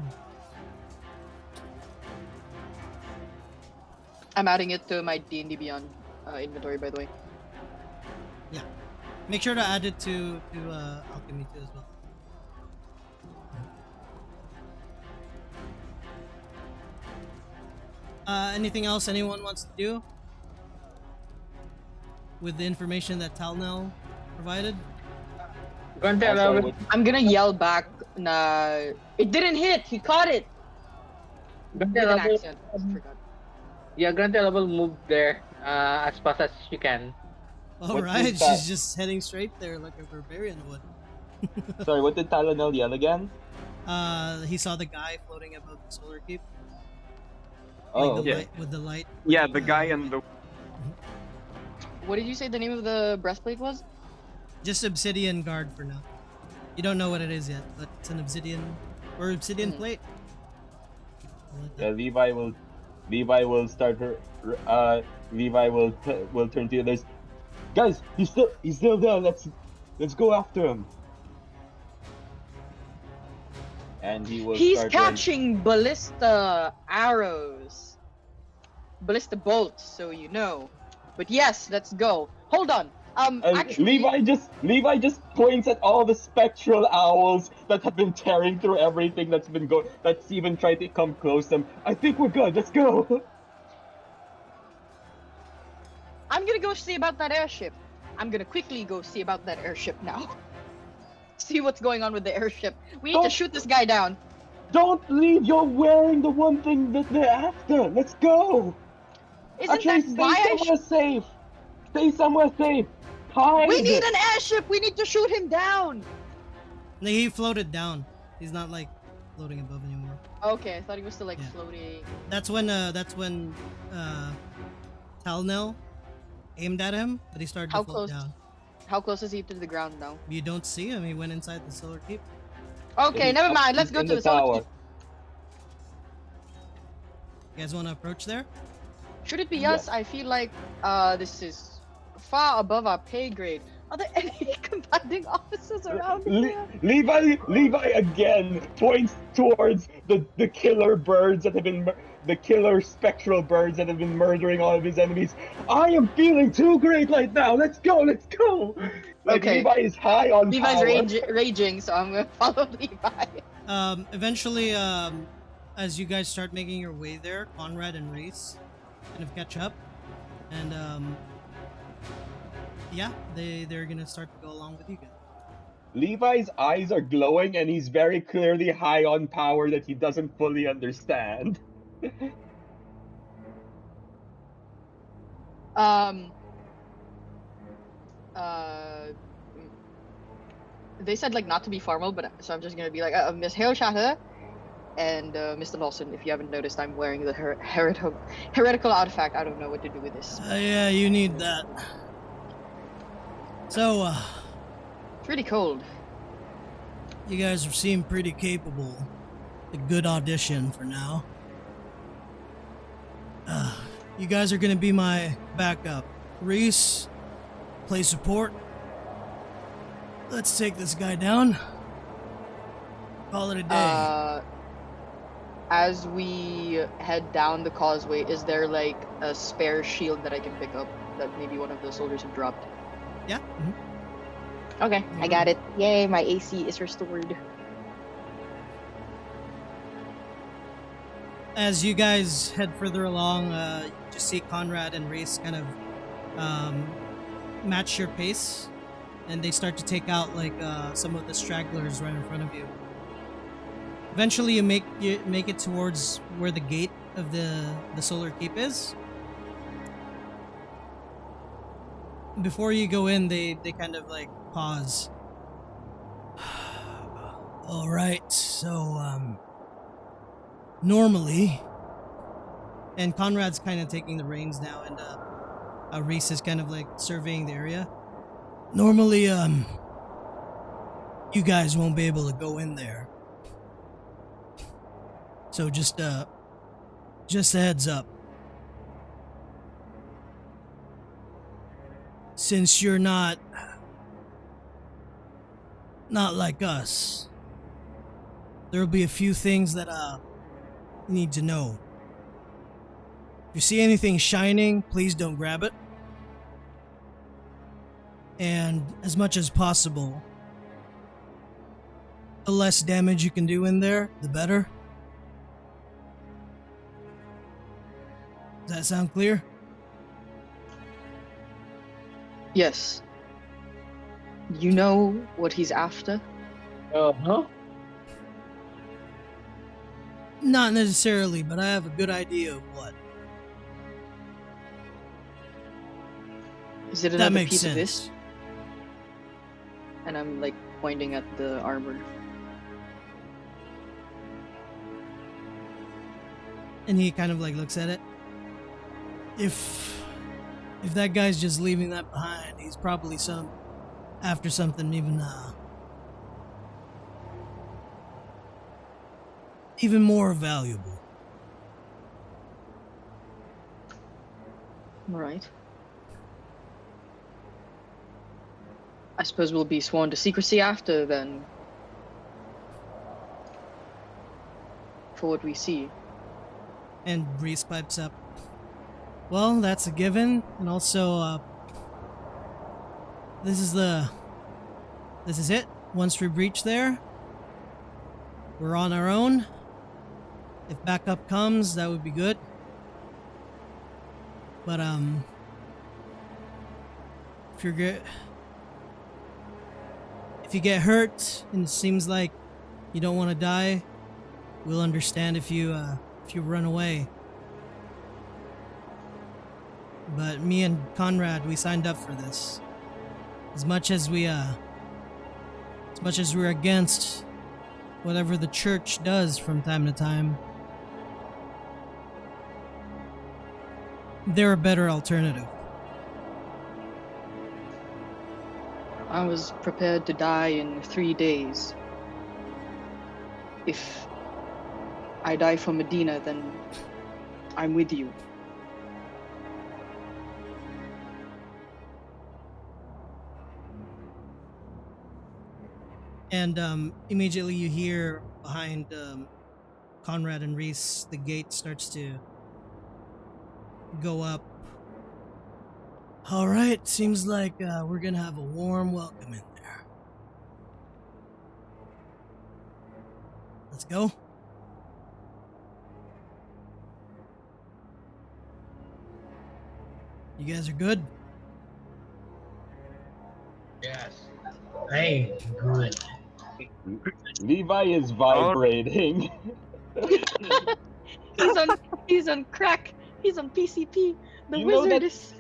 D: I'm adding it to my D&D Beyond inventory, by the way.
A: Yeah. Make sure to add it to Alchemy too as well. Anything else anyone wants to do with the information that Talnell provided?
B: Grantella,
E: Also,
D: I'm gonna yell back, nah, it didn't hit! He caught it! With an
B: Grantella,
D: accent. I forgot.
B: yeah, Grantella will move there as fast as she can.
A: All
E: What
A: right,
E: is that?
A: she's just heading straight there like a barbarian would.
E: Sorry, what did Talonel yell again?
A: He saw the guy floating above the solar keep.
E: Oh,
A: Like the
C: yeah.
A: light, with the light.
C: Yeah, the guy and the
D: What did you say the name of the breastplate was?
A: Just obsidian guard for now. You don't know what it is yet, but it's an obsidian or obsidian
D: Mhm.
A: plate. I like
E: Yeah,
A: that.
E: Levi will start her. Levi will turn to the others. Guys, he's still there. Let's go after him. And he will
D: He's
E: start running.
D: catching ballista arrows. Ballista bolts, so you know. But yes, let's go. Hold on. Actually,
E: Levi just points at all the spectral owls that have been tearing through everything that's even tried to come close to them. I think we're good. Let's go.
D: I'm gonna go see about that airship. I'm gonna quickly go see about that airship now. See what's going on with the airship. We need to
E: Don't
D: shoot this guy down.
E: don't leave. You're wearing the one thing that they're after. Let's go.
D: Isn't
E: Actually,
D: that
E: stay
D: why
E: somewhere safe. Stay somewhere safe.
D: We need
E: Hide.
D: an airship! We need to shoot him down!
A: Like, he floated down. He's not like floating above anymore.
D: Okay, I thought he was still like
A: Yeah.
D: floating.
A: That's when Talnell aimed at him, but he started
D: How
A: to float
D: close?
A: down.
D: How close is he to the ground now?
A: You don't see him. He went inside the solar keep.
D: Okay,
E: He's
D: never
E: up-
D: mind. Let's
E: he's
D: go
E: in
D: to
E: the
D: the solar
E: tower.
D: keep.
A: You guys want to approach there?
D: Should it be
E: Yeah.
D: us? I feel like this is far above our pay grade. Are there any commanding officers around here?
E: Levi again points towards the killer birds that have been the killer spectral birds that have been murdering all of his enemies. I am feeling too great right now. Let's go. Let's go. Like
D: Okay.
E: Levi is high on
D: Levi's
E: power.
D: raging, so I'm gonna follow Levi.
A: Eventually, as you guys start making your way there, Conrad and Reese kind of catch up, and yeah, they're gonna start to go along with you guys.
E: Levi's eyes are glowing, and he's very clearly high on power that he doesn't fully understand.
D: Um. Uh. They said like not to be formal, but so I'm just gonna be like Miss Hailshatter and Mr. Lawson. If you haven't noticed, I'm wearing the heretical artifact. I don't know what to do with this.
A: Yeah, you need that. So,
D: It's really cold.
A: you guys seem pretty capable. A good audition for now. You guys are gonna be my backup. Reese, play support. Let's take this guy down. Call it a day.
D: As we head down the causeway, is there like a spare shield that I can pick up that maybe one of the soldiers have dropped?
A: Yeah. mhm.
D: Okay, I got it. Yay, my AC is restored.
A: As you guys head further along, you just see Conrad and Reese kind of match your pace, and they start to take out like some of the stragglers right in front of you. Eventually, you make it towards where the gate of the solar keep is. Before you go in, they kind of like pause. All right, so normally, and Conrad's kind of taking the reins now, and Reese is kind of like surveying the area. Normally, you guys won't be able to go in there. So just a heads up. Since you're not like us, there'll be a few things that you need to know. If you see anything shining, please don't grab it. And as much as possible, the less damage you can do in there, the better. Does that sound clear?
D: Yes. You know what he's after?
B: Uh-huh.
A: Not necessarily, but I have a good idea of what.
D: Is it
A: That
D: another
A: makes
D: piece
A: sense.
D: of this? And I'm like pointing at the armor.
A: And he kind of like looks at it. If If that guy's just leaving that behind, he's probably after something even more valuable.
D: Right. I suppose we'll be sworn to secrecy after then. For what we see.
A: And Reese pipes up. Well, that's a given, and also, this is it. Once we reach there, we're on our own. If backup comes, that would be good. But if you get hurt and it seems like you don't want to die, we'll understand if you run away. But me and Conrad, we signed up for this. As much as we're against whatever the church does from time to time, they're a better alternative.
D: I was prepared to die in 3 days. If I die for Medina, then I'm with you.
A: And immediately you hear behind Conrad and Reese, the gate starts to go up. All right, seems like we're gonna have a warm welcome in there. Let's go. You guys are good?
B: Yes. Hey, good.
E: Levi is vibrating.
D: He's on crack. He's on PCP. The
E: You know
D: wizard
E: that-
D: is.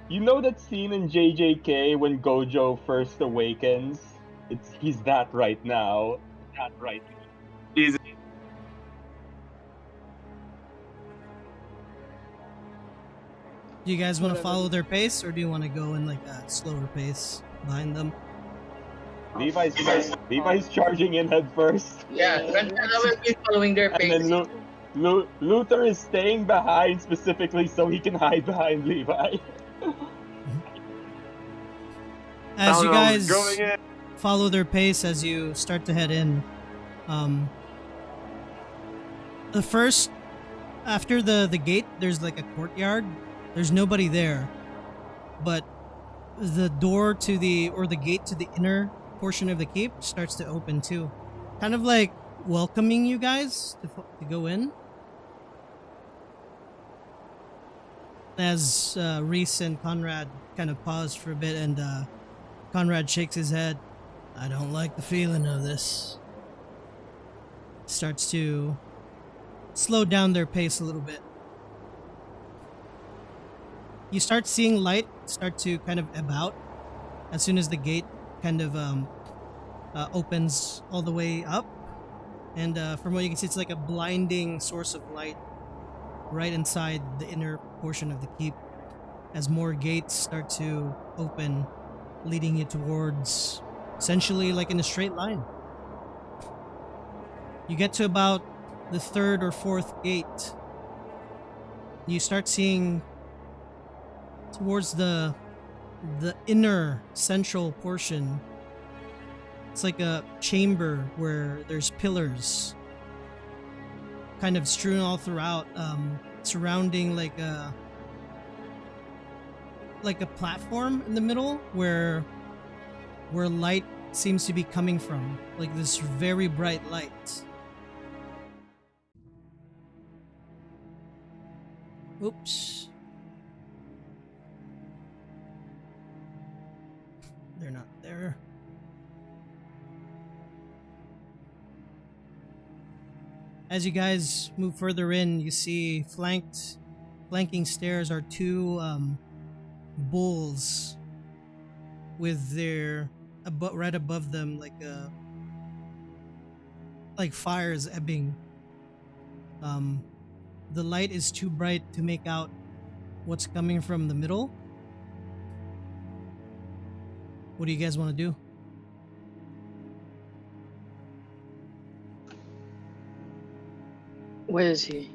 E: You know that scene in JJK when Gojo first awakens? He's that right now.
C: Jesus.
A: Do you guys want to
D: Whatever.
A: follow their pace, or do you want to go in like a slower pace behind them?
E: Levi's charging in head first.
B: Yeah, Grantella will be following their
E: And
B: pace.
E: then Luther is staying behind specifically so he can hide behind Levi.
A: As you
C: Sound
A: guys
C: going in.
A: follow their pace as you start to head in, after the gate, there's like a courtyard. There's nobody there, but the door to the gate to the inner portion of the keep starts to open too, kind of like welcoming you guys to go in. As Reese and Conrad kind of pause for a bit, and Conrad shakes his head. I don't like the feeling of this. Starts to slow down their pace a little bit. You start seeing light start to kind of ebb out as soon as the gate kind of opens all the way up. And from what you can see, it's like a blinding source of light right inside the inner portion of the keep as more gates start to open, leading you towards essentially like in a straight line. You get to about the third or fourth gate. You start seeing towards the inner central portion. It's like a chamber where there's pillars kind of strewn all throughout, surrounding like a platform in the middle where light seems to be coming from, like this very bright light. Oops. They're not there. As you guys move further in, you see flanking stairs are two bulls with their right above them like fires ebbing. The light is too bright to make out what's coming from the middle. What do you guys want to do?
D: Where is he?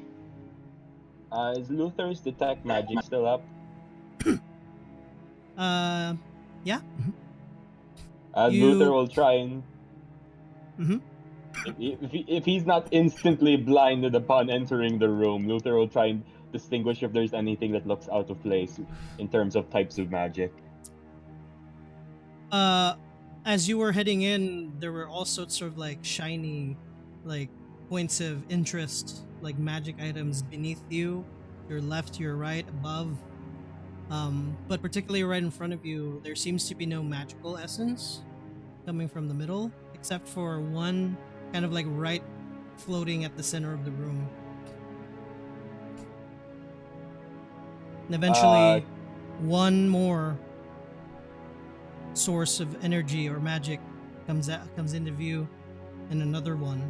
E: Is Luther's detect magic still up?
A: Yeah.
E: Luther
A: You-
E: will try and
A: Mhm.
E: if he's not instantly blinded upon entering the room, Luther will try and distinguish if there's anything that looks out of place in terms of types of magic.
A: As you were heading in, there were all sorts of like shiny, like points of interest, like magic items beneath you, your left, your right, above. But particularly right in front of you, there seems to be no magical essence coming from the middle, except for one kind of like right floating at the center of the room. And eventually, one more source of energy or magic comes into view, and another one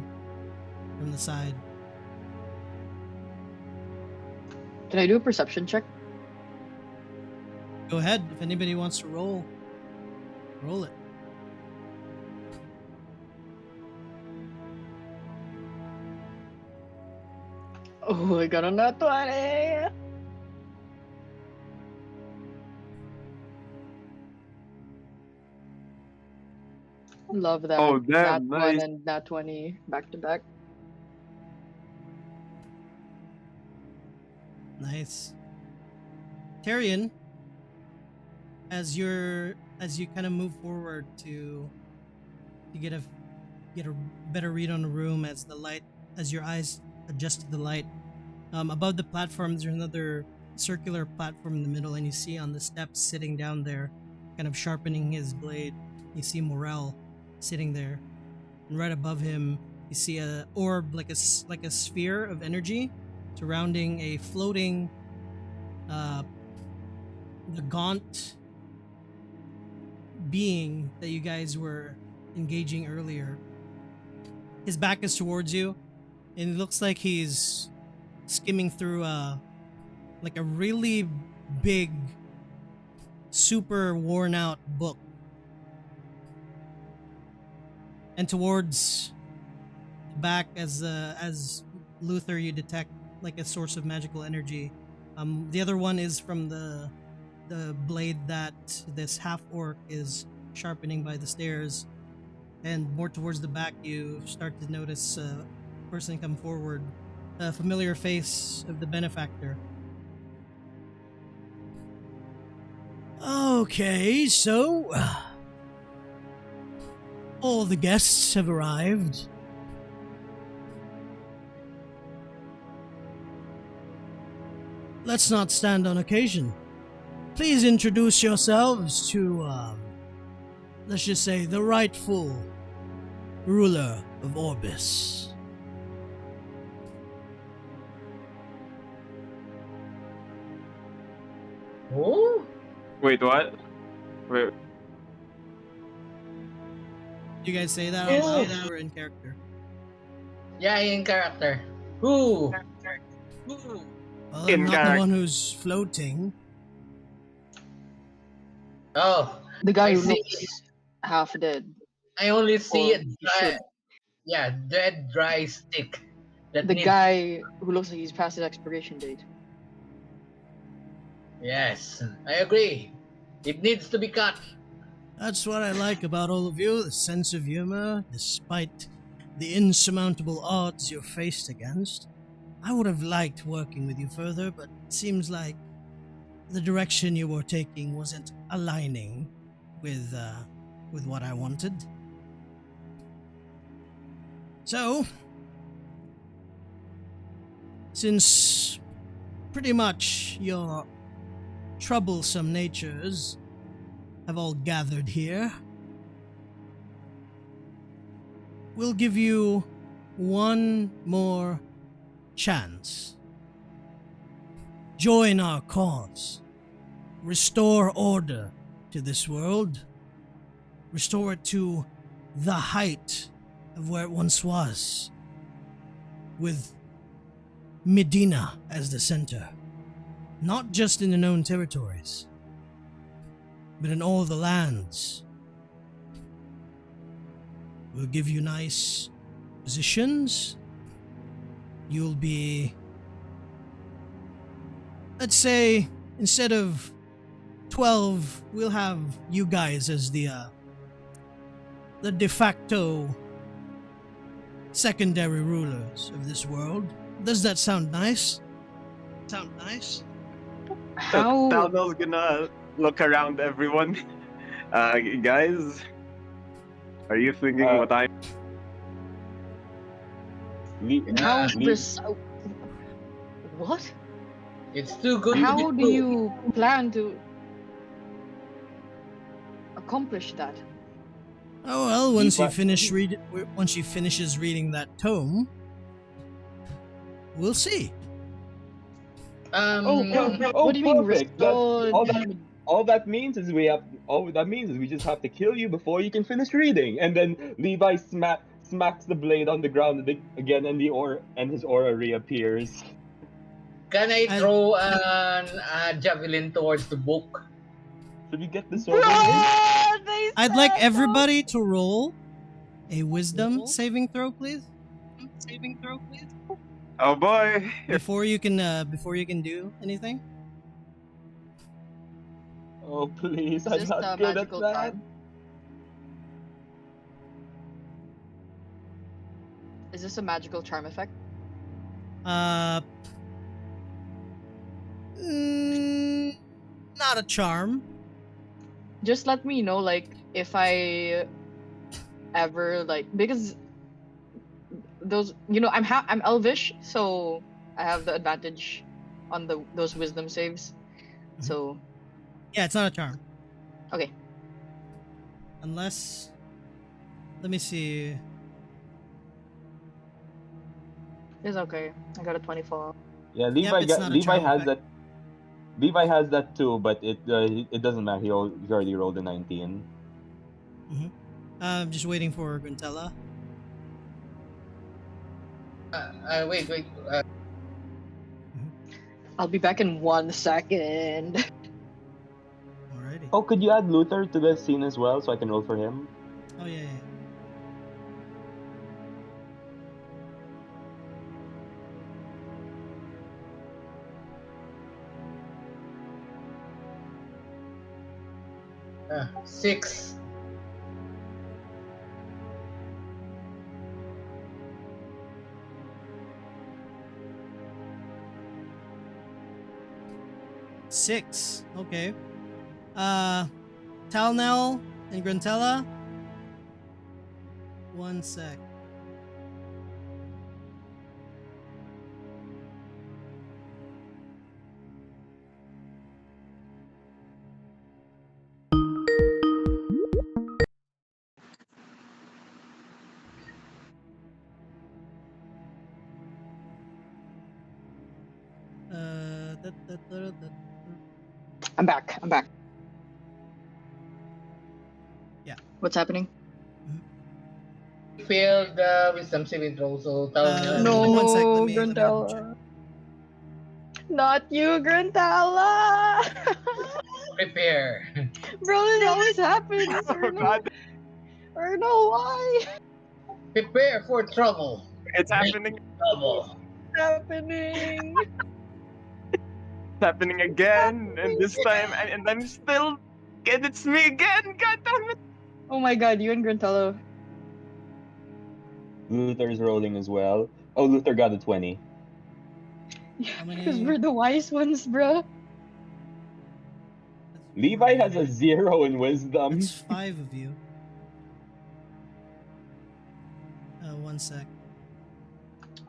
A: from the side.
D: Can I do a perception check?
A: Go ahead. If anybody wants to roll it.
D: Oh, I got a nat 20. Love that.
C: Oh,
D: Nat
C: damn,
D: 1
C: nice.
D: and nat 20 back to back.
A: Nice. Tyrion, as you kind of move forward to get a better read on the room as your eyes adjust to the light. Above the platform, there's another circular platform in the middle, and you see on the steps sitting down there, kind of sharpening his blade. You see Morel sitting there, and right above him, you see a orb like a sphere of energy surrounding a floating, the gaunt being that you guys were engaging earlier. His back is towards you, and it looks like he's skimming through like a really big, super worn out book. And towards the back, as Luther, you detect like a source of magical energy. The other one is from the blade that this half orc is sharpening by the stairs. And more towards the back, you start to notice a person come forward, a familiar face of the benefactor. Okay, so all the guests have arrived. Let's not stand on occasion. Please introduce yourselves to, let's just say, the rightful ruler of Orbis.
B: Oh,
C: Wait, what? Wait.
A: You guys say that out loud or in character?
B: yeah, in character. Who?
A: Well,
C: In
A: I'm not
C: character.
A: the one who's floating.
B: Oh,
D: The guy
B: I
D: who
B: see.
D: looks half dead.
B: I only see
D: Or
B: a
D: he
B: dry,
D: should.
B: yeah, dead dry stick. That
D: The
B: needs,
D: guy who looks like he's past his expiration date.
B: yes, I agree. It needs to be cut.
A: That's what I like about all of you, the sense of humor, despite the insurmountable odds you're faced against. I would have liked working with you further, but it seems like the direction you were taking wasn't aligning with what I wanted. So, since pretty much your troublesome natures have all gathered here, we'll give you one more chance. Join our cause. Restore order to this world. Restore it to the height of where it once was, with Medina as the center. not just in the known territories, but in all the lands. We'll give you nice positions. You'll be, let's say, instead of 12, we'll have you guys as the de facto secondary rulers of this world. Does that sound nice? Sound nice?
D: How?
C: Talmel's gonna look around everyone. Guys, are you thinking
E: Uh,
C: what I'm?
D: How
B: Yeah,
D: What?
B: it's too good to be
D: How do
B: true.
D: you plan to accomplish that?
A: Oh well, once you
E: Levi-
A: finish once she finishes reading that tome, we'll see.
E: Oh,
D: What do you mean
E: perfect. That
D: Risto?
E: all that means is we have all that means is we just have to kill you before you can finish reading. And then Levi smacks the blade on the ground again, and his aura reappears.
B: Can I
A: I-
B: throw a javelin towards the book?
E: Should we get this over with?
D: They
A: I'd like
D: said
A: everybody to roll a wisdom saving throw, please.
C: Oh boy!
A: Before you can do anything.
E: Oh please,
D: Is
E: I'm
D: this
E: not
D: the
E: good at
D: magical
E: that.
D: charm? Is this a magical charm effect?
A: Uh, not a charm.
D: Just let me know, like, if I ever because those, I'm elvish, so I have the advantage on those wisdom saves. So
A: Yeah, it's not a charm.
D: okay,
A: Unless, let me see.
D: it's okay. I got a 24.
E: Yeah,
A: it's not a charm
E: Levi has
A: effect.
E: that. Levi has that too, but it doesn't matter. He already rolled a 19.
A: I'm just waiting for Gruntella.
B: Wait.
D: I'll be back in 1 second.
A: Alrighty.
E: Oh, could you add Luther to the scene as well so I can roll for him?
A: Oh yeah.
B: Six.
A: Six. Okay. Talnell and Gruntella. 1 sec.
D: I'm back.
A: Yeah.
D: What's happening?
B: Failed the wisdom saving throw, so Talmel.
A: No.
D: No,
A: 1 sec, let me double check.
D: Gruntella. Not you, Gruntella.
B: Prepare.
D: Bro, this always happens.
C: Oh god,
D: Or no, why?
B: Prepare for trouble.
C: it's happening!
B: Trouble.
D: What's happening?
C: It's happening again, and this time, and I'm still. And it's me again! God damn it!
D: Oh my god, you and Gruntella.
E: Luther's rolling as well. Oh, Luther got a 20.
A: How many?
D: Because we're the wise ones, bro.
E: Levi has a 0 in wisdom.
A: That's 5 of you. 1 sec.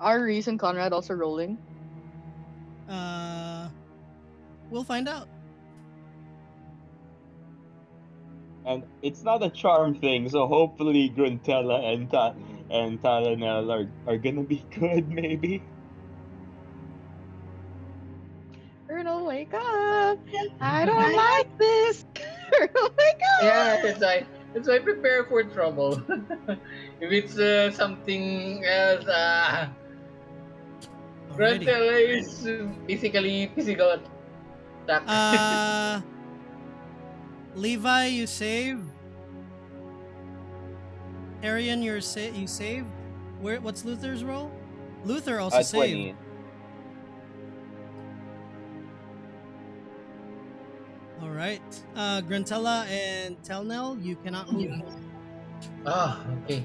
D: Are Reese and Conrad also rolling?
A: We'll find out.
E: And it's not a charm thing, so hopefully Gruntella and Talanel are gonna be good, maybe.
D: Ernal, wake up! I don't like this! Ernal, wake up!
B: Yeah, that's why prepare for trouble. If it's something else,
A: Alrighty.
B: Grantella is basically physical. Attack.
A: Levi, you save. Arian, you saved. What's Luther's role? Luther also saved.
E: 20.
A: All right. Grantella and Telnel, you cannot move.
B: Ah, okay.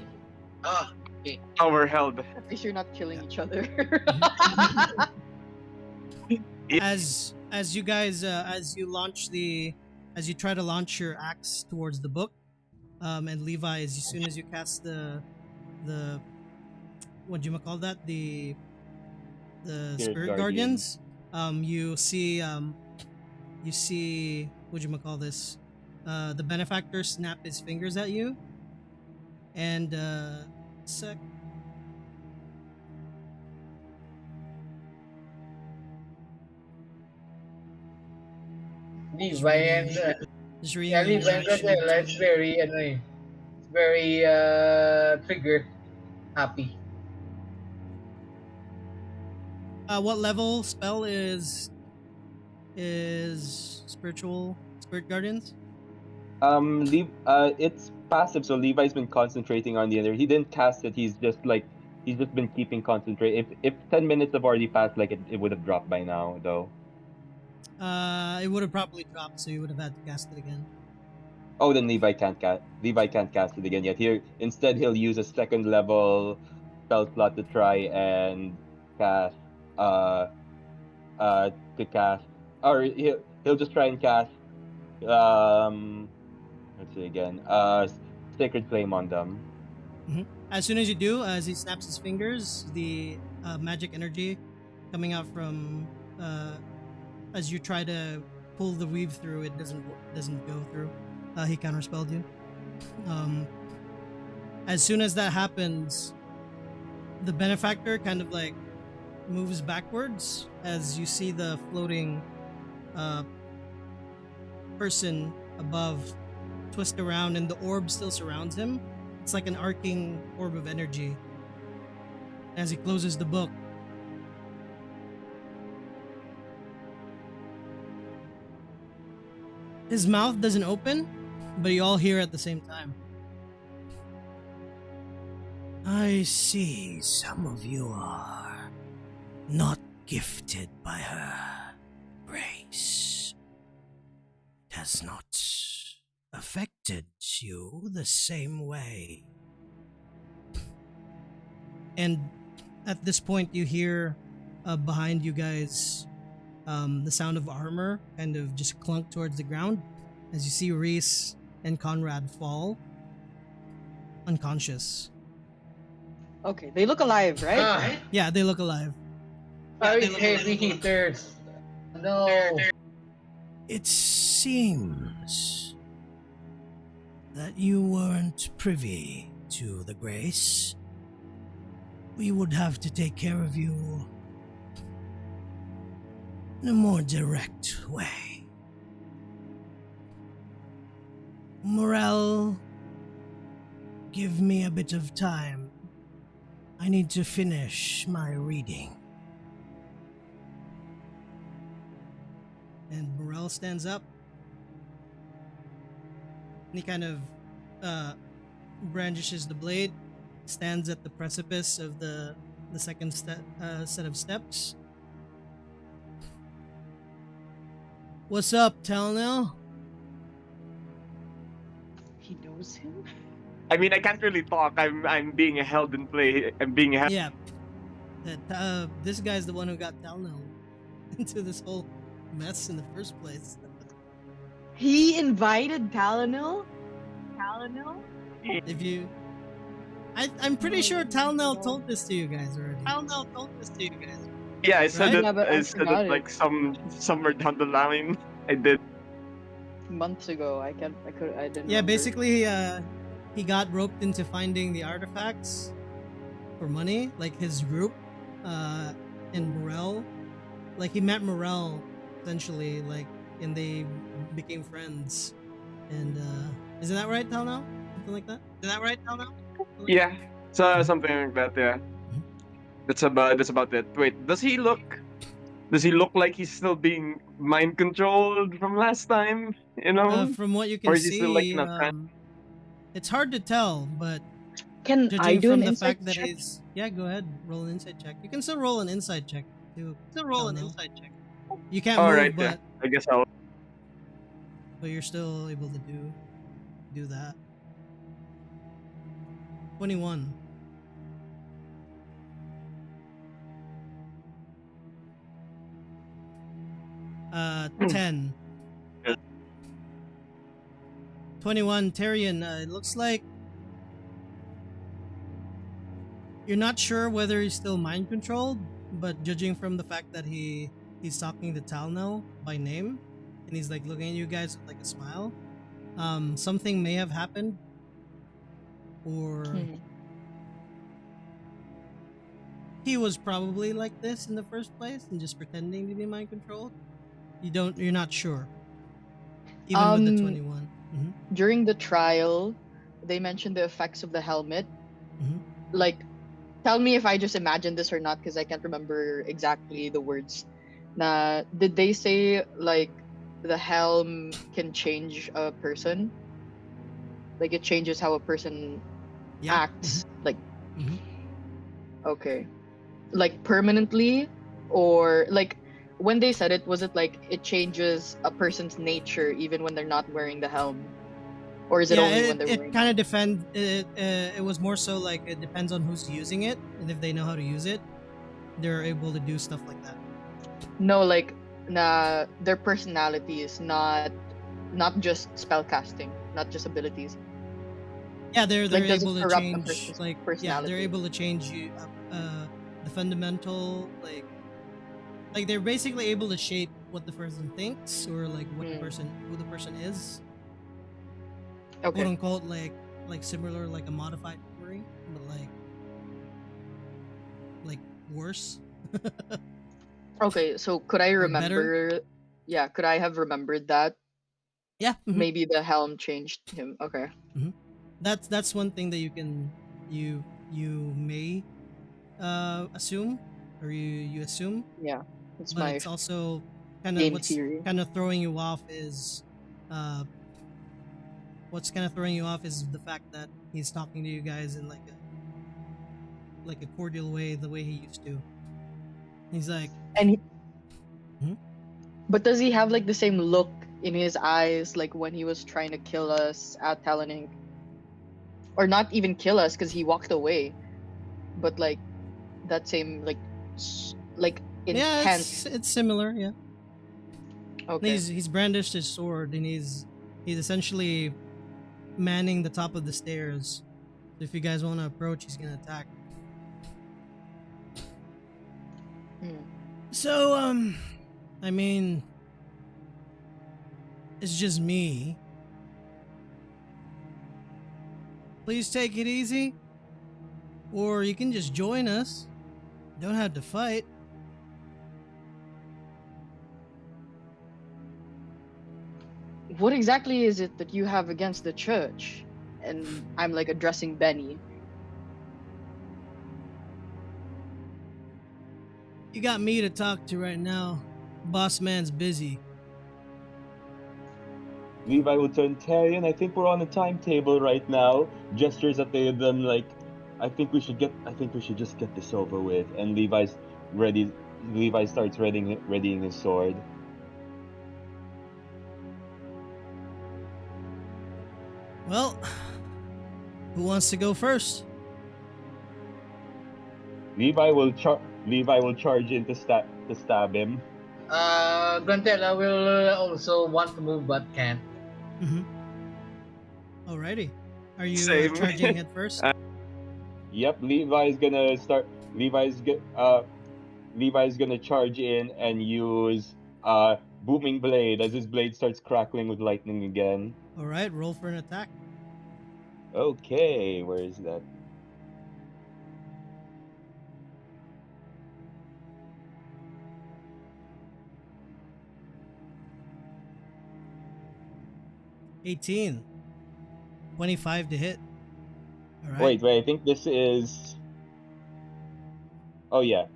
C: Tower held.
D: At least you're not killing each other.
A: As you guys as you try to launch your axe towards the book, and Levi, as soon as you cast the what do you call that, the spirit guardians, you see what do you call this, the benefactor snap his fingers at you, and sec.
B: Levi and
A: Just reading
B: yeah,
A: the
B: Levi and
A: interaction
B: Grantella, it's
A: between-
B: very it's very trigger happy.
A: What level spell is spirit guardians?
E: It's passive, so Levi's been concentrating on the other. He didn't cast it. He's just been keeping concentrate. If 10 minutes have already passed, like it would have dropped by now, though.
A: It would have probably dropped, so you would have had to cast it again.
E: Oh, then Levi can't cast it again yet. Instead he'll use a second level spell slot to try and cast or he'll just try and cast let's see again Sacred Flame on them.
A: As soon as you do, as he snaps his fingers, the magic energy coming out from as you try to pull the weave through, it doesn't go through. He counterspelled you. As soon as that happens, the benefactor kind of like moves backwards as you see the floating person above twist around, and the orb still surrounds him. It's like an arcing orb of energy. As he closes the book, his mouth doesn't open, but you all hear at the same time. I see some of you are not gifted by her grace. It has not affected you the same way. And at this point, you hear behind you guys the sound of armor kind of just clunk towards the ground as you see Reese and Conrad fall unconscious.
D: Okay, they look alive, right?
B: Ah,
A: Yeah, they look alive.
B: sorry, heavy hitters. No.
A: It seems that you weren't privy to the grace. We would have to take care of you in a more direct way. Morel, give me a bit of time. I need to finish my reading. And Morel stands up. And he kind of brandishes the blade, stands at the precipice of the second set of steps. What's up, Talnell?
D: He knows him?
C: I mean, I can't really talk. I'm being held in play. I'm being held.
A: Yeah. This guy's the one who got Talnell into this whole mess in the first place.
D: He invited Talonil?
A: If you... I'm pretty sure Talnell told this to you guys already.
C: Yeah, I said
A: Right?
C: it.
D: Yeah, but I
C: I said
D: forgot
C: it
D: it.
C: like somewhere down the line. I did.
D: Months ago. I didn't
A: Yeah,
D: remember.
A: basically, he got roped into finding the artifacts for money, like his group, and Morel. Like, he met Morel, essentially, like, and they became friends. And, isn't that right, Talnell? Something like that?
C: Yeah, so something like that. Yeah, that's about it. Wait, does he look Does he look like he's still being mind controlled from last time? You know,
A: From what you
C: or
A: can
C: is he still like
A: see,
C: in a trance?
A: it's hard to tell, but
D: Can I
A: judging
D: do an
A: from the
D: insight
A: fact that
D: check?
A: he's yeah, go ahead, roll an insight check. You can still roll an insight check too. Still roll an insight check. You can't
C: All right,
A: move,
C: yeah. I guess I'll.
A: but you're still able to do that. 21. Uh, 10. 21. Tyrion. It looks like you're not sure whether he's still mind controlled, but judging from the fact that he's talking to Tal now by name, and he's like looking at you guys with like a smile, something may have happened, or
D: Hmm.
A: he was probably like this in the first place and just pretending to be mind controlled. You're not sure, even with the
D: Um,
A: 21. Mm-hmm.
D: During the trial, they mentioned the effects of the helmet.
A: Mm-hmm.
D: Like, tell me if I just imagined this or not, because I can't remember exactly the words. Did they say like the helm can change a person? Like it changes how a person
A: Yeah.
D: acts. Like,
A: Mm-hmm.
D: okay, like permanently, or like when they said it, was it like it changes a person's nature even when they're not wearing the helm, or is it
A: Yeah,
D: only when they're
A: it
D: wearing?
A: kind of it was more so like it depends on who's using it, and if they know how to use it, they're able to do stuff like that.
D: No, like their personality is not just spell casting, not just abilities.
A: Yeah, they're
D: Like, does it
A: able to
D: corrupt a
A: change,
D: person's
A: like, yeah, they're
D: personality?
A: able to change you the fundamental, like they're basically able to shape what the person thinks, or like what the
D: Hmm.
A: person who the person is, quote
D: Okay.
A: unquote, like similar, like a modified memory, but like worse.
D: Okay. So could I
A: Or better.
D: remember? Yeah. Could I have remembered that?
A: Yeah.
D: Maybe the helm changed him. Okay.
A: That's one thing that you may assume, or you assume,
D: Yeah. It's
A: but
D: my
A: it's also kind of
D: game
A: what's
D: theory.
A: kind of throwing you off is uh what's kind of throwing you off is the fact that he's talking to you guys in like a cordial way, the way he used to. He's like,
D: And he,
A: "Hmm?
D: but does he have like the same look in his eyes like when he was trying to kill us at Talonink? Or not even kill us because he walked away, but like that same like like
A: Yeah,
D: intense.
A: it's similar, yeah. And
D: Okay.
A: he's brandished his sword, and he's essentially manning the top of the stairs. So if you guys want to approach, he's gonna attack.
D: Hmm.
A: So I mean, it's just me. Please take it easy, or you can just join us. Don't have to fight.
D: What exactly is it that you have against the church? And I'm like addressing Benny.
A: You got me to talk to right now. Boss man's busy.
E: Levi will turn Tyrion. I think we're on a timetable right now. Gestures at them like, I think we should just get this over with. And ready. Levi starts readying his sword.
A: Well, who wants to go first?
E: Levi will charge in to stab him.
B: Grantella will also want to move but can't.
A: Mm-hmm. Alrighty. Are you
C: Same.
A: charging head first?
E: Yep, Levi's gonna charge in and use booming blade as his blade starts crackling with lightning again.
A: Alright, roll for an attack.
E: Okay, where is that?
A: $18. 25 to hit. Alright.
E: Wait, I think this is. Oh yeah,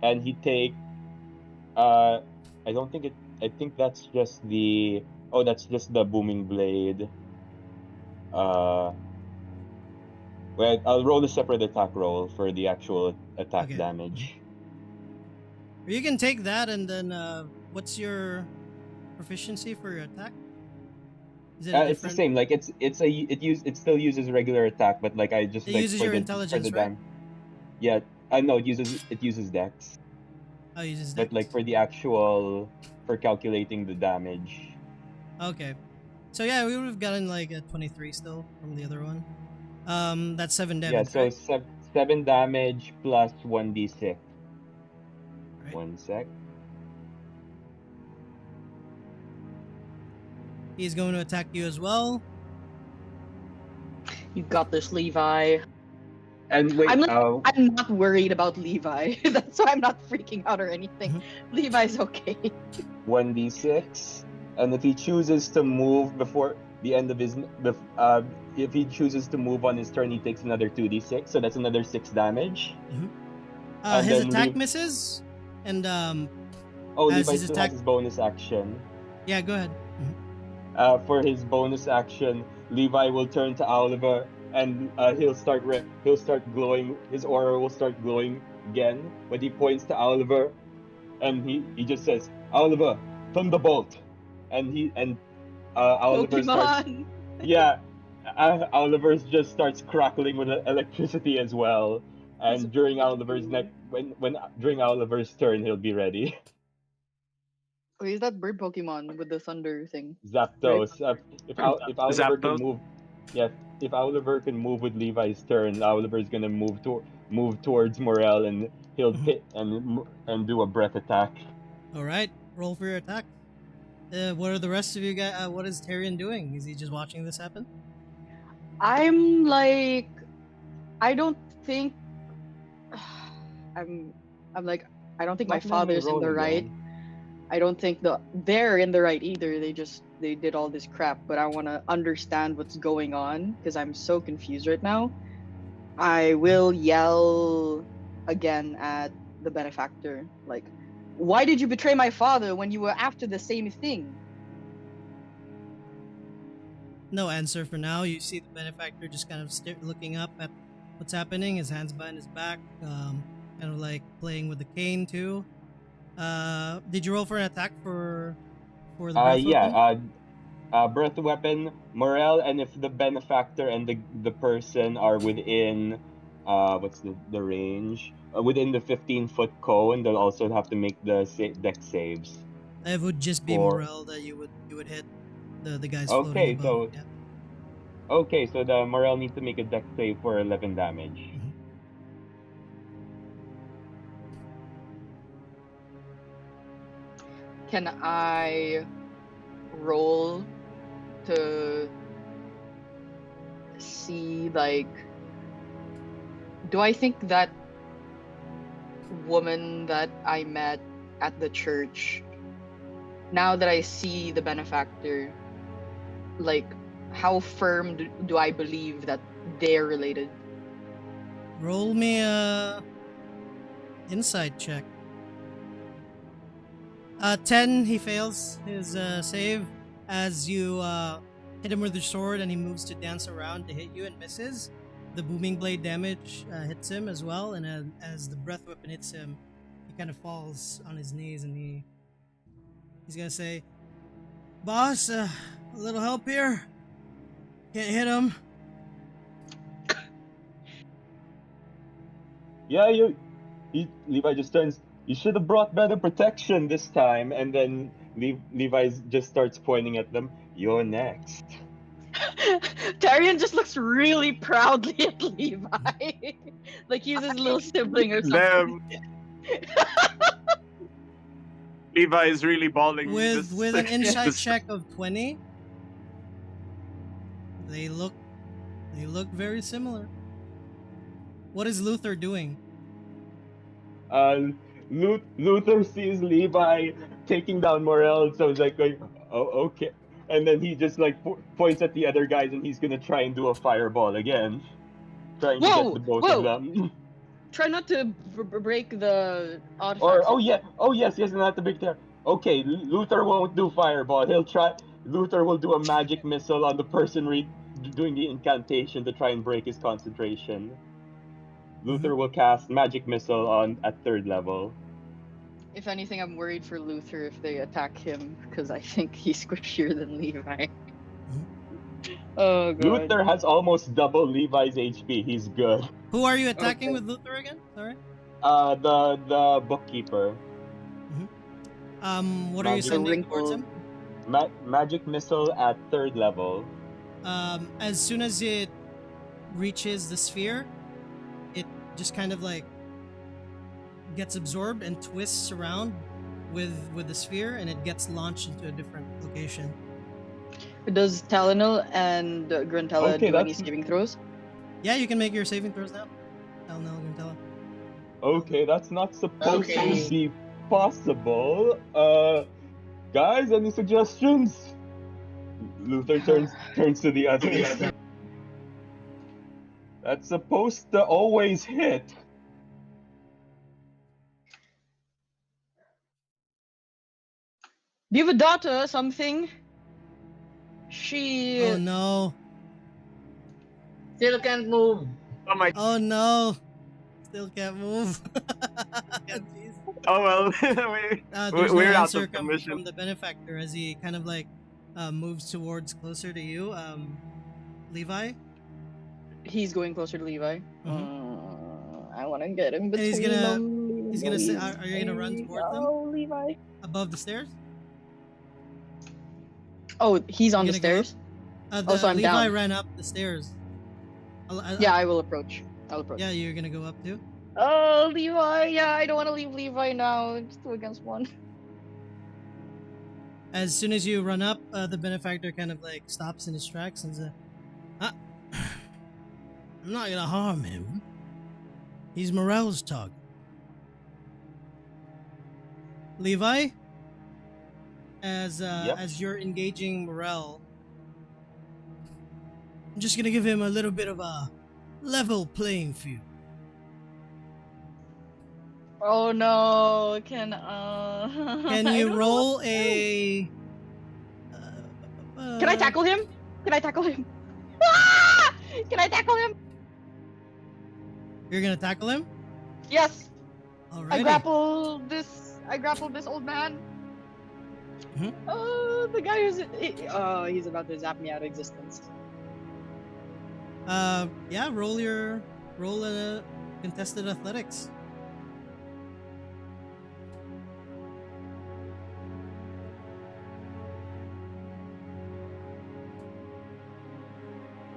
E: and he take I don't think it. I think that's just the. Oh, that's just the booming blade. Uh, well, I'll roll a separate attack roll for the actual attack
A: Okay.
E: damage.
A: Or you can take that and then what's your proficiency for your attack? Is it a
E: It's the
A: different?
E: same. Like it still uses regular attack, but like I just
A: It
E: like
A: uses
E: for
A: your
E: the
A: intelligence, right?
E: Yeah, I know it uses dex,
A: Oh, it uses
E: but
A: dex.
E: like for the actual for calculating the damage.
A: Okay. So yeah, we would have gotten like a 23 still from the other one. That's 7
E: Yeah,
A: damage,
E: so
A: right?
E: 7 damage plus 1d6.
A: Right.
E: One sec.
A: He's going to attack you as well.
D: You got this, Levi.
E: And wait,
D: I'm not worried about Levi. That's why I'm not freaking out or anything.
A: Mhm.
D: Levi's okay.
E: 1d6, and if he chooses to move before the end of his if he chooses to move on his turn, he takes another 2d6, so that's another 6 damage. And
A: His
E: then
A: attack misses, and as
E: Levi
A: his
E: still
A: attack.
E: has his bonus action.
A: Yeah, go ahead.
E: For his bonus action, Levi will turn to Oliver, and he'll start glowing. His aura will start glowing again when he points to Oliver, and he just says, "Oliver, thunderbolt," and Oliver starts.
D: Pokemon.
E: Yeah, Oliver just starts crackling with electricity as well.
D: He's a
E: And during Oliver's
D: Pikachu.
E: next when during Oliver's turn, he'll be ready.
D: Oh, he's that bird Pokemon with the thunder thing.
E: Zapdos. If Oliver can
C: Zapdos.
E: move, yeah, if Oliver can move with Levi's turn, Oliver's gonna move towards Morel, and he'll
A: Mhm.
E: hit and do a breath attack.
A: All right, roll for your attack. What are the rest of you guys? What is Tyrion doing? Is he just watching this happen?
D: I'm like, I don't think. I'm like, I don't think my
E: Let me
D: father's in
E: roll
D: the right.
E: again.
D: I don't think they're in the right either. They did all this crap, but I want to understand what's going on because I'm so confused right now. I will yell again at the benefactor, like, why did you betray my father when you were after the same thing?
A: No answer for now. You see the benefactor just kind of looking up at what's happening. His hands behind his back, kind of like playing with the cane too. Did you roll for an attack for the breath weapon?
E: Yeah. Breath weapon, Morel, and if the benefactor and the person are within, what's the range? Within the 15-foot cone, they'll also have to make the deck saves.
A: It would just be
E: For
A: Morel that you would hit the guys floating
E: okay,
A: above.
E: so
A: Yeah.
E: okay, so the Morel needs to make a deck save for 11 damage.
A: Mhm.
D: Can I roll to see, like, do I think that woman that I met at the church, now that I see the benefactor, like, how firm do I believe that they're related?
A: Roll me a insight check. 10, he fails his save as you hit him with your sword and he moves to dance around to hit you and misses. The booming blade damage hits him as well, and as the breath weapon hits him, he kind of falls on his knees and he's gonna say, "Boss, a little help here? Can't hit him."
E: Yeah, Levi just turns. You should have brought better protection this time, and then Levi just starts pointing at them. You're next.
D: Tyrion just looks really proudly at Levi. Like he's his little sibling or something.
C: Damn. Levi is really balling
A: With an insight
C: this-
A: check of 20, they look very similar. What is Luther doing?
E: Luther sees Levi taking down Morel, so he's like going, "Oh, okay." And then he just like points at the other guys, and he's gonna try and do a fireball again, trying to get
D: Whoa,
E: the both of
D: whoa!
E: them.
D: Try not to break the artifacts.
E: Or oh yes, not the big there. Okay, Luther won't do fireball. He'll try. Luther will do a magic missile on the person doing the incantation to try and break his concentration. Luther will cast magic missile on at 3rd level.
D: If anything, I'm worried for Luther if they attack him because I think he's squishier than Levi. Oh god.
E: Luther has almost double Levi's HP. He's good.
A: Who are you attacking
D: Okay.
A: with Luther again? Sorry.
E: The bookkeeper.
A: What are you
E: Magic.
A: sending towards him?
E: Magic missile at 3rd level.
A: As soon as it reaches the sphere, it just kind of like gets absorbed and twists around with the sphere, and it gets launched into a different location.
D: Does Talonel and Gruntella
E: Okay,
D: do any
E: that's-
D: saving throws?
A: Yeah, you can make your saving throws now. Tell.
E: Okay, that's not supposed
B: Okay.
E: to be possible. Guys, any suggestions? Luther turns to the others. That's supposed to always hit.
D: Do you have a daughter or something? She.
A: Oh no!
B: Still can't move.
C: Oh my.
A: Oh no! Still can't move. Jeez.
C: Oh well.
A: There's
C: We're
A: no
C: out
A: answer
C: of
A: coming
C: commission.
A: from the benefactor as he kind of like moves towards closer to you, Levi.
D: He's going closer to Levi. I want to get in
A: Mm-hmm. And he's
D: between
A: gonna-
D: them.
A: he's gonna say, are you gonna run towards them?
D: Oh, Levi.
A: Above the stairs.
D: Oh, he's on
A: You
D: the
A: gonna go up?
D: stairs. So I'm
A: Levi
D: down.
A: ran up the stairs.
D: Yeah, I will approach. I'll approach.
A: Yeah, you're gonna go up too.
D: Oh, Levi. Yeah, I don't want to leave Levi now. It's 2 against 1.
A: As soon as you run up, the benefactor kind of like stops in his tracks and says, "I'm not gonna harm him. He's Morel's target." Levi, as you're engaging Morel, I'm just gonna give him a little bit of a level playing field.
D: Oh no, can
A: Can
D: I
A: you
D: don't know
A: roll
D: what to do.
A: a?
D: Can I tackle him? Can I tackle him? Ah! Can I tackle him?
A: You're gonna tackle him?
D: Yes.
A: Alrighty.
D: I grappled this old man.
A: Mhm.
D: Oh, the guy who's he's about to zap me out of existence.
A: Yeah. Roll a contested athletics.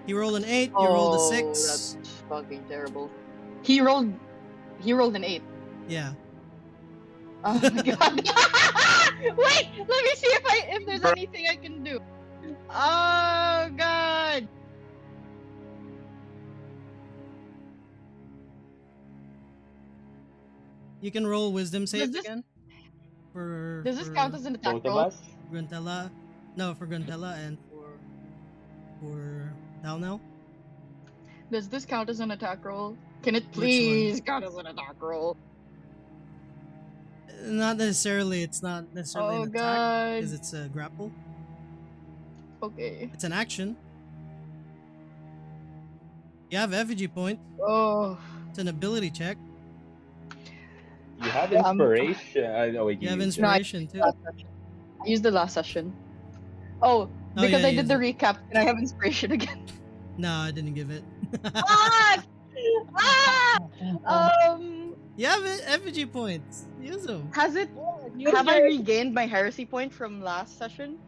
A: He rolled an 8. You rolled a 6.
D: That's fucking terrible. He rolled an 8.
A: Yeah.
D: Oh my god. Wait, let me see if there's anything I can do. Oh god.
A: You can roll wisdom saves
D: this-
A: again. For
D: Does this
A: for
D: count as an attack
E: Both of
D: roll?
E: us.
A: Gruntella? No, for Gruntella and for Dalnell.
D: Does this count as an attack roll? Can it
A: one?
D: please count as an attack roll?
A: Not necessarily. It's not necessarily
D: Oh
A: an attack
D: god.
A: because it's a grapple.
D: Okay.
A: It's an action. You have effigy point.
D: Oh.
A: It's an ability check.
E: You have
D: Yeah,
E: inspiration. Oh wait,
A: You have
E: used it.
A: inspiration too.
D: Last session. I used the last session. Oh, because
A: yeah,
D: I
A: you
D: did the
A: used
D: recap and I have inspiration again.
A: No, I didn't give it.
D: ah! Ah!
A: You have effigy points. Use them.
D: Have I regained my heresy point from last session?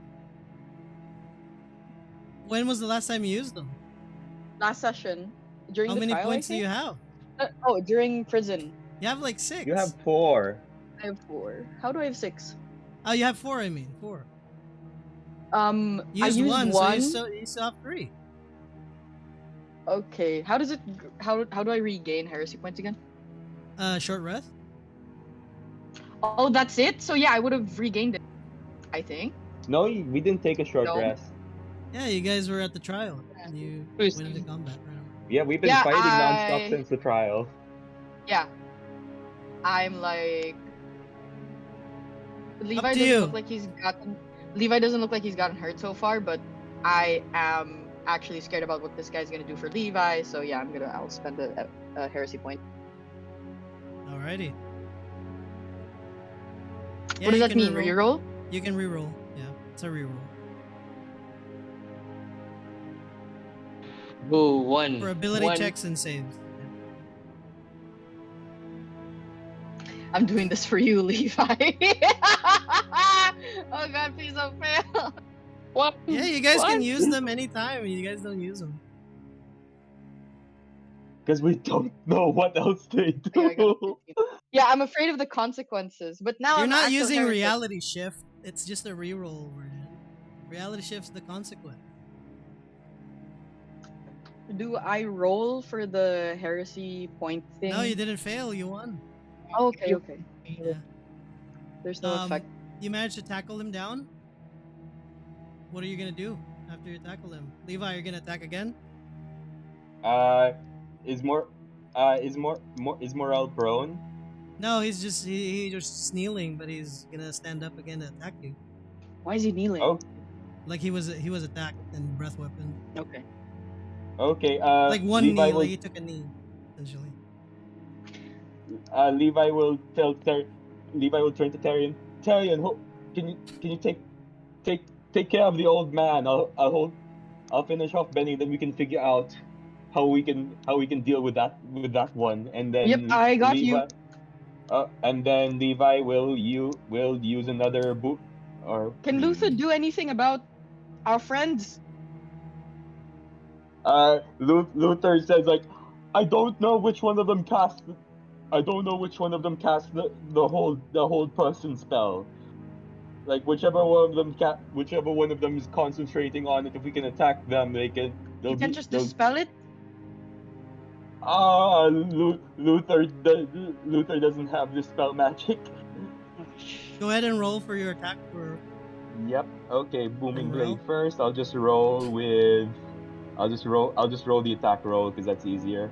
A: When was the last time you used them?
D: Last session. During
A: How
D: the
A: many
D: trial,
A: points
D: I
A: do
D: think?
A: you have?
D: During prison.
A: You have like 6.
E: You have 4.
D: I have 4. How do I have 6?
A: Oh, you have 4. I mean 4.
D: I
A: You used
D: used
A: one,
D: one.
A: so you still have 3.
D: Okay. How does it? How do I regain heresy points again?
A: Short rest.
D: Oh, that's it. So yeah, I would have regained it. I think.
E: No, we didn't take a short
D: No.
E: rest.
A: Yeah, you guys were at the trial. And you
B: Please.
A: went into combat right away.
E: Yeah, we've been
D: Yeah,
E: fighting
D: I-
E: nonstop since the trial.
D: Yeah. I'm like Levi
A: to
D: doesn't
A: you.
D: look like Levi doesn't look like he's gotten hurt so far, but I am actually scared about what this guy's gonna do for Levi. So yeah, I'll spend a heresy point.
A: Alrighty. Yeah,
D: What does
A: you
D: that
A: can
D: mean?
A: reroll.
D: Reroll?
A: You can reroll. Yeah, it's a reroll.
B: Ooh,
A: For
B: one.
A: ability
B: One.
A: checks and saves. Yeah.
D: I'm doing this for you, Levi. Oh god, please don't fail.
B: One.
A: Yeah, you guys can
B: One.
A: use them anytime. You guys don't use them.
E: Because we don't know what else they
D: Yeah, I got a
E: do.
D: 13. Yeah, I'm afraid of the consequences, but now
A: You're
D: I'm an
A: not
D: actual
A: using
D: heretic.
A: reality shift. It's just a reroll over it. Reality shift's the consequence.
D: Do I roll for the heresy point thing?
A: No, you didn't fail. You won.
D: Oh, okay.
A: Yeah.
D: There's no effect.
A: You managed to tackle him down. What are you gonna do after you tackle him? Levi, you're gonna attack again?
E: Is more, is Morel prone?
A: No, he's just he just kneeling, but he's gonna stand up again to attack you.
D: Why is he kneeling?
E: Oh,
A: Like he was attacked and breath weapon.
D: Okay.
E: okay.
A: Like one
E: Levi
A: knee,
E: will,
A: like he took a knee, essentially.
E: Levi will Levi will turn to Tyrion. Tyrion, can you take care of the old man? I'll finish off Benny, then we can figure out how we can deal with that one, and
D: Yep,
E: then
D: I got you.
E: Levi. And then Levi will use another boot or
D: Can Luther do anything about our friends?
E: Luther says like, I don't know which one of them cast the whole person spell. Like whichever one of them is concentrating on it, if we can attack them,
D: You can't just dispel it?
E: Luther doesn't have this spell magic.
D: Oh, sh-
A: Go ahead and roll for your attack for
E: Yep. Okay, booming
A: Morel.
E: blade first. I'll just roll the attack roll because that's easier.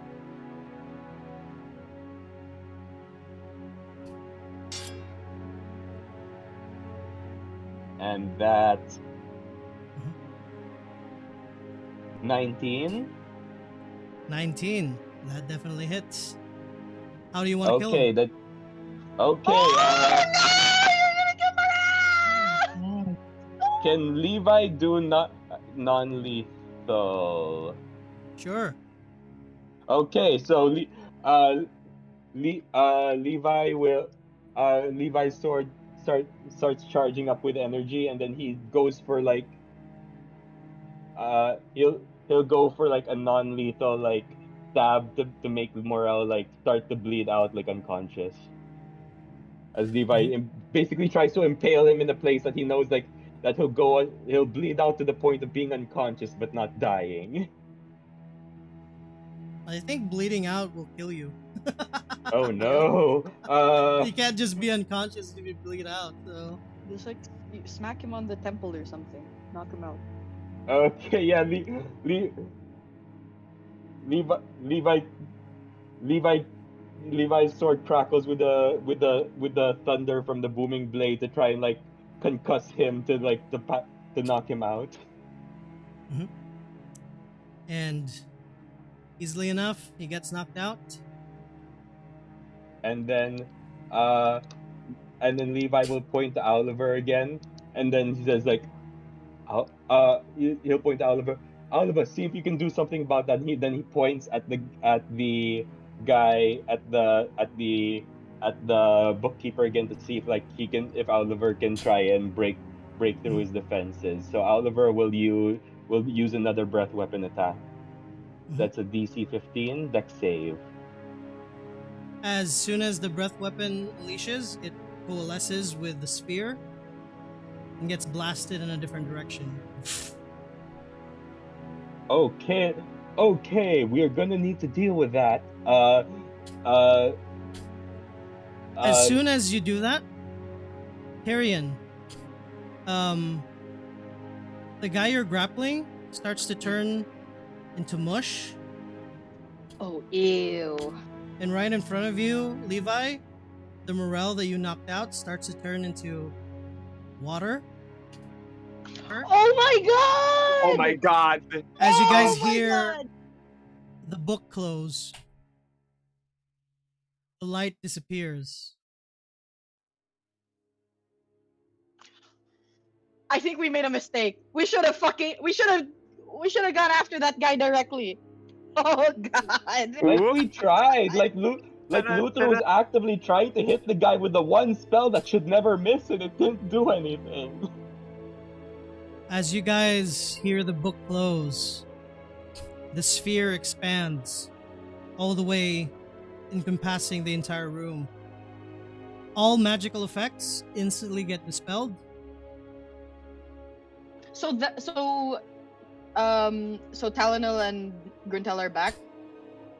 E: And that's 19.
A: 19. That definitely hits. How do you want to kill
E: Okay,
A: him?
E: that okay.
D: Oh, no!
E: Can Levi do not non-lethal?
A: Sure.
E: Okay, so Levi will Levi's sword starts charging up with energy, and then he goes for like he'll go for like a non-lethal like stab to make Morel like start to bleed out like unconscious. As Levi basically tries to impale him in a place that he knows like that he'll bleed out to the point of being unconscious but not dying.
A: I think bleeding out will kill you.
E: Oh no.
A: You can't just be unconscious if you bleed out. So
D: Just like you smack him on the temple or something. Knock him out.
E: Okay, yeah, Levi Levi Levi Levi's sword crackles with the thunder from the booming blade to try and like concuss him to knock him out.
A: and easily enough, he gets knocked out.
E: And then uh Levi will point to Oliver again, and then he says like, he'll point to Oliver. Oliver, see if you can do something about that. He points at the guy at the bookkeeper again to see if Oliver can try and break through his defenses. So Oliver will use another breath weapon attack. That's a DC 15 dex save.
A: As soon as the breath weapon unleashes, it coalesces with the sphere and gets blasted in a different direction.
E: Okay, we are gonna need to deal with that.
A: As soon as you do that, Tyrion, the guy you're grappling starts to turn into mush.
D: Oh, ew.
A: And right in front of you, Levi, the morel that you knocked out starts to turn into water.
D: Oh my
C: Oh
D: god!
C: my god.
A: As you guys
D: Oh my
A: hear
D: God!
A: the book close, the light disappears.
D: I think we made a mistake. We should have gone after that guy directly. Oh god.
E: Like
C: Whoop.
E: we tried. Like
C: Ta-da,
E: Luther
C: ta-da.
E: was actively trying to hit the guy with the one spell that should never miss, and it didn't do anything.
A: As you guys hear the book close, the sphere expands all the way, encompassing the entire room. All magical effects instantly get dispelled.
D: So Talonel and Gruntel are back.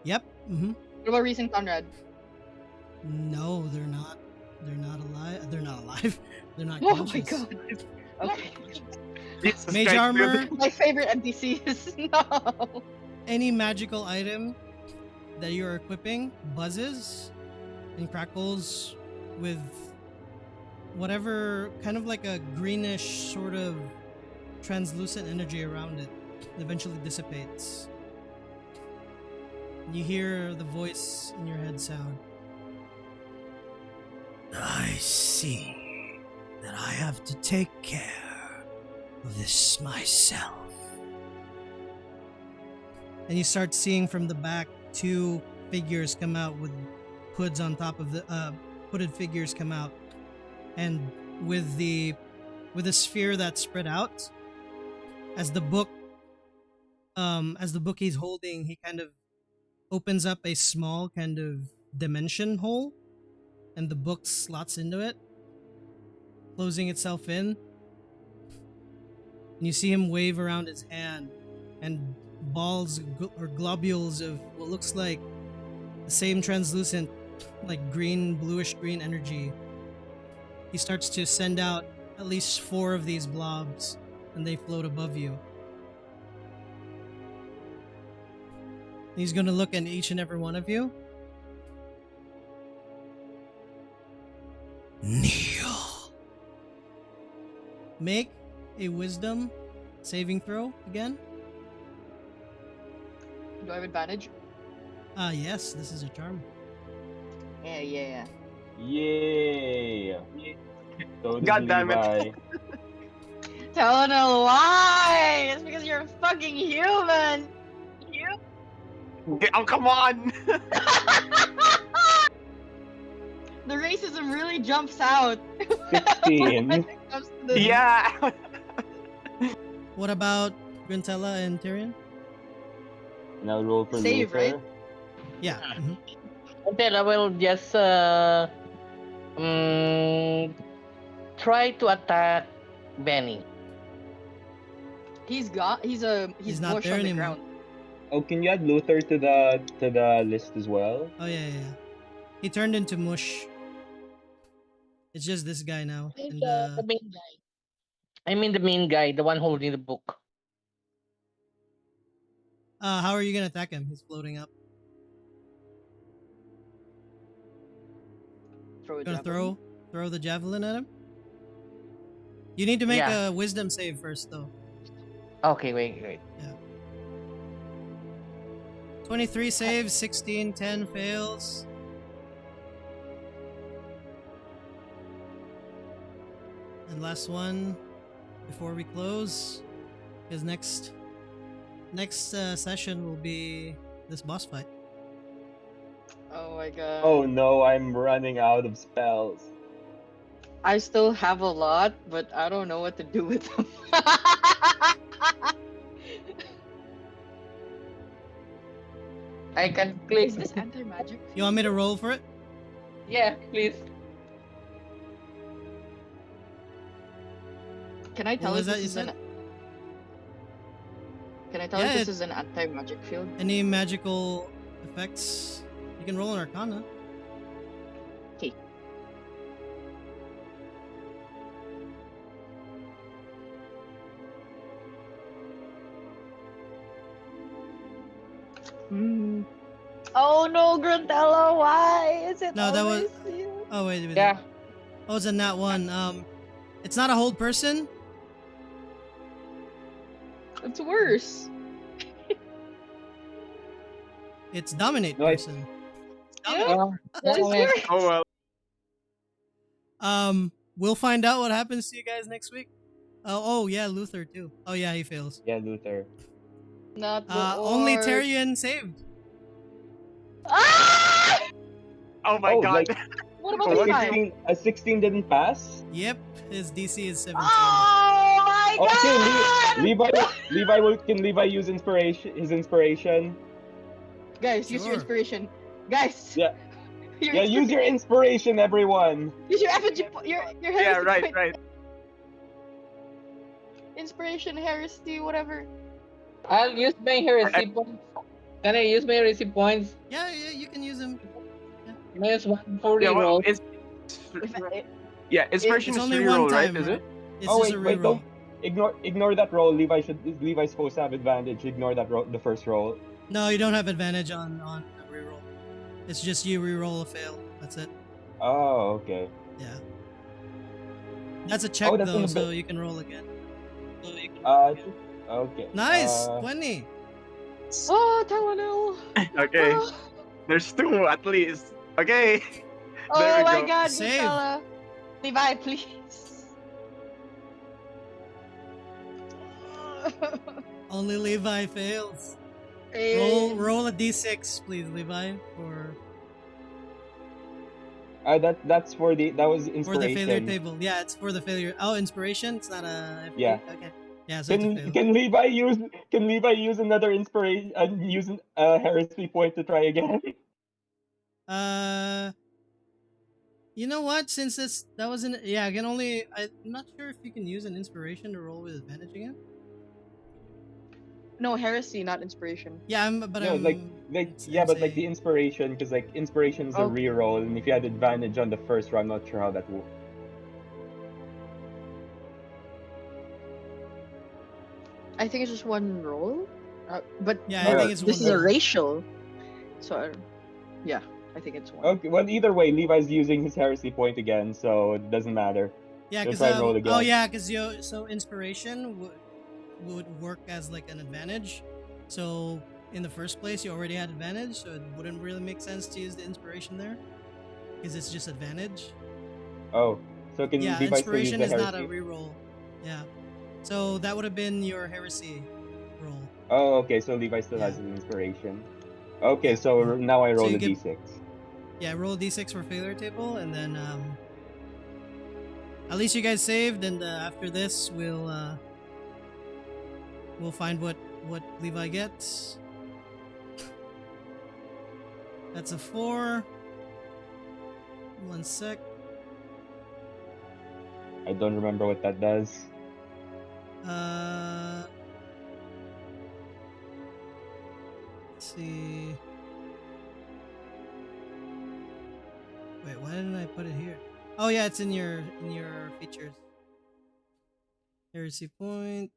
A: Yep.
D: What about Reese and Conrad?
A: No, they're not. They're not alive. They're not alive. They're not
D: Oh
A: conscious.
D: my god. Okay.
C: Jesus
A: Mage
C: Christ,
A: armor,
D: My favorite NPCs. No.
A: any magical item that you're equipping buzzes and crackles with whatever kind of like a greenish sort of translucent energy around it. It eventually dissipates. You hear the voice in your head sound. I see that I have to take care of this myself. And you start seeing from the back two figures come out with hoods on top of the hooded figures come out, and with the sphere that's spread out, as the book he's holding, he kind of opens up a small kind of dimension hole, and the book slots into it, closing itself in. And you see him wave around his hand, and balls or globules of what looks like the same translucent, like green, bluish green energy. He starts to send out at least 4 of these blobs, and they float above you. He's going to look at each and every one of you. Kneel. Make a wisdom saving throw again.
D: Do I have advantage?
A: Yes, this is a charm.
D: Yeah.
E: Yay! So did
C: God damn it.
E: Levi.
D: Talonel, why? It's because you're a fucking human.
C: Oh, come on.
D: The racism really jumps out.
E: 16.
D: when it comes to this.
C: Yeah.
A: What about Grintella and Tyrion?
E: Now roll for
D: Save,
E: Luther.
D: right?
A: Yeah. mhm.
B: Then I will just try to attack Benny.
D: He's
A: He's not
D: mush
A: there
D: on the
A: anymore.
D: ground.
E: Oh, can you add Luther to the list as well?
A: Oh yeah. He turned into mush. It's just this guy now.
B: It's,
A: And
B: the main guy. I mean the main guy, the one holding the book.
A: how are you gonna attack him? He's floating up.
D: Throw a
A: Gonna
D: javelin.
A: throw the javelin at him. You need to make
B: Yeah.
A: a wisdom save first, though.
B: Okay, wait.
A: 23 saves, 16, 10 fails. And last one before we close, because next session will be this boss fight.
D: Oh my god.
E: Oh no, I'm running out of spells.
D: I still have a lot, but I don't know what to do with them.
B: I can
D: Is
B: click.
D: this anti-magic?
A: You want me to roll for it?
B: Yeah, please.
D: Can I tell
A: What
D: if
A: was that
D: this
A: you
D: is
A: said?
D: an? Can I tell
A: Yeah,
D: if this
A: it-
D: is an anti-magic field?
A: Any magical effects? You can roll an Arcana.
D: Okay. Hmm. Oh no, Gruntella, why is it
A: No, that was.
D: always you?
A: Oh wait a minute.
B: Yeah.
A: Oh, it's a nat one. It's not a hold person.
D: It's worse.
A: It's dominate
E: No,
A: person.
D: Yeah,
B: Oh,
D: that is
B: yeah.
D: worse.
C: Oh well.
A: We'll find out what happens to you guys next week. Oh yeah, Luther too. Oh yeah, he fails.
E: yeah, Luther.
D: Not the
A: Only
D: orc.
A: Tyrion saved.
D: Ah!
C: Oh my
E: Oh,
C: god.
E: like
D: What about
E: a
D: the
C: What?
D: guy?
E: 16 didn't pass.
A: Yep, his DC is 17.
D: Oh my
E: Okay,
D: god!
E: Can Levi use inspiration? His inspiration.
D: Guys, use your
A: Sure.
D: inspiration. Guys,
E: Yeah,
D: your
E: yeah. Use your inspiration, everyone.
D: use your effigy, your
C: Yeah,
D: heresy
C: right,
D: point.
C: right.
D: Inspiration, heresy, whatever.
B: I'll use my heresy points. Can I use my heresy points?
A: Yeah, you can use him.
B: Minus one for
C: Yeah, well,
B: reroll.
C: yeah, inspiration
A: It's
C: is
A: only
C: free
A: one
C: roll,
A: time,
C: right? Is it?
A: It's
E: Oh
A: just
E: wait,
A: a
E: wait,
A: reroll.
E: don't ignore that roll. Levi's supposed to have advantage. Ignore that roll, the first roll.
A: No, you don't have advantage on a reroll. It's just you reroll a fail. That's it.
E: Oh, okay.
A: Yeah. That's a check
E: that's
A: though,
E: in the
A: so
E: bit-
A: you can roll again.
E: Okay.
A: Nice, 20.
D: Oh, Taiwanel.
C: Okay. There's two at least. Okay.
D: Oh
C: There we
D: my
C: go.
D: god,
A: Save.
D: Gruntella. Levi, please.
A: Only Levi fails.
D: Eh,
A: Roll a d6, please, Levi, for
E: That was
A: the
E: inspiration.
A: failure table. Yeah, it's for the failure. Oh, inspiration. It's not a.
E: Yeah.
A: Okay. Yeah, so it's a fail.
E: Can Levi use another inspiration and use a heresy point to try again?
A: You know what? Since that was an I can only. I'm not sure if you can use an inspiration to roll with advantage again.
D: no, heresy, not inspiration.
A: Yeah, but
E: No,
A: I'm
E: like
A: I'm
E: but like the
A: saying-
E: inspiration, because like inspiration is a
D: Okay.
E: reroll, and if you had advantage on the first row, I'm not sure how that works.
D: I think it's just one roll. But
A: Yeah,
E: I
D: no,
E: think
A: it's
D: this
A: one
D: is a
A: roll.
D: racial. So, yeah, I think it's one.
E: Okay, well either way, Levi's using his heresy point again, so it doesn't matter.
A: Yeah,
E: Let's
A: because
E: try and roll again.
A: oh yeah, because so inspiration would work as like an advantage. So in the first place, you already had advantage, so it wouldn't really make sense to use the inspiration there, because it's just advantage.
E: Oh, so can
A: Yeah,
E: Levi still use
A: inspiration
E: the
A: is
E: heresy?
A: not a reroll. Yeah, so that would have been your heresy roll.
E: Oh, okay, so Levi still has
A: Yeah.
E: his inspiration. Okay,
A: Yeah.
E: so now I
A: So
E: roll
A: you
E: a
A: get-
E: d6.
A: Yeah, roll a d6 for failure table, and then at least you guys saved, and after this we'll find what Levi gets. That's a 4. 1 sec.
E: I don't remember what that does.
A: Let's see. Wait, why didn't I put it here? Oh yeah, it's in your features. Heresy point.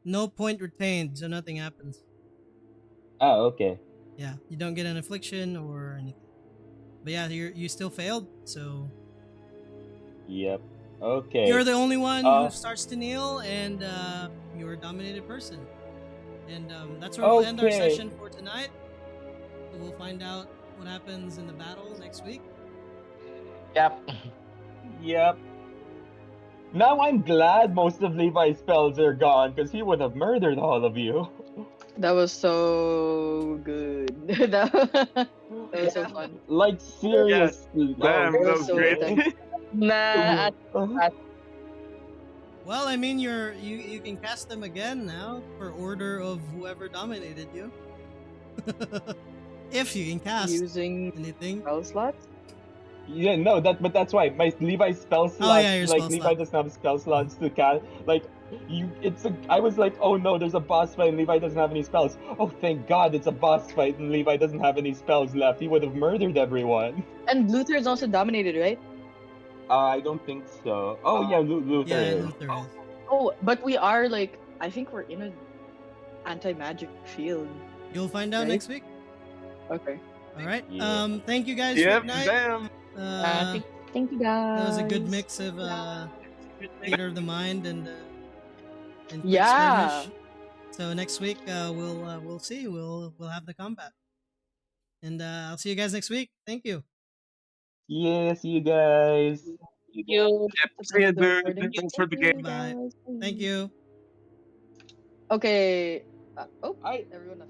A: No point retained, so nothing happens.
E: Oh, okay.
A: Yeah, you don't get an affliction or anything. But yeah, you still failed, so
E: Yep. Okay.
A: you're the only one
E: Uh,
A: who starts to kneel, and you're a dominated person. And that's where we'll end our
E: Okay.
A: session for tonight. So we'll find out what happens in the battle next week.
B: Yep.
E: Yep. Now I'm glad most of Levi's spells are gone, because he would have murdered all of you.
D: That was so good. that was so fun.
E: Like seriously.
C: Damn,
D: That
C: that
D: was
C: was
D: so
C: great.
D: intense.
B: Nah,
A: Well, I mean, you can cast them again now for order of whoever dominated you. If you can cast
D: Using
A: anything.
D: spell slots.
E: Yeah, no, but that's why my Levi's spell slots.
A: Oh, yeah, your
E: like
A: spell
E: Levi
A: slot.
E: doesn't have spell slots to cast. Like I was like, oh no, there's a boss fight and Levi doesn't have any spells. Oh, thank God, it's a boss fight and Levi doesn't have any spells left. He would have murdered everyone.
D: And Luther is also dominated, right?
E: I don't think so. Oh yeah, Luther.
A: Yeah,
E: is.
A: Luther is.
D: Oh, but we are like, I think we're in an anti-magic field.
A: You'll find out
D: Right?
A: next week.
D: Okay.
A: All right.
E: Yeah.
A: Thank you guys for
C: Yep,
A: tonight.
C: damn.
D: Thank you guys.
A: That was a good mix of theater of the mind and quick
D: Yeah.
A: skirmish. So next week we'll see. We'll have the combat. And I'll see you guys next week. Thank you.
E: Yeah, see you guys.
B: Thank you.
C: Yep, see ya,
D: The
C: dude.
D: recording.
C: Thanks for the game.
A: Bye. Thank you.
D: Okay. Oh,
E: I
D: everyone.